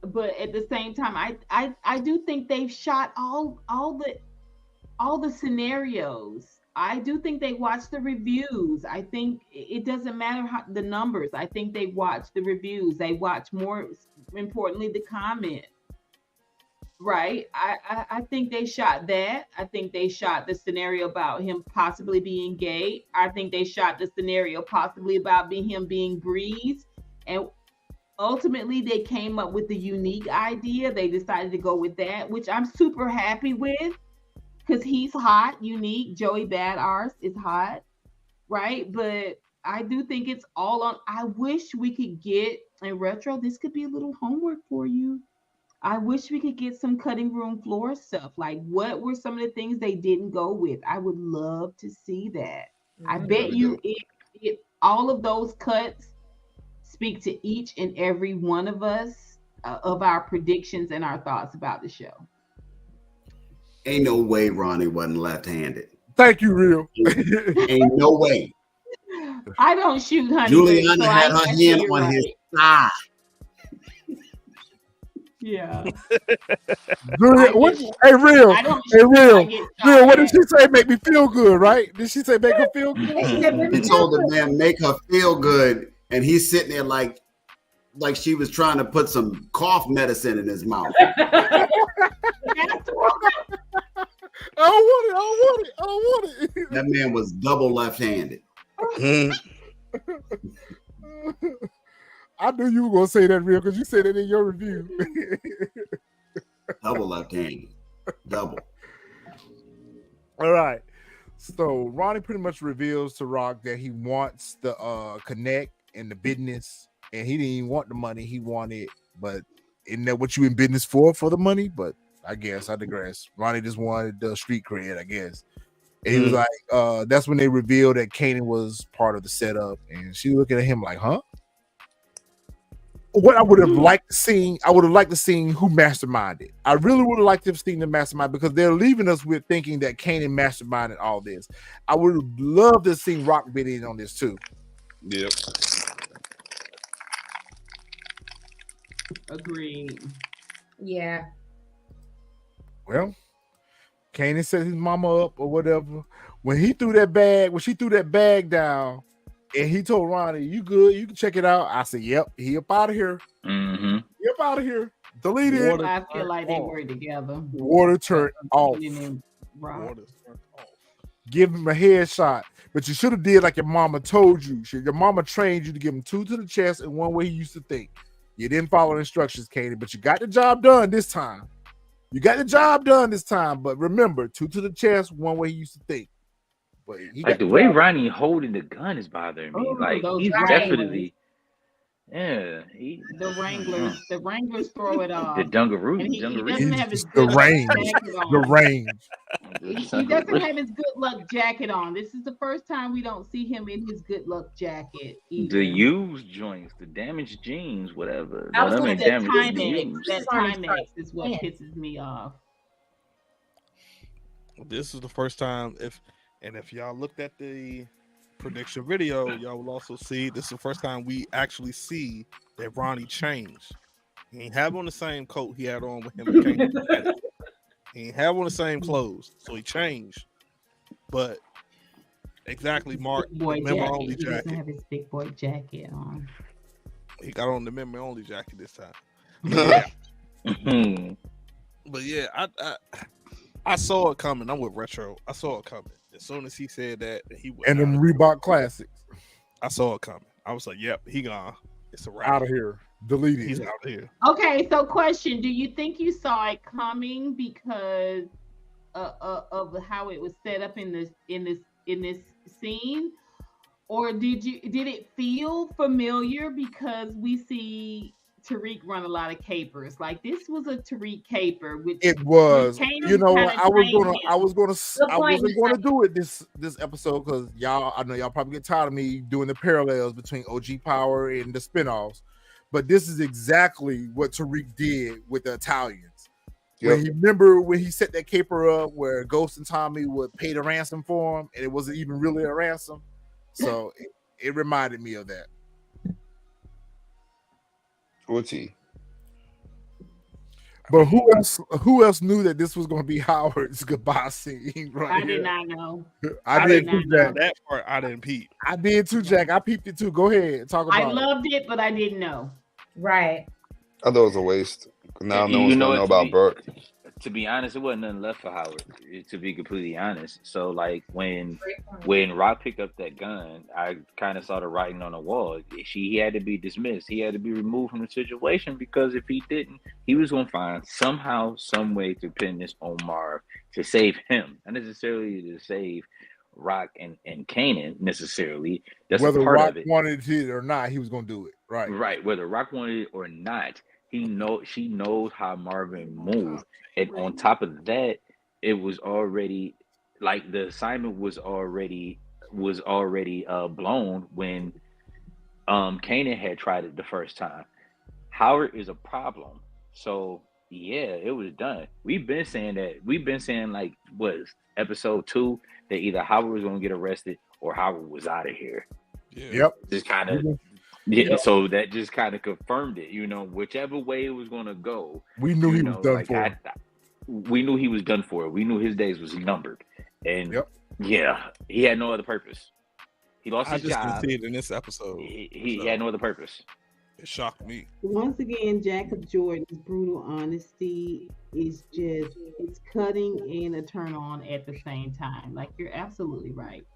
but at the same time, I do think they've shot all the scenarios. I do think they watch the reviews. I think it doesn't matter how the numbers. I think they watch the reviews. They watch, more importantly, the comment. Right. I think they shot that. I think they shot the scenario about him possibly being gay. I think they shot the scenario possibly about him being breezed. And ultimately they came up with the unique idea. They decided to go with that, which I'm super happy with. Because he's hot, unique. Joey Badass is hot, right? But I do think it's all on. I wish we could get in retro. This could be a little homework for you. I wish we could get some cutting room floor stuff. Like, what were some of the things they didn't go with? I would love to see that. I bet you if all of those cuts speak to each and every one of us of our predictions and our thoughts about the show. Ain't no way Ronnie wasn't left-handed. Thank you, Real. Ain't no way. I don't shoot, honey. Juliana had her hand on his thigh. Yeah. Hey, Real. What did she say? Make me feel good, right? Did she say make her feel good? He told the man make her feel good, and he's sitting there like she was trying to put some cough medicine in his mouth. I want it. That man was double left-handed. I knew you were gonna say that, Real, because you said it in your review. Double left-handed. Double. All right. So Ronnie pretty much reveals to Rock that he wants the connect and the business, and he didn't even want the money. He wanted, but isn't that what you in business for the money? But I guess I digress. Ronnie just wanted the street cred, I guess. And he was like, that's when they revealed that Kanan was part of the setup, and she looking at him like, huh? What I would have liked to see, who masterminded. I really would have liked to have seen the mastermind, because they're leaving us with thinking that Kanan masterminded all this. I would have loved to have seen Rock bid in on this too. Yep. Agreed. Yeah. Well, Kanan set his mama up or whatever. When she threw that bag down, and he told Ronnie, "You good? You can check it out." I said, "Yep, he up out of here. Mm-hmm. He up out of here. Delete it." I feel like they were together. Water turned off. Give him a headshot, but you should have did like your mama told you. Your mama trained you to give him 2 to the chest and 1 way he used to think. You didn't follow instructions, Kanan, but you got the job done this time. But remember, 2 to the chest, 1 way he used to think. But like the way Ronnie holding the gun is bothering me. Like he's definitely, the Wranglers throw it off. The Dungaroos. He doesn't have his the range. He doesn't have his good luck jacket on. This is the first time we don't see him in his good luck jacket. Either. The used joints, the damaged jeans, whatever. That Timex is what pisses me off. This is the first time if y'all looked at the prediction video, y'all will also see this is the first time we actually see that Ronnie changed. He ain't have on the same coat he had on with him. He ain't have on the same clothes, so he changed. But exactly, Mark, member only jacket. He doesn't have his big boy jacket on. He got on the member only jacket this time. But yeah, I saw it coming. I'm with Retro. I saw it coming. As soon as he said that, and them Reebok classics. I saw it coming. I was like, "Yep, he gone. It's a wrap. Out of here. Deleted. He's out of here." Okay, so question: do you think you saw it coming because of how it was set up in this scene, or did it feel familiar because we see Tariq run a lot of capers? Like this was a Tariq caper, which it was. You know, I wasn't gonna do it this episode because I know y'all probably get tired of me doing the parallels between OG Power and the spinoffs, but this is exactly what Tariq did with the Italians. Yep. When he set that caper up where Ghost and Tommy would pay the ransom for him, and it wasn't even really a ransom, so it reminded me of that. What's he? But who else knew that this was going to be Howard's goodbye scene? Right I here? did not know. I did too, Jack. That part I didn't peep. I did too, Jack. I peeped it too. Go ahead, talk about I loved it, but I didn't know. Right. I thought it was a waste. Now no You one's know gonna know what, about Burke. to be honest, it wasn't nothing left for Howard, to be completely honest. So like when Rock picked up that gun, I kind of saw the writing on the wall. He had to be dismissed. He had to be removed from the situation, because if he didn't, he was going to find somehow, some way to pin this on Marv to save him, not necessarily to save Rock and Kanan necessarily. That's whether a part Rock of it. wanted it or not, he was going to do it. Right. Right. Whether Rock wanted it or not, she knows how Marvin moved. And on top of that, it was already like the assignment was already blown when Kanan had tried it the first time. Howard is a problem. So yeah, it was done. We've been saying like was episode 2 that either Howard was gonna get arrested or Howard was out of here. Yeah. Yep. Just kind of so that just kind of confirmed it, whichever way it was going to go. We knew he was done for. We knew he was done for. We knew his days was numbered. And yeah, he had no other purpose. He lost his job. I just didn't see it in this episode. He had no other purpose. It shocked me. Once again, Jacob Jordan's brutal honesty is it's cutting and a turn on at the same time. Like, you're absolutely right.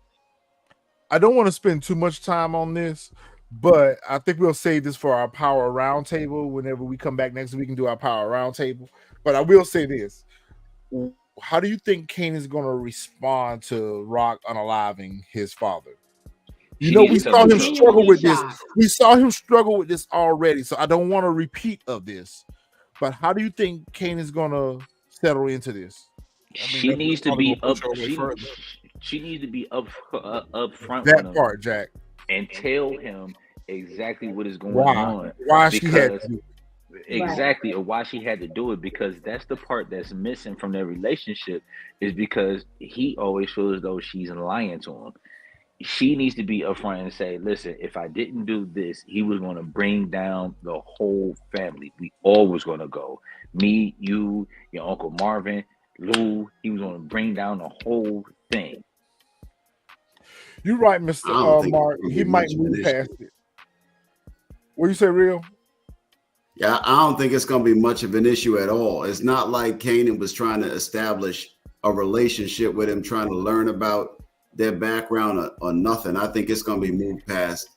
I don't want to spend too much time on this, but I think we'll save this for our power roundtable. Whenever we come back next week, we can do our power roundtable. But I will say this: how do you think Kane is going to respond to Rock unaliving his father? We saw him struggle with this. We saw him struggle with this already, so I don't want a repeat of this. But how do you think Kane is going to settle into this? She needs to be up. She needs to be up front. That part, Jack, and tell him exactly what is going on. Why she had to do it. Exactly, or why she had to do it, because that's the part that's missing from their relationship, is because he always feels as though she's lying to him. She needs to be upfront and say, listen, if I didn't do this, he was going to bring down the whole family. We all was going to go. Me, you, your Uncle Marvin, Lou, he was going to bring down the whole thing. You're right, Mr. Mark. He might move past it. What you say, Real? Yeah, I don't think it's going to be much of an issue at all. It's not like Kanan was trying to establish a relationship with him, trying to learn about their background or nothing. I think it's going to be moved past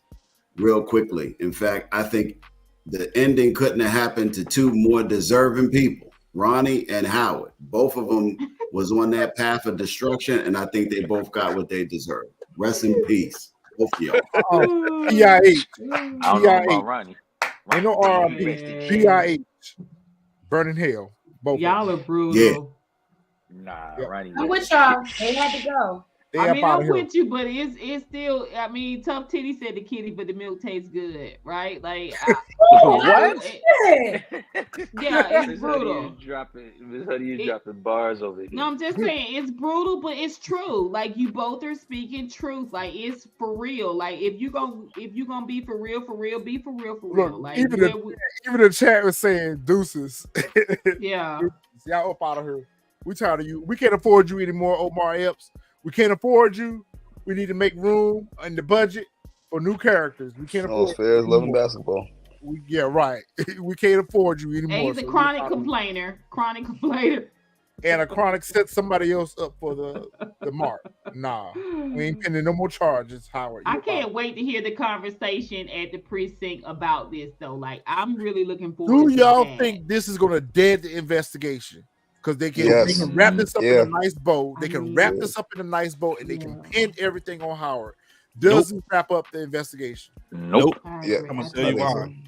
real quickly. In fact, I think the ending couldn't have happened to two more deserving people, Ronnie and Howard. Both of them was on that path of destruction, and I think they both got what they deserved. Rest in peace, both of y'all. BIH. I don't know about Ronnie. Ain't no R.I.P. BIH. Burning hell. Both y'all are brutal. Yeah. Nah, Ronnie. I'm with y'all. They had to go. I'm with you, but it's still. I mean, Tough Titty said the kitty, but the milk tastes good, right? Like, what? Yeah, it's brutal. Miss Honey, you dropping bars over here. No, I'm just saying it's brutal, but it's true. Like, you both are speaking truth. Like, it's for real. Like, if you gonna be for real, be for real. Look, Like, even the chat was saying deuces. Yeah. Y'all up out of here. We tired of you. We can't afford you anymore, Omar Epps. We can't afford you. We need to make room in the budget for new characters. We can't afford fairs loving basketball. Yeah, right. We can't afford you anymore. And he's a chronic complainer. And a chronic set somebody else up for the mark. Nah, we ain't pinning no more charges, Howard. I can't wait to hear the conversation at the precinct about this, though. Like, I'm really looking forward to y'all that. think this is going to dead the investigation? Because they can wrap this up in a nice bow. They can wrap this up in a nice bow, and they can pin everything on Howard. Does it wrap up the investigation? Nope. Yeah, I'm gonna tell you why. I'm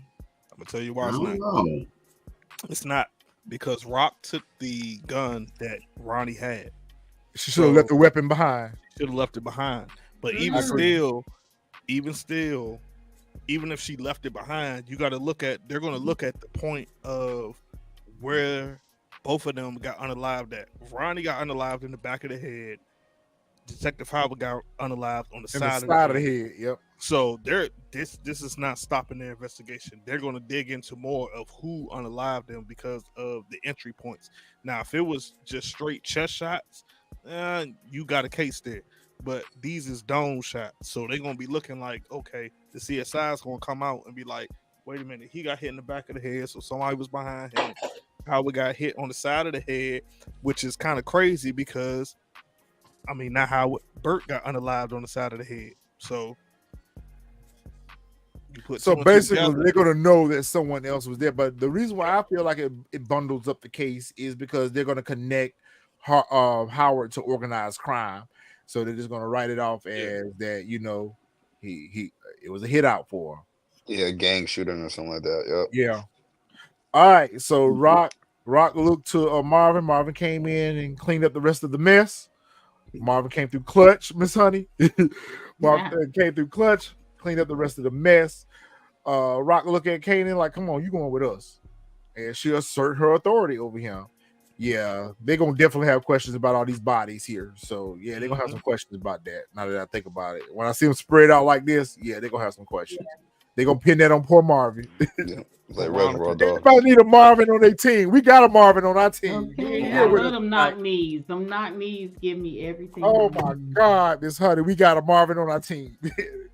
gonna tell you why it's not. It's not because Rock took the gun that Ronnie had. She should have left the weapon behind. Should have left it behind. But even still, even if she left it behind, you got to look at. They're going to look at the point of where both of them got unalived at. Ronnie got unalived in the back of the head. Detective Howard got unalived on the In side, the side of the head. Yep. So this is not stopping their investigation. They're going to dig into more of who unalived them because of the entry points. Now, if it was just straight chest shots, you got a case there. But these is dome shots, so they're going to be looking like, okay, the CSI is going to come out and be like, wait a minute, he got hit in the back of the head, so somebody was behind him. Howard got hit on the side of the head, which is kind of crazy because, I mean, not how Burt got unalived on the side of the head. So basically, they're going to know that someone else was there. But the reason why I feel like it bundles up the case is because they're going to connect Howard to organized crime. So they're just going to write it off as that, it was a hit out for him. Yeah, gang shooting or something like that. Yep. Yeah. All right. So Rock looked to Marvin. Marvin came in and cleaned up the rest of the mess. Marvin came through clutch, Miss Honey. Marvin came through clutch, cleaned up the rest of the mess. Rock looked at Kanan like, come on, you going with us. And she'll assert her authority over him. Yeah, they're going to definitely have questions about all these bodies here. So, yeah, they're going to have some questions about that now that I think about it. When I see them spread out like this, yeah, they're going to have some questions. Yeah. They're going to pin that on poor Marvin. Yeah, like Reservoir Dogs. Everybody need a Marvin on their team. We got a Marvin on our team. Okay. I love them knock knees. Them knock knees give me everything. Oh, my God, Miss Honey, we got a Marvin on our team.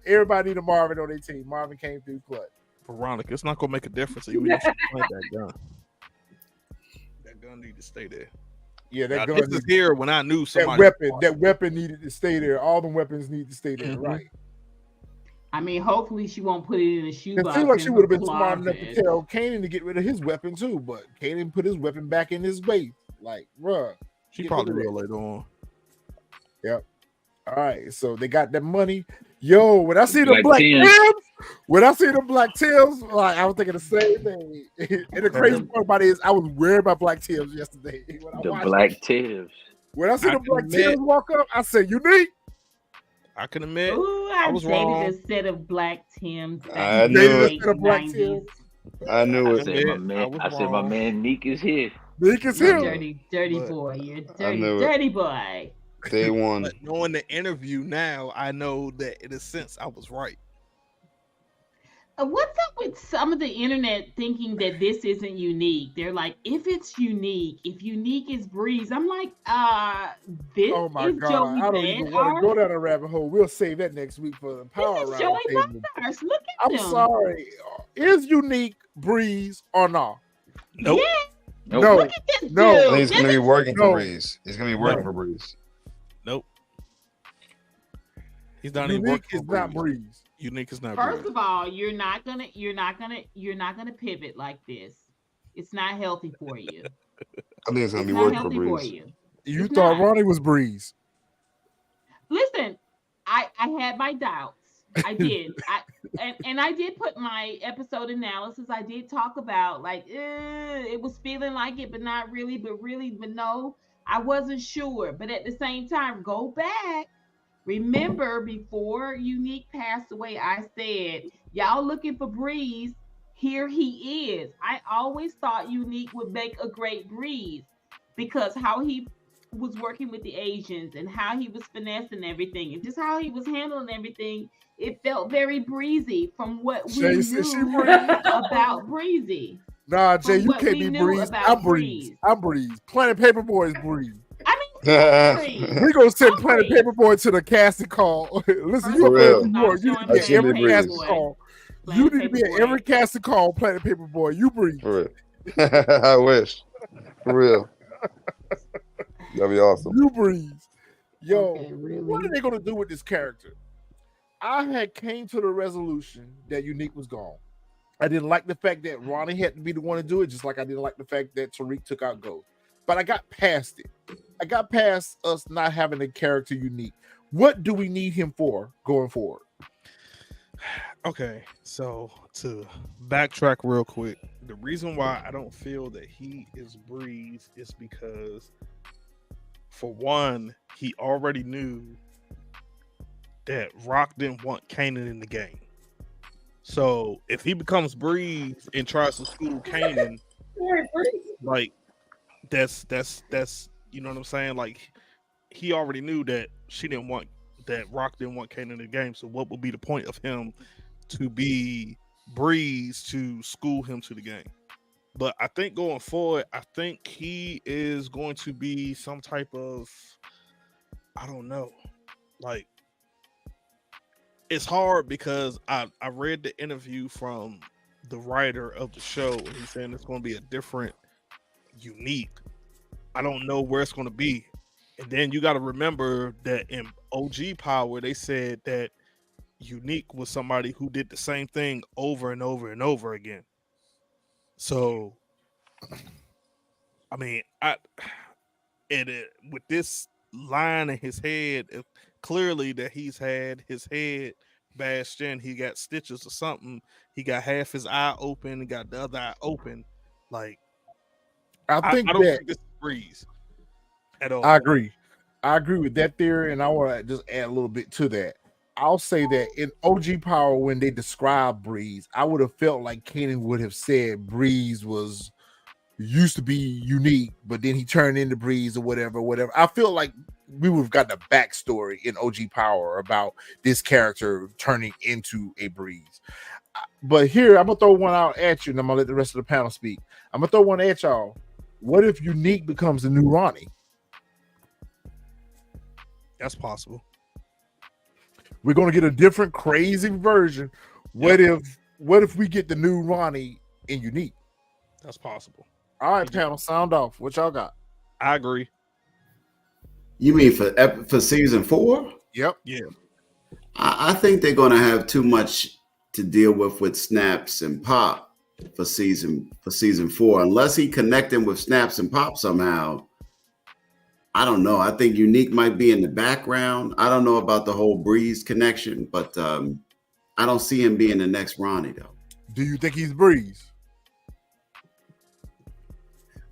Everybody need a Marvin on their team. Marvin came through clutch. Veronica, it's not going to make a difference. Even if you plant that gun. That gun need to stay there. Yeah, that gun is here when I knew somebody. That weapon needed to stay there. All the weapons need to stay there, right? I mean, hopefully she won't put it in a shoebox. It seems like she would have been smart enough to tell Kanan to get rid of his weapon too, but Kanan put his weapon back in his waist. Like, bruh. She probably will later on. Yep. All right, so they got that money. Yo, when I see the black Tims, like I was thinking the same thing. And the crazy part about it is I was wearing my black Tims yesterday. The black Tims. When I see the black Tims walk up, I say, unique. I can admit, I was dated wrong. a set of black Tims. I knew it. I knew it. I said my man Neek is here. Neek is here. Dirty boy. You're dirty boy. Day one. But knowing the interview now, I know that in a sense I was right. What's up with some of the internet thinking that this isn't unique? They're like, if it's unique, if unique is Breeze, I'm like, this oh my is God. Joey I don't even want to go down a rabbit hole. We'll save that next week for the power This is round. Joey Bars. Look at I'm them. sorry. Is unique Breeze or not? Nope. Yeah. Nope. No. Look at this No. dude. I think he's going to be working No. for Breeze. He's going to be working for Breeze. Nope. He's not Unique even is not Breeze. Unique is not First Breeze. of all, you're not gonna pivot like this. It's not healthy for you. I think it's going to be Not working for healthy for Breeze. you. You It's thought not. Ronnie was Breeze. Listen, I had my doubts. I did. And I did put my episode analysis. I did talk about like it was feeling like it, but not really, but no. I wasn't sure. But at the same time, go back. Remember, before Unique passed away, I said, y'all looking for Breeze. Here he is. I always thought Unique would make a great Breeze because how he was working with the Asians and how he was finessing everything and just how he was handling everything. It felt very breezy from what we knew about Breezy. Nah, Jay, From you what can't we be knew Breeze. about I'm Breeze. I'm Breeze. Planet Paperboy is Breeze. Breeze. We're gonna send Planet Paperboy to the casting call. Listen, you real. New York. You need to be at every casting call. You need to be at every casting call, Planet Paperboy. You Breeze. For real. I wish. For real. That'd be awesome. You Breeze. Yo, Okay, really? what are they gonna do with this character? I had came to the resolution that Unique was gone. I didn't like the fact that Ronnie had to be the one to do it, just like I didn't like the fact that Tariq took out Ghost. But I got past it. I got past us not having a character Unique. What do we need him for going forward? Okay, so to backtrack real quick, the reason why I don't feel that he is Breeze is because, for one, he already knew that Rock didn't want Kanan in the game. So if he becomes Breeze and tries to school Kanan, like that's you know what I'm saying? Like he already knew that Rock didn't want Kanan in the game. So what would be the point of him to be Breeze to school him to the game? But I think going forward, I think he is going to be some type of, I don't know, like, it's hard because I read the interview from the writer of the show, and he's saying it's going to be a different Unique. I don't know where it's going to be. And then you got to remember that in OG Power, they said that Unique was somebody who did the same thing over and over and over again. So, I mean, with this line in his head, clearly that he's had his head bashed in. He got stitches or something. He got half his eye open. He got the other eye open. Like, I don't think this is Breeze at all. I agree with that theory, and I want to just add a little bit to that. I'll say that in OG Power, when they described Breeze, I would have felt like Kanan would have said Breeze used to be Unique, but then he turned into Breeze or whatever. I feel like we would have gotten a backstory in OG Power about this character turning into a Breeze. But here, I'm gonna throw one out at you, and I'm gonna let the rest of the panel speak. I'm gonna throw one at y'all. What if Unique becomes the new Ronnie? That's possible. We're gonna get a different, crazy version. What if we get the new Ronnie in Unique? That's possible. All right, panel, sound off. What y'all got? I agree. You mean for season 4? Yep. Yeah. I think they're going to have too much to deal with Snaps and Pop for season 4. Unless he connecting with Snaps and Pop somehow. I don't know. I think Unique might be in the background. I don't know about the whole Breeze connection, but I don't see him being the next Ronnie, though. Do you think he's Breeze?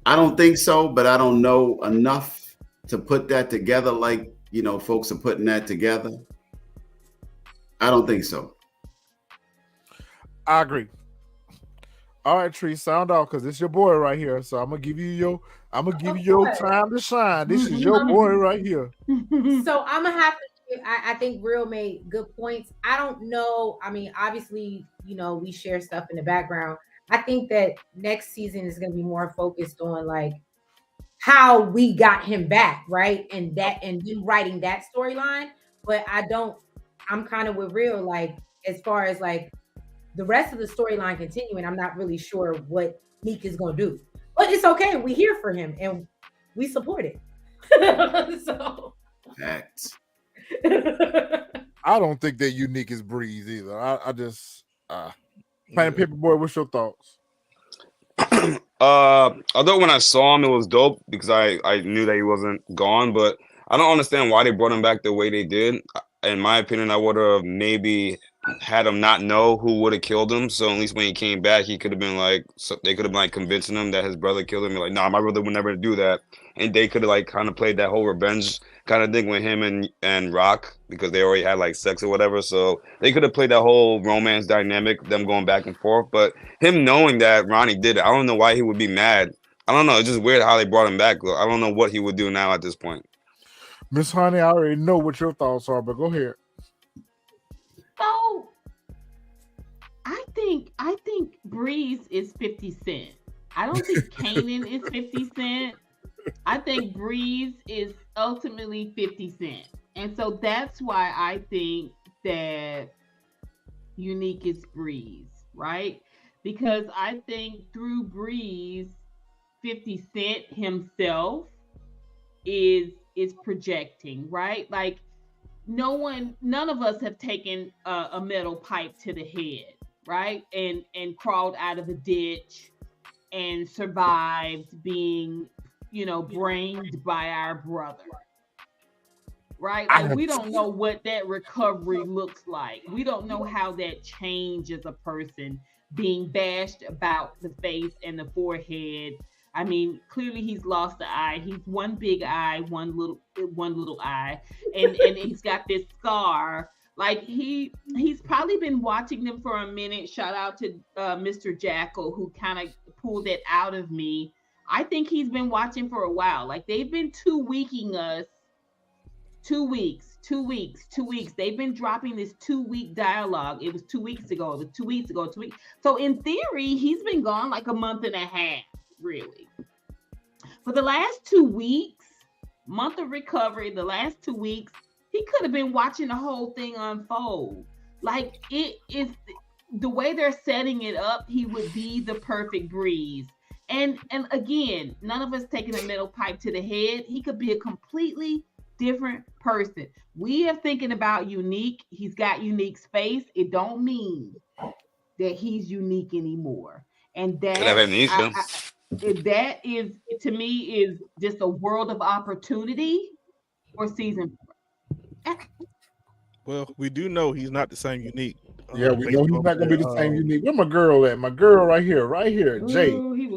I don't think so, but I don't know enough to put that together like, folks are putting that together. I don't think so. I agree. All right, Tree, sound off because it's your boy right here. So I'm gonna give you your time to shine. This is your boy right here. So I'm gonna have to. I think Real made good points. I don't know. I mean, obviously, we share stuff in the background. I think that next season is gonna be more focused on like how we got him back, right? And then writing that storyline. But I'm kind of with Real, like, as far as like the rest of the storyline continuing, I'm not really sure what Meek is gonna do. But it's okay. We here for him and we support it. So Facts. I don't think that Unique is Breeze either. I just Plain Paper Boy, what's your thoughts? Although when I saw him, it was dope because I knew that he wasn't gone, but I don't understand why they brought him back the way they did. In my opinion, I would have maybe had him not know who would have killed him. So at least when he came back, he could have been like, they could have been like convincing him that his brother killed him. Like, nah, my brother would never do that. And they could have like kind of played that whole revenge kind of thing with him and Rock because they already had like sex or whatever. So they could have played that whole romance dynamic, them going back and forth. But him knowing that Ronnie did it, I don't know why he would be mad. I don't know. It's just weird how they brought him back. I don't know what he would do now at this point. Miss Honey, I already know what your thoughts are, but go ahead. So I think Breeze is 50 Cent. I don't think Kanan is 50 Cent. I think Breeze is ultimately 50 Cent. And so that's why I think that Unique is Breeze, right? Because I think through Breeze, 50 Cent himself is projecting, right? Like none of us have taken a metal pipe to the head, right? And crawled out of a ditch and survived being, brained by our brother, right? Like we don't know what that recovery looks like. We don't know how that changes a person being bashed about the face and the forehead. I mean, clearly he's lost the eye. He's one big eye, one little eye, and he's got this scar. Like he's probably been watching them for a minute. Shout out to Mr. Jackal who kind of pulled it out of me. I think he's been watching for a while. Like they've been 2 weeking us 2 weeks. They've been dropping this 2-week dialogue. It was 2 weeks ago. It was 2 weeks ago. 2 weeks. So in theory, he's been gone like a month and a half, really. For the last 2 weeks, month of recovery, the last 2 weeks, he could have been watching the whole thing unfold. Like, it is the way they're setting it up, he would be the perfect Breeze. And again, none of us taking a metal pipe to the head. He could be a completely different person. We are thinking about unique. He's got unique space. It don't mean that he's unique anymore. And that is, to me, is just a world of opportunity for season 4. Well, we do know he's not the same unique. Yeah, we know he's not gonna be the same unique. Where my girl at? My girl right here, Jay.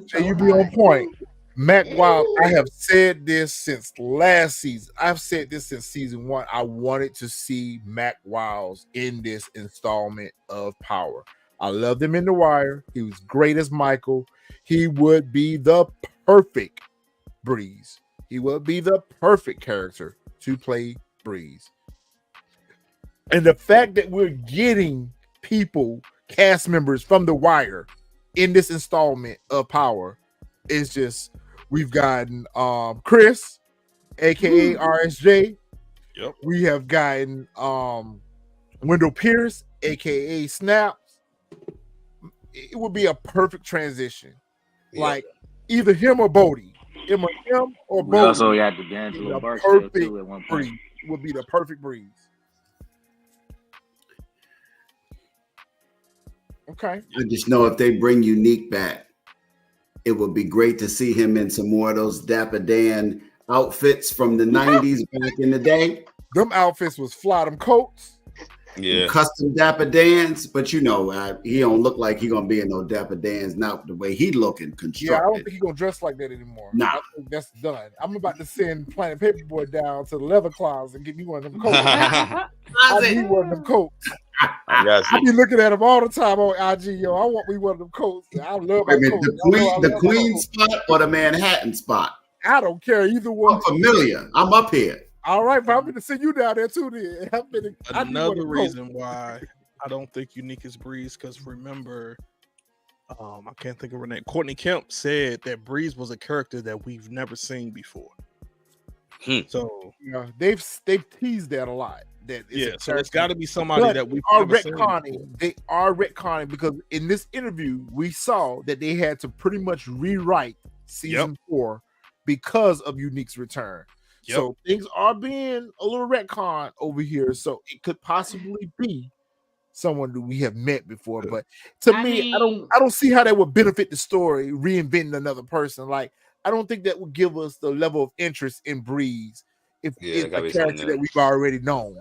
Jay, you be on point. Mac Wild, I have said this since last season. I've said this since season 1. I wanted to see Mac Wiles in this installment of Power. I loved him in The Wire. He was great as Michael. He would be the perfect Breeze. He would be the perfect character to play Breeze. And the fact that we're getting people, cast members from The Wire in this installment of Power is just, we've gotten Chris, aka RSJ. Yep. We have gotten Wendell Pierce, aka Snaps. It would be a perfect transition. Yep. Like either him or Bodie. Him or We Bodie. also got the D'Angelo Barksdale too at one point. Would be the perfect Breeze. Okay. I just know if they bring Unique back, it would be great to see him in some more of those Dapper Dan outfits from the 90s back in the day. Them outfits was fly, them coats. Yeah. Custom Dapper Dans, but you know, he don't look like he gonna be in no Dapper Dans now the way he looking constructed. Yeah, I don't think he gonna dress like that anymore. Nah. I think that's done. I'm about to send Planet Paperboy down to the leather closet and get me one of them coats. I need one of them coats. I be looking at him all the time on IG, yo. I want me one of them coats. I love my coats. The Queen spot or the Manhattan spot? I don't care either one. I'm familiar. I'm up here. All right, but I'm going to send you down there too. Then another reason why I don't think Unique is Breeze, because remember, I can't think of her name. Courtney Kemp said that Breeze was a character that we've never seen before. So yeah, they've teased that a lot. That so it's got to be somebody that we are retconning. They are retconning because in this interview we saw that they had to pretty much rewrite season 4 because of Unique's return. So things are being a little retcon over here. So it could possibly be someone that we have met before. But to me, I don't see how that would benefit the story, reinventing another person. Like, I don't think that would give us the level of interest in Breeze if it's a character that we've already known.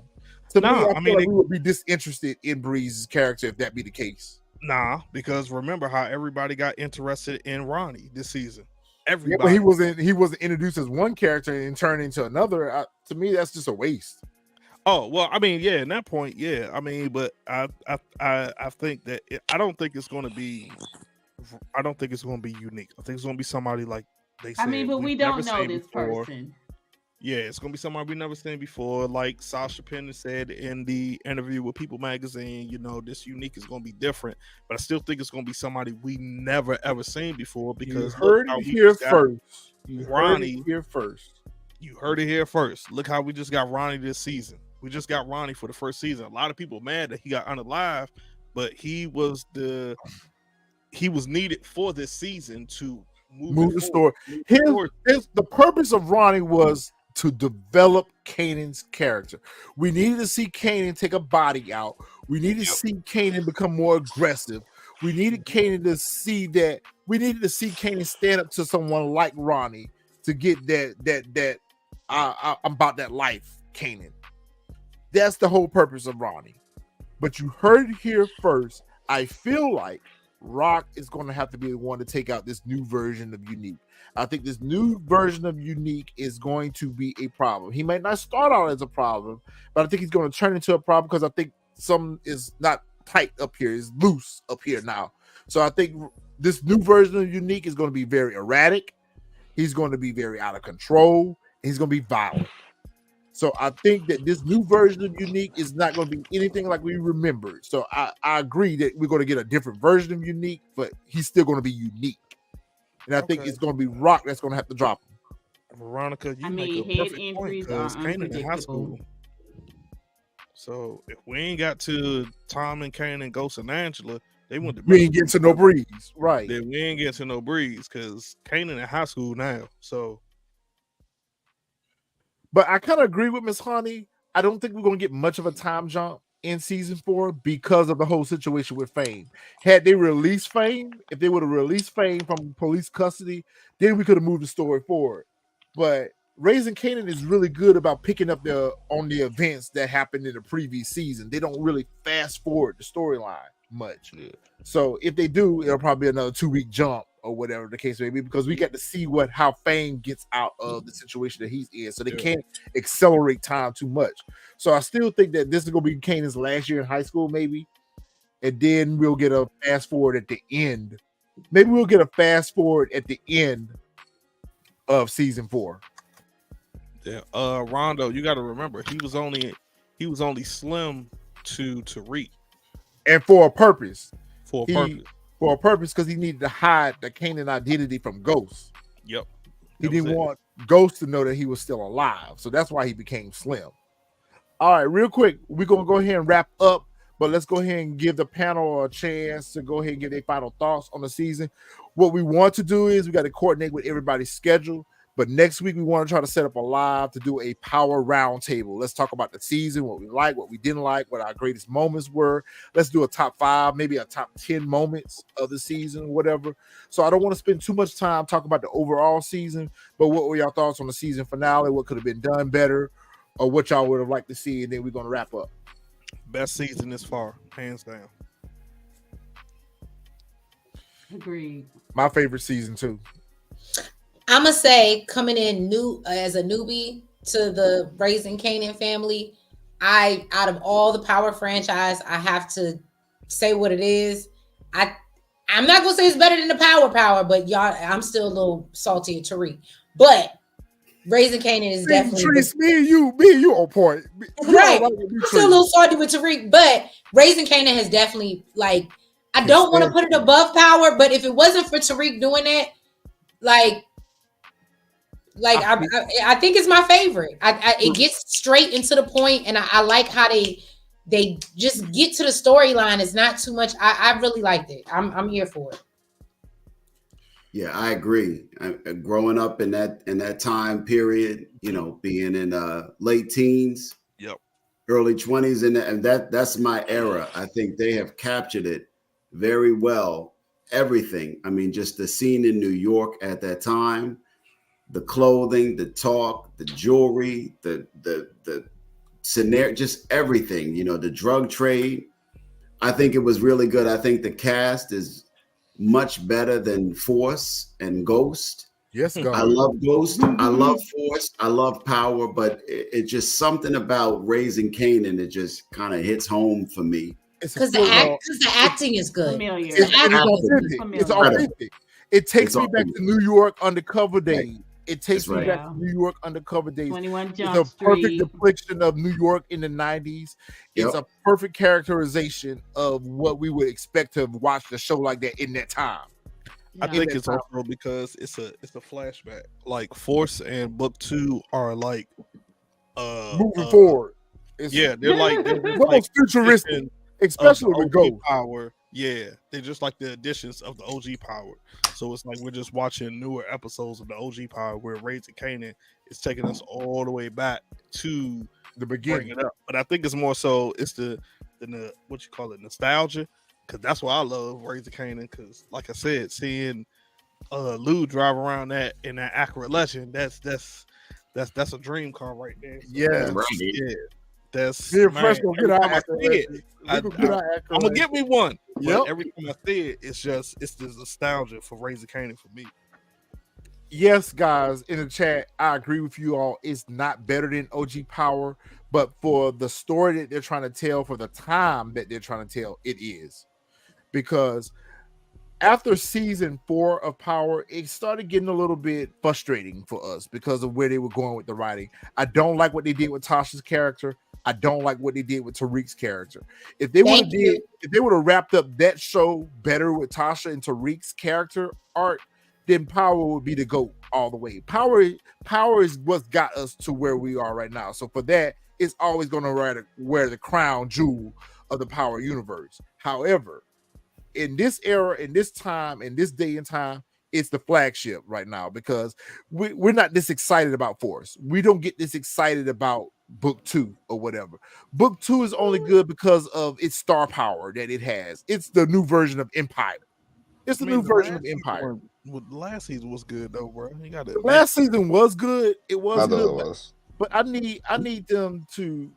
To me, I feel like we would be disinterested in Breeze's character if that be the case. Nah, because remember how everybody got interested in Ronnie this season. Yeah, but he wasn't introduced as one character and turned into another. To me, that's just a waste. Oh well, I mean, yeah, in that point, yeah. I mean, but I think that I don't think it's going to be. I don't think it's going to be Unique. I think it's going to be somebody like they said. I mean, but we don't know this person. Yeah, it's going to be somebody we've never seen before. Like Sasha Penn said in the interview with People Magazine, you know, this Unique is going to be different. But I still think it's going to be somebody we never, ever seen before because you heard it here first. You heard it here first. You heard it here first. Look how we just got Ronnie this season. We just got Ronnie for the first season. A lot of people mad that he got unalive, but he was needed for this season to move the story. The purpose of Ronnie was to develop Kanan's character. We needed to see Kanan take a body out. We needed to see Kanan become more aggressive. We needed Kanan to see that. We needed to see Kanan stand up to someone like Ronnie to get that I'm about that life, Kanan. That's the whole purpose of Ronnie. But you heard it here first. I feel like Rock is going to have to be the one to take out this new version of Unique. I think this new version of Unique is going to be a problem. He might not start out as a problem, but I think he's going to turn into a problem because I think some is not tight up here, is loose up here now. So I think this new version of Unique is going to be very erratic. He's going to be very out of control. He's going to be violent. So I think that this new version of Unique is not going to be anything like we remembered. So I agree that we're going to get a different version of Unique, but he's still going to be unique. And I think it's going to be Rock that's going to have to drop him. Veronica, you make head a perfect point injuries are because Kanan in high school. unpredictable. So if we ain't got to Tom and Kanan, Ghost and Angela, they went to We ain't getting to no Breeze, right? Then we ain't getting to no Breeze because Kanan in high school now. So, but I kind of agree with Miss Honey. I don't think we're going to get much of a time jump in season 4 because of the whole situation with Fame. Had they released Fame, if they would have released Fame from police custody, then we could have moved the story forward. But Raising Kanan is really good about picking up on the events that happened in the previous season. They don't really fast forward the storyline much. Yeah. So if they do, it'll probably be another 2-week jump or whatever the case may be, because we get to see how Fame gets out of the situation that he's in. So they can't accelerate time too much. So I still think that this is going to be Kanan's last year in high school, maybe. And then we'll get a fast forward at the end. Maybe we'll get a fast forward at the end of season 4. Yeah, Rondo, you got to remember he was only slim to Tariq, and for a purpose. For a purpose, because he needed to hide the Kanan identity from Ghost. Yep, he didn't want Ghost to know that he was still alive, so that's why he became slim. All right, real quick, we're gonna go ahead and wrap up, but let's go ahead and give the panel a chance to go ahead and give their final thoughts on the season. What we want to do is we got to coordinate with everybody's schedule. But next week, we want to try to set up a live to do a power roundtable. Let's talk about the season, what we like, what we didn't like, what our greatest moments were. Let's do a top 5, maybe a top 10 moments of the season, whatever. So I don't want to spend too much time talking about the overall season, but what were your thoughts on the season finale? What could have been done better, or what y'all would have liked to see? And then we're going to wrap up. Best season this far, hands down. Agreed. My favorite season too. I'm gonna say, coming in new as a newbie to the Raising Kanan family, out of all the Power franchise, I have to say what it is. I'm not gonna say it's better than the Power, but y'all, I'm still a little salty at Tariq. But Raising Kanan is definitely me and you on point. Right. I'm still a little salty with Tariq, but Raising Kanan has definitely, like, I don't want to put it above Power, but if it wasn't for Tariq doing it, I think it's my favorite. It gets straight into the point, and I like how they just get to the storyline. It's not too much. I really liked it. I'm here for it. Yeah, I agree. Growing up in that time period, being in late teens, early 20s, and that's my era. I think they have captured it very well. Everything. I mean, just the scene in New York at that time. The clothing, the talk, the jewelry, the scenario, just everything, the drug trade. I think it was really good. I think the cast is much better than Force and Ghost. Yes, God. I love Ghost. I love Force. I love Power, but it's just something about Raising Kanan that just kind of hits home for me. Because the acting is good. It's authentic. It takes me back to New York undercover days. It takes me back to New York undercover days. 21 Jump It's a perfect Street. depiction of New York in the 90s. It's a perfect characterization of what we would expect to watch the show like that in that time. I think it's also because it's a flashback. Like Force and Book 2 are like moving forward. They're like almost futuristic, especially with Ghost Power. Yeah, they're just like the additions of the OG Power. So it's like we're just watching newer episodes of the OG Power where Raising Kanan is taking us all the way back to the beginning. But I think it's more so it's the what you call it, nostalgia, because that's why I love Raising Kanan. Because like I said, seeing Lou drive around that in that Accurate Legend, that's a dream car right there. So that's I'm gonna get me one. But every time I see it, it's the nostalgia for Raising Kanan for me. Yes, guys, in the chat, I agree with you all. It's not better than OG Power, but for the story that they're trying to tell, for the time that they're trying to tell, it is. Because after season 4 of Power, it started getting a little bit frustrating for us because of where they were going with the writing. I don't like what they did with Tasha's character. I don't like what they did with Tariq's character. If they would have wrapped up that show better with Tasha and Tariq's character arc, then Power would be the GOAT all the way. Power is what's got us to where we are right now. So for that, it's always going to wear the crown jewel of the Power universe. However, in this era, in this time, in this day and time, it's the flagship right now because we're not this excited about Force. We don't get this excited about Book 2 or whatever. Book 2 is only good because of its star power that it has. It's the new version of Empire. It's the new version of Empire. Last season was good though, bro. You got the last season was good. It was good, but I need them to.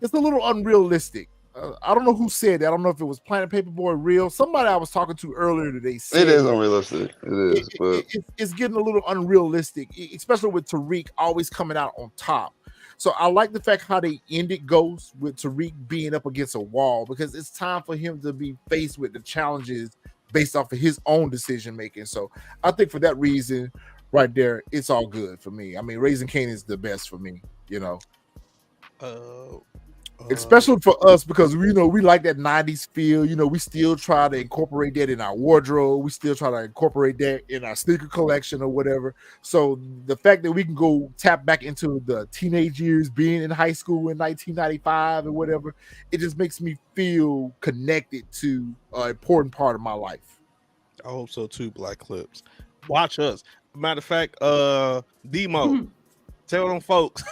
It's a little unrealistic. I don't know who said that. I don't know if it was Planet Paperboy Real. Somebody I was talking to earlier today said it is unrealistic. It is, but it's getting a little unrealistic, especially with Tariq always coming out on top. So I like the fact how they ended Ghost with Tariq being up against a wall because it's time for him to be faced with the challenges based off of his own decision making. So I think for that reason, right there, it's all good for me. I mean, Raising Kanan is the best for me, you know. Especially for us because we like that 90s feel. You know, we still try to incorporate that in our wardrobe. We still try to incorporate that in our sneaker collection or whatever. So the fact that we can go tap back into the teenage years, being in high school in 1995 or whatever, it just makes me feel connected to an important part of my life. I hope so too, Black Clips. Watch us. Matter of fact, Demo, tell them folks,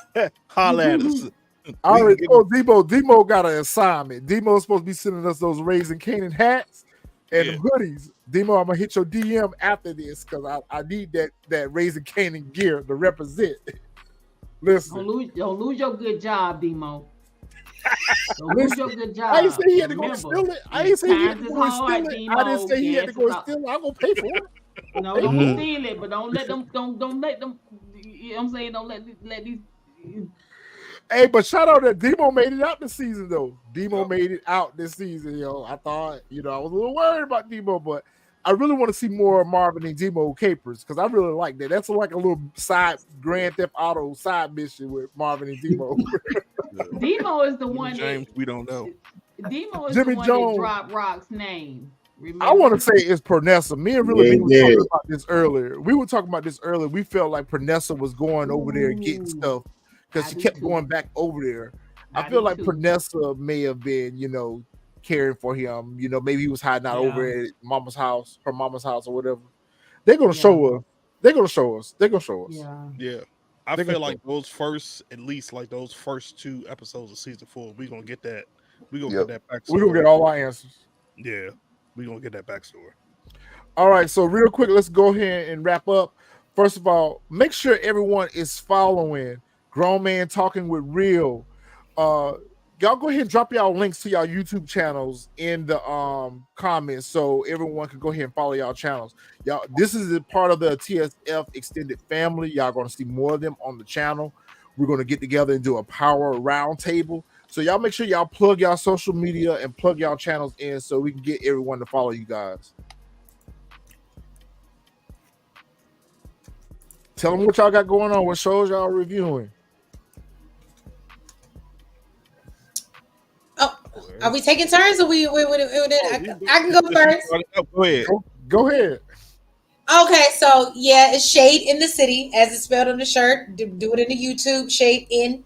holla at us. I already told Demo got an assignment. Demo's supposed to be sending us those Raising Kanan hats and hoodies. Demo, I'm gonna hit your DM after this because I need that Raising Kanan gear to represent. Listen, don't lose your good job, Demo. Don't lose your good job. I didn't say he had to go steal it. I didn't say he had to go steal it. I didn't say he had to go steal it. I'm gonna pay for it. No, don't steal it, but don't let them. Don't let them. You know what I'm saying? Don't let these. Hey, but shout out that Demo made it out this season, though. Demo made it out this season, yo. I thought, I was a little worried about Demo, but I really want to see more Marvin and Demo capers because I really like that. That's like a little side Grand Theft Auto side mission with Marvin and Demo. Demo is the one. James, we don't know. Demo is Jimmy the one Jones. That dropped Rock's name. Remember? I want to say it's Pernessa. Me and Really were talking about this earlier. We were talking about this earlier. We felt like Pernessa was going over there and getting stuff. Because she kept going back over there. I feel like Pernessa may have been, caring for him. Maybe he was hiding out over at her mama's house or whatever. They're gonna show us. They're gonna show us. Yeah. I feel like those first 2 episodes of season 4, we're gonna get that. We're gonna get that backstory. We're gonna get all our answers. Yeah, we're gonna get that backstory. All right, so real quick, let's go ahead and wrap up. First of all, make sure everyone is following Grown Man Talking with Real. Y'all go ahead and drop y'all links to y'all YouTube channels in the comments so everyone can go ahead and follow y'all channels. Y'all, this is a part of the TSF extended family. Y'all gonna see more of them on the channel. We're gonna get together and do a power roundtable. So y'all make sure y'all plug y'all social media and plug y'all channels in so we can get everyone to follow you guys. Tell them what y'all got going on. What shows y'all reviewing? Are we taking turns or I can go first. Go ahead. Go ahead. Okay, so it's Shade in the City, as it's spelled on the shirt. Do it in the YouTube, Shade in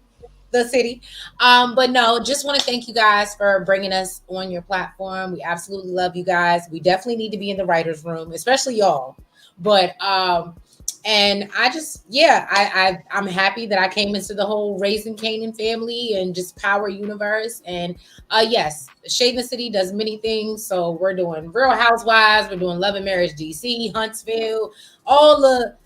the City. But no, just want to thank you guys for bringing us on your platform. We absolutely love you guys. We definitely need to be in the writer's room, especially y'all. But and I just, I'm happy that I came into the whole Raising Kanan family and just Power universe. And yes, Shade in the City does many things. So we're doing Real Housewives, we're doing Love and Marriage DC, Huntsville, all the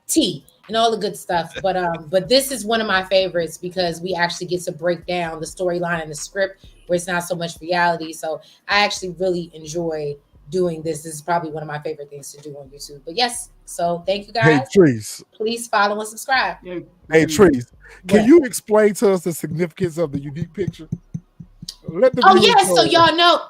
tea and all the good stuff. But this is one of my favorites because we actually get to break down the storyline and the script where it's not so much reality. So I actually really enjoy doing this. This is probably one of my favorite things to do on YouTube. But yes, so thank you guys. Hey, Trees. Please follow and subscribe. Hey, Trees, can you explain to us the significance of the unique picture? So y'all know.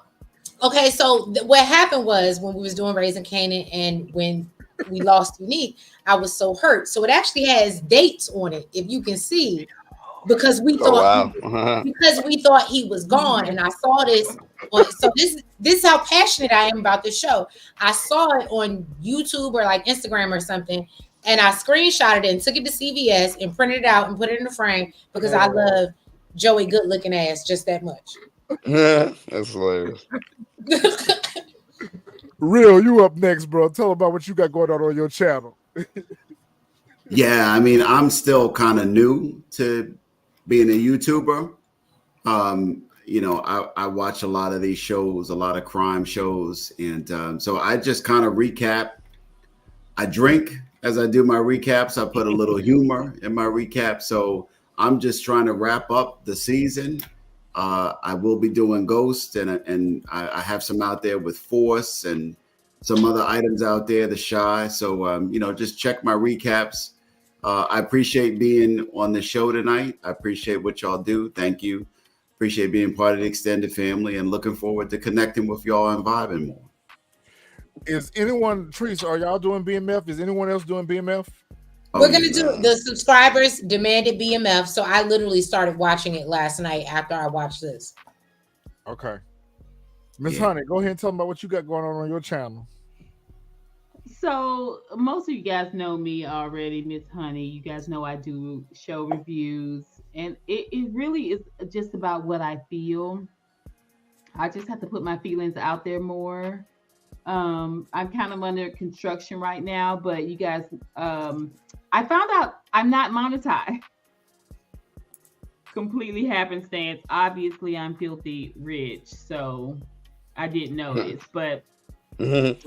Okay, so what happened was when we was doing Raising Kanan and when we lost Unique, I was so hurt. So it actually has dates on it, if you can see, because we thought he was gone. And I saw this on, so this is how passionate I am about this show. I saw it on YouTube or like Instagram or something, and I screenshotted it and took it to CVS and printed it out and put it in the frame because I love Joey good looking ass just that much. Yeah, that's hilarious. Real, you up next, bro. Tell about what you got going on your channel. Yeah, I mean, I'm still kind of new to being a YouTuber. You know, I watch a lot of these shows, a lot of crime shows, and so I just kind of recap. I drink as I do my recaps. I put a little humor in my recap. So I'm just trying to wrap up the season. I will be doing Ghost, and I have some out there with Force and some other items out there, The Shy. So, you know, just check my recaps. I appreciate being on the show tonight. I appreciate what y'all do. Thank you. Appreciate being part of the extended family and looking forward to connecting with y'all and vibing more. Is anyone, Teresa, are y'all doing BMF? Is anyone else doing BMF? We're going to do, the subscribers demanded BMF. So I literally started watching it last night after I watched this. Okay. Miss Honey, go ahead and tell them about what you got going on your channel. So most of you guys know me already, Miss Honey. You guys know I do show reviews, and it really is just about what I feel. I just have to put my feelings out there more. I'm kind of under construction right now, but you guys, I found out I'm not monetized. Completely happenstance. Obviously, I'm filthy rich, so I didn't notice, but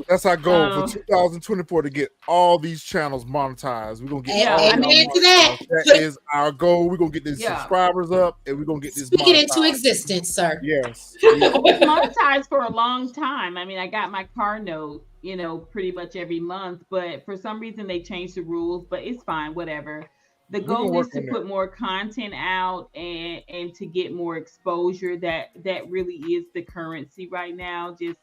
that's our goal for 2024 to get all these channels monetized. We're gonna get that is our goal. We're gonna get these subscribers up, and we're gonna get this speak it into existence, sir. Yes. It's monetized for a long time. I mean, I got my car note, you know, pretty much every month, but for some reason they changed the rules, but it's fine, whatever. The goal is to put more content out and to get more exposure. That really is the currency right now. Just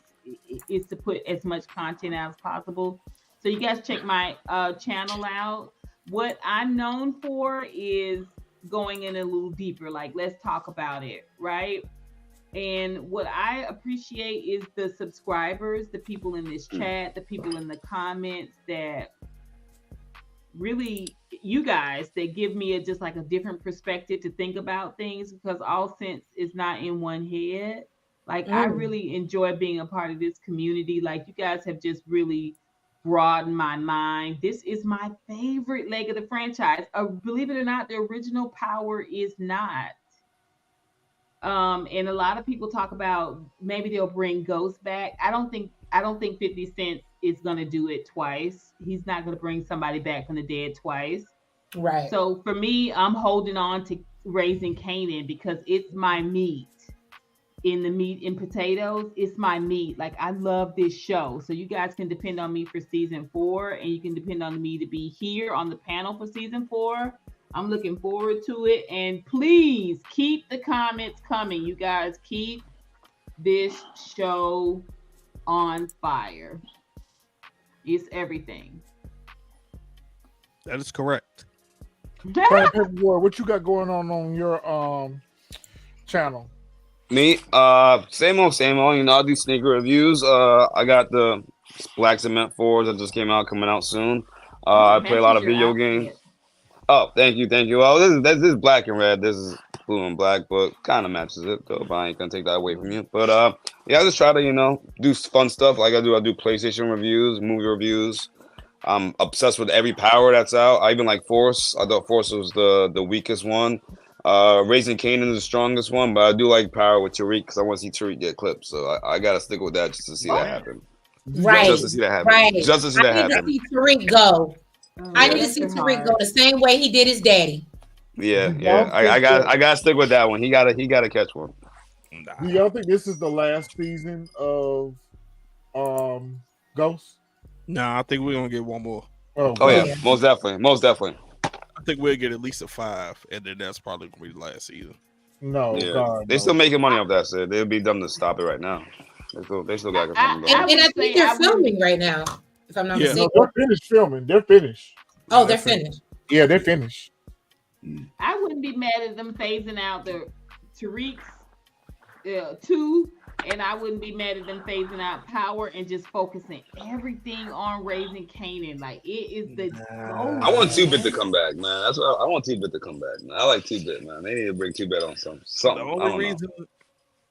is to put as much content out as possible. So you guys check my channel out. What I'm known for is going in a little deeper, like let's talk about it, right? And what I appreciate is the subscribers, the people in this chat, the people in the comments that really, you guys, that give me just like a different perspective to think about things, because all sense is not in one head. Like, I really enjoy being a part of this community. Like, you guys have just really broadened my mind. This is my favorite leg of the franchise. Believe it or not, the original Power is not. And a lot of people talk about maybe they'll bring Ghost back. I don't think 50 Cent is gonna do it twice. He's not gonna bring somebody back from the dead twice. Right. So for me, I'm holding on to Raising Kanan because it's my meat. In the meat and potatoes, it's my meat. Like, I love this show. So you guys can depend on me for season 4, and you can depend on me to be here on the panel for season 4. I'm looking forward to it. And please keep the comments coming. You guys keep this show on fire. It's everything. That is correct. What you got going on your channel? Me, same old. You know, I do sneaker reviews. I got the Black Cement 4s that just coming out soon. I play a lot of video games. Oh, thank you. Well, this is black and red. This is blue and black, but kind of matches it though. But I ain't gonna take that away from you. But yeah, I just try to, you know, do fun stuff like I do. I do PlayStation reviews, movie reviews. I'm obsessed with every Power that's out. I even like Force. I thought Force was the weakest one. Raising Kanan is the strongest one, but I do like Power with Tariq because I want to see Tariq get clipped. So I gotta stick with that just to see that happen. Right. Just to see that happen. Right. Just to see that happen. I need to see Tariq go. I need to see Tariq go the same way he did his daddy. Yeah. I gotta stick with that one. He gotta catch one. Do y'all think this is the last season of Ghost? Nah, I think we're gonna get one more. Oh yeah, most definitely. I think we'll get at least a 5, and then that's probably gonna be the last season. No, yeah. God, They're still making money off that, so they'd be dumb to stop it right now. They still got and I think they're filming right now, if I'm not mistaken. No, they're finished filming. They're finished. Oh, they're finished. Yeah, they're finished. I wouldn't be mad at them phasing out the Tariq's 2, and I wouldn't be mad at them phasing out Power and just focusing everything on raising Kanan. Like it is the. I want 2-Bit to come back, man. That's what I want 2-Bit to come back, man. I like 2-Bit, man. They need to bring 2-Bit on something. The only reason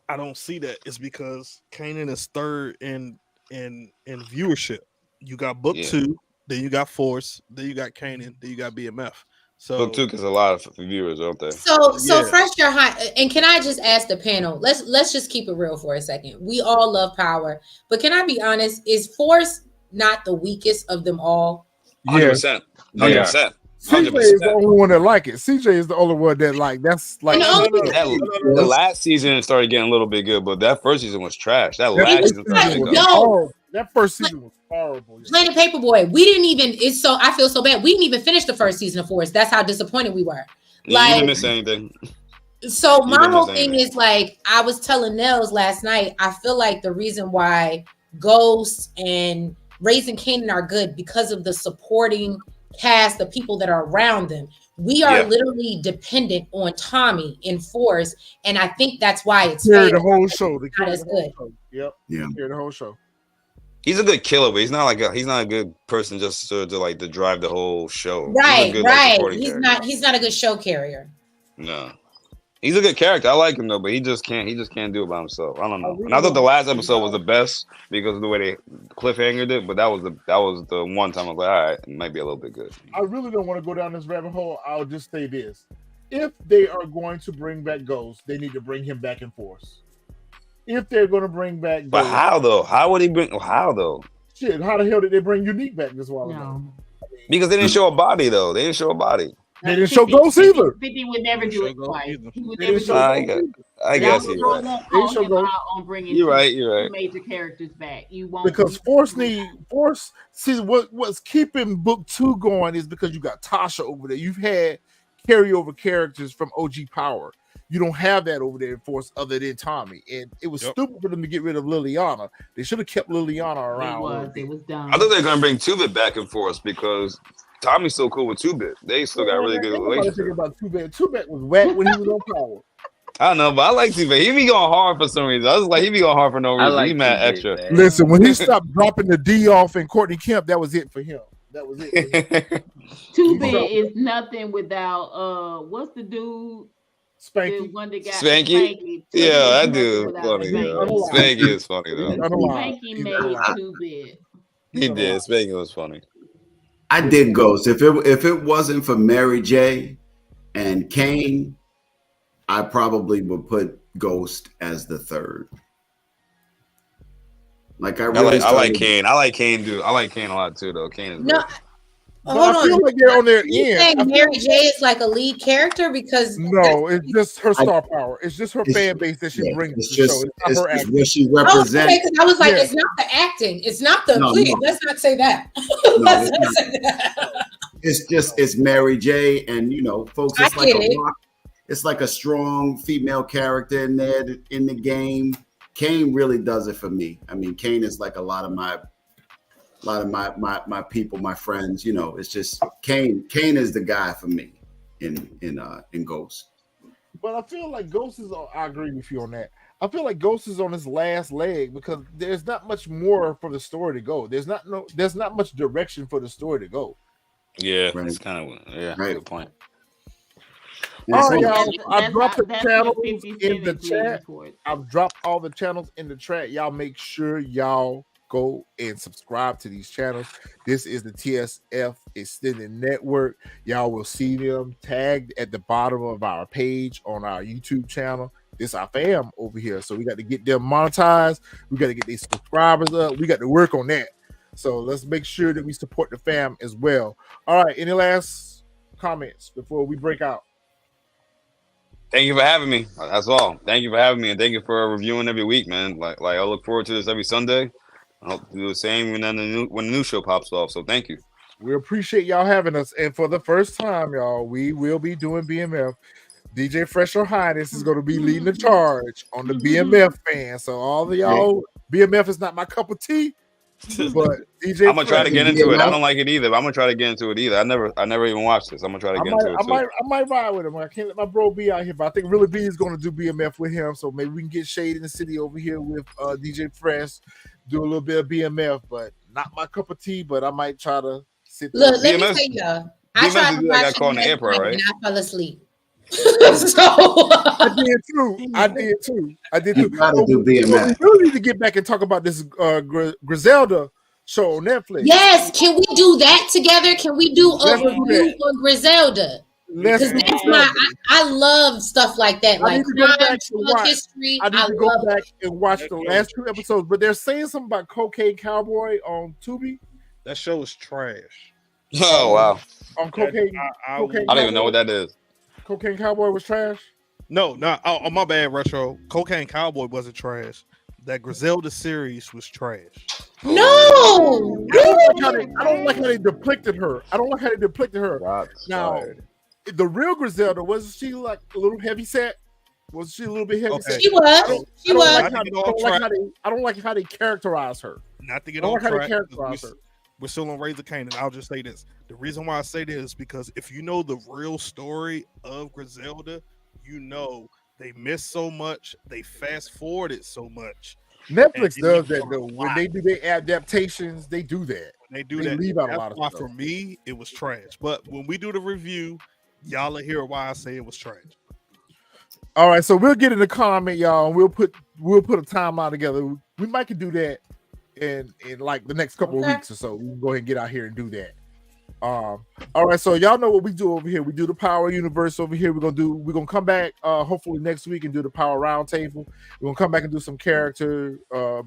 I don't see that is because Kanan is third in viewership. You got Book 2, then you got Force, then you got Kanan, then you got BMF. So Book 2 gets a lot of viewers, don't they? So fresh your high. And can I just ask the panel? Let's just keep it real for a second. We all love Power, but can I be honest? Is Force not the weakest of them all? 100%. 100%. CJ is the only one that like it. CJ is the only one that like. That's like the last season started getting a little bit good, but that first season was trash. That last season that first season was horrible. Planet Paperboy, we didn't even. I feel so bad. We didn't even finish the first season of Force. That's how disappointed we were. You didn't miss anything. So my whole thing is like I was telling Nels last night. I feel like the reason why Ghost and Raising Kanan are good because of the supporting cast, the people that are around them. We are literally dependent on Tommy in Force, and I think that's why it's the whole show. Not as good. Yep. Yeah. The whole show. He's a good killer, but he's not a good person just to drive the whole show. Right, good, right. He's not a good show carrier. No. He's a good character. I like him though, but he just can't do it by himself. I don't know. And I thought the last episode was the best because of the way they cliffhangered it, but that was the one time I was like, all right, it might be a little bit good. I really don't want to go down this rabbit hole. I'll just say this. If they are going to bring back Ghost, they need to bring him back in Force. If they're going to bring back Ghost, but how though? How would he bring? How though? Shit, how the hell did they bring Unique back this while ago? Because they didn't show a body though. They didn't show a body. They didn't show Ghost either. 50 would never do it twice. He would never do it. I guess you're right. On bringing you're right. major characters back. You won't because Force. See what's keeping Book 2 going is because you got Tasha over there. You've had carryover characters from OG Power. You don't have that over there in Force other than Tommy, and it was stupid for them to get rid of Liliana. They should have kept Liliana around. It was dumb. I thought they were gonna bring 2-Bit back in Force because Tommy's so cool with 2-Bit. They still got a really good relationship. About 2-Bit. 2-Bit was whack when he was on Power. I don't know, but I like 2-Bit. He be going hard for some reason. I was like, he be going hard for no reason. Like he mad 2-Bit, extra. man. Listen, when he stopped dropping the D off in Courtney Kemp, that was it for him. That was it. 2-Bit is nothing without what's the dude? Spanky. The one that got Spanky? Yeah, that dude is funny. Spanky is funny though. Spanky made 2-Bit. He did. Spanky was funny. I did Ghost. If it wasn't for Mary J and Kane, I probably would put Ghost as the third. Like I like Kane. I like Kane too. I like Kane a lot too, though. Kane is good. Hold I feel on. like they're on their end. You think Mary J is like a lead character because no, it's just her star power. It's just her fan base that she brings to the show. It's not her acting. what she represents. Okay, because I was like, it's not the acting. It's not the. Please, let's not say that. Let's not say that. It's Mary J. And folks. It's like a rock. It's like a strong female character in there in the game. Kane really does it for me. I mean, Kane is like a lot of my people, my friends. It's just Kane. Kane is the guy for me in Ghost. But I feel like Ghost is. I agree with you on that. I feel like Ghost is on his last leg because there's not much more for the story to go. There's not much direction for the story to go. Yeah, that's kind of good point. All right, y'all. I dropped the channels in the chat. I've dropped all the channels in the chat. Y'all make sure y'all go and subscribe to these channels. This is the TSF Extended Network. Y'all will see them tagged at the bottom of our page on our YouTube channel. This is our fam over here. So we got to get them monetized. We got to get these subscribers up. We got to work on that. So let's make sure that we support the fam as well. All right. Any last comments before we break out? Thank you for having me. That's all. Thank you for having me, and thank you for reviewing every week, man. Like I look forward to this every Sunday. I hope to do the same when the new show pops off. So thank you. We appreciate y'all having us, and for the first time, y'all, we will be doing BMF. DJ Fresh or Highness is going to be leading the charge on the BMF fan. So all of y'all BMF is not my cup of tea, but DJ. I'm gonna try to get into it. I don't like it either, but I'm gonna try to get into it either. I never even watched this. I'm gonna try to get into it too. I might ride with him. I can't let my bro B out here, but I think Really B is gonna do BMF with him. So maybe we can get Shade in the City over here with DJ Fresh, do a little bit of BMF, but not my cup of tea. But I might try to sit there. Look, let me tell y'all. I tried to watch it in the airport, right? and I fell asleep. So I did too. Gotta do BMF. We really need to get back and talk about this Griselda show on Netflix. Yes, can we do that together? Can we do a review for Griselda? Because that's I love stuff like that, like crime, history. I need to go back and watch the last 2 episodes, but they're saying something about Cocaine Cowboy on Tubi. That show is trash. Oh wow! On Cocaine, I don't even know what that is. Cocaine Cowboy was trash. No, oh my bad, Retro. Cocaine Cowboy wasn't trash. That Griselda series was trash. No, I don't like how they depicted her. Now, the real Griselda, wasn't she like a little heavy set? Was she a little bit heavy set? She was. I don't like how they characterize her. Not to get on track. We're still on Razor Kanan. I'll just say this. The reason why I say this is because if you know the real story of Griselda, you know they missed so much. They fast forwarded so much. Netflix does that though. When they do their adaptations, they do that. They leave out a lot of stuff. For me, it was trash. But when we do the review, y'all will hear why I say it was trash. All right, so we'll get in the comment, y'all, and we'll put a timeline together. We might can do that in like the next couple of weeks or so. We can go ahead and get out here and do that. All right, so y'all know what we do over here. We do the Power Universe over here. We're gonna come back hopefully next week and do the Power Roundtable. We're gonna come back and do some character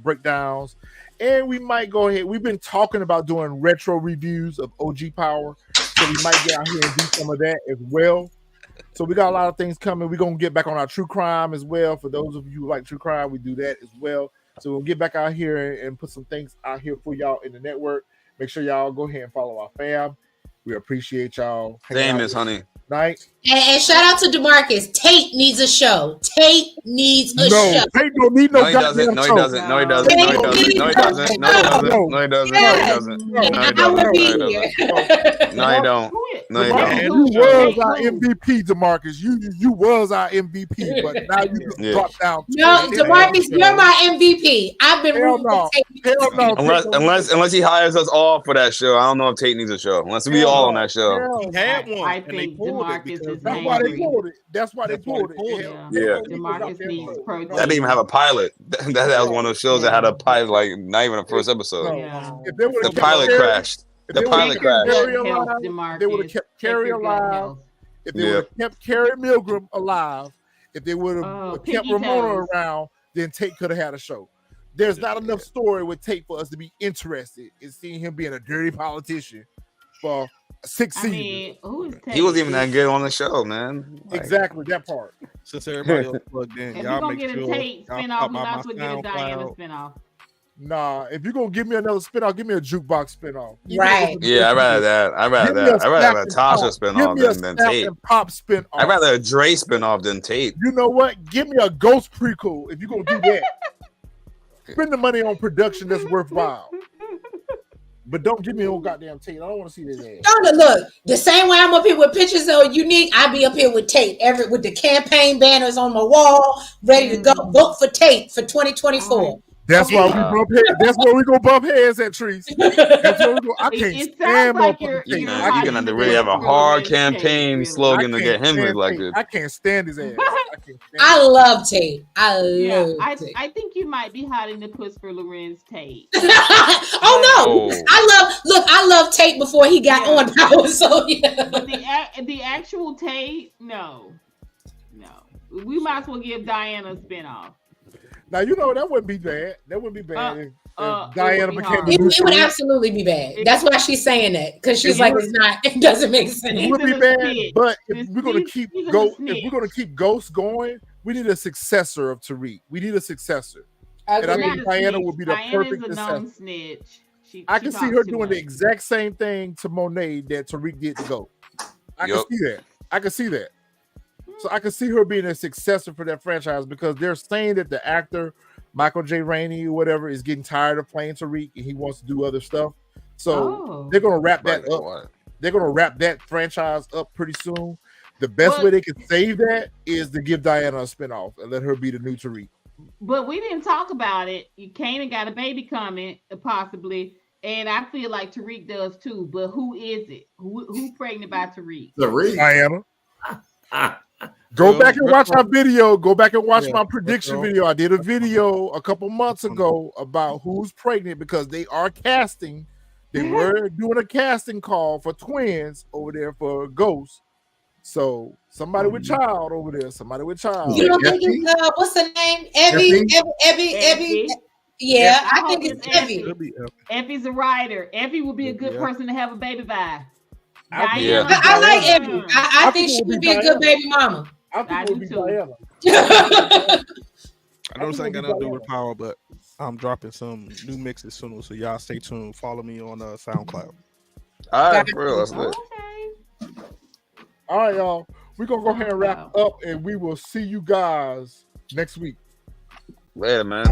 breakdowns, and we might go ahead. We've been talking about doing retro reviews of OG Power, so we might get out here and do some of that as well. So we got a lot of things coming. We're gonna get back on our true crime as well. For those of you who like true crime, we do that as well. So we'll get back out here and put some things out here for y'all in the network. Make sure y'all go ahead and follow our fam. We appreciate y'all. Famous, honey. Night. And shout out to DeMarcus. Tate needs a show. Tate needs a show. Tate don't need no goddamn show. No, he doesn't. No, he doesn't. No, he doesn't. No, he doesn't. No, he doesn't. No, he doesn't. No, he doesn't. No, he doesn't. No, he don't. No, he don't. You was our MVP, DeMarcus. You was our MVP, but now you just dropped down. No, DeMarcus, you're my MVP. I've been rooting for Tate. Unless he hires us all for that show, I don't know if Tate needs a show. Unless we all on that show. He had one. I think DeMarcus is that's why they pulled it. That's why they pulled it. Yeah. DeMarcus needs protein. That didn't even have a pilot. That was one of those shows that had a pilot, like not even the first episode. Yeah. The pilot crashed. The pilot crashed. They would have kept Carrie alive. If they would have kept Carrie Milgram alive, if they would have kept Ramona around, then Tate could have had a show. There's not enough story with Tate for us to be interested in seeing him being a dirty politician for 6 seasons. He wasn't even that good on the show, man. Exactly that part. Since everybody else plugged in, if y'all make sure. If we're gonna get a Tate spinoff, we might as well get a Diana spinoff. Nah, if you're gonna give me another spinoff, give me a jukebox spinoff. Right. Yeah, I'd rather that. I'd rather have a Tasha spinoff than Tate. Pop spinoff. I'd rather a Dre spinoff than Tate. You know what? Give me a Ghost prequel if you're gonna do that. Spend the money on production that's worthwhile. But don't give me no goddamn Tate. I don't want to see this ass. No, look. The same way I'm up here with pictures of Unique, I'll be up here with Tate. with the campaign banners on my wall, ready to go. Vote for Tate for 2024. That's why we bump heads. That's where we go bump heads at Trees. That's where we go. I can't stand like you're gonna have to really have a hard campaign slogan to get him elected. I can't stand his ass. I love Tate. I think you might be hiding the puss for Lorenz Tate. Oh no! I love Tate before he got on power. So yeah. But the actual Tate, no. We might as well give Diana a spinoff. Now you know that wouldn't be bad. That wouldn't be bad if Diana became. It would absolutely be bad. That's why she's saying that, because she's like, it's not. It doesn't make sense. It would be bad, but if we're gonna keep Ghost going, we need a successor of Tariq. We need a successor, and I think Diana would be the perfect successor. I can see her doing the exact same thing to Monet that Tariq did to Ghost. I can see that. So I can see her being a successor for that franchise because they're saying that the actor Michael J. Rainey or whatever is getting tired of playing Tariq and he wants to do other stuff. So they're gonna wrap that up. They're gonna wrap that franchise up pretty soon. The best way they can save that is to give Diana a spinoff and let her be the new Tariq. But we didn't talk about it. Kanan got a baby coming, possibly, and I feel like Tariq does too. But who is it? Who pregnant by Tariq? Diana. Go back and watch our video. Go back and watch my prediction video. I did a video a couple months ago about who's pregnant because they are casting. They were doing a casting call for twins over there for Ghost. So somebody with child over there. Somebody with child. You don't think it's what's the name? Evie. Yeah, I think it's Evie. Effie's a writer. Effie would be a good person to have a baby by. I like Evie. I think she would be a good baby mama. I do too. I know this ain't got nothing to do with power, but I'm dropping some new mixes soon, so y'all stay tuned. Follow me on SoundCloud. All right, for real, that's lit. All right, y'all. We're gonna go ahead and wrap up, and we will see you guys next week. Later, man.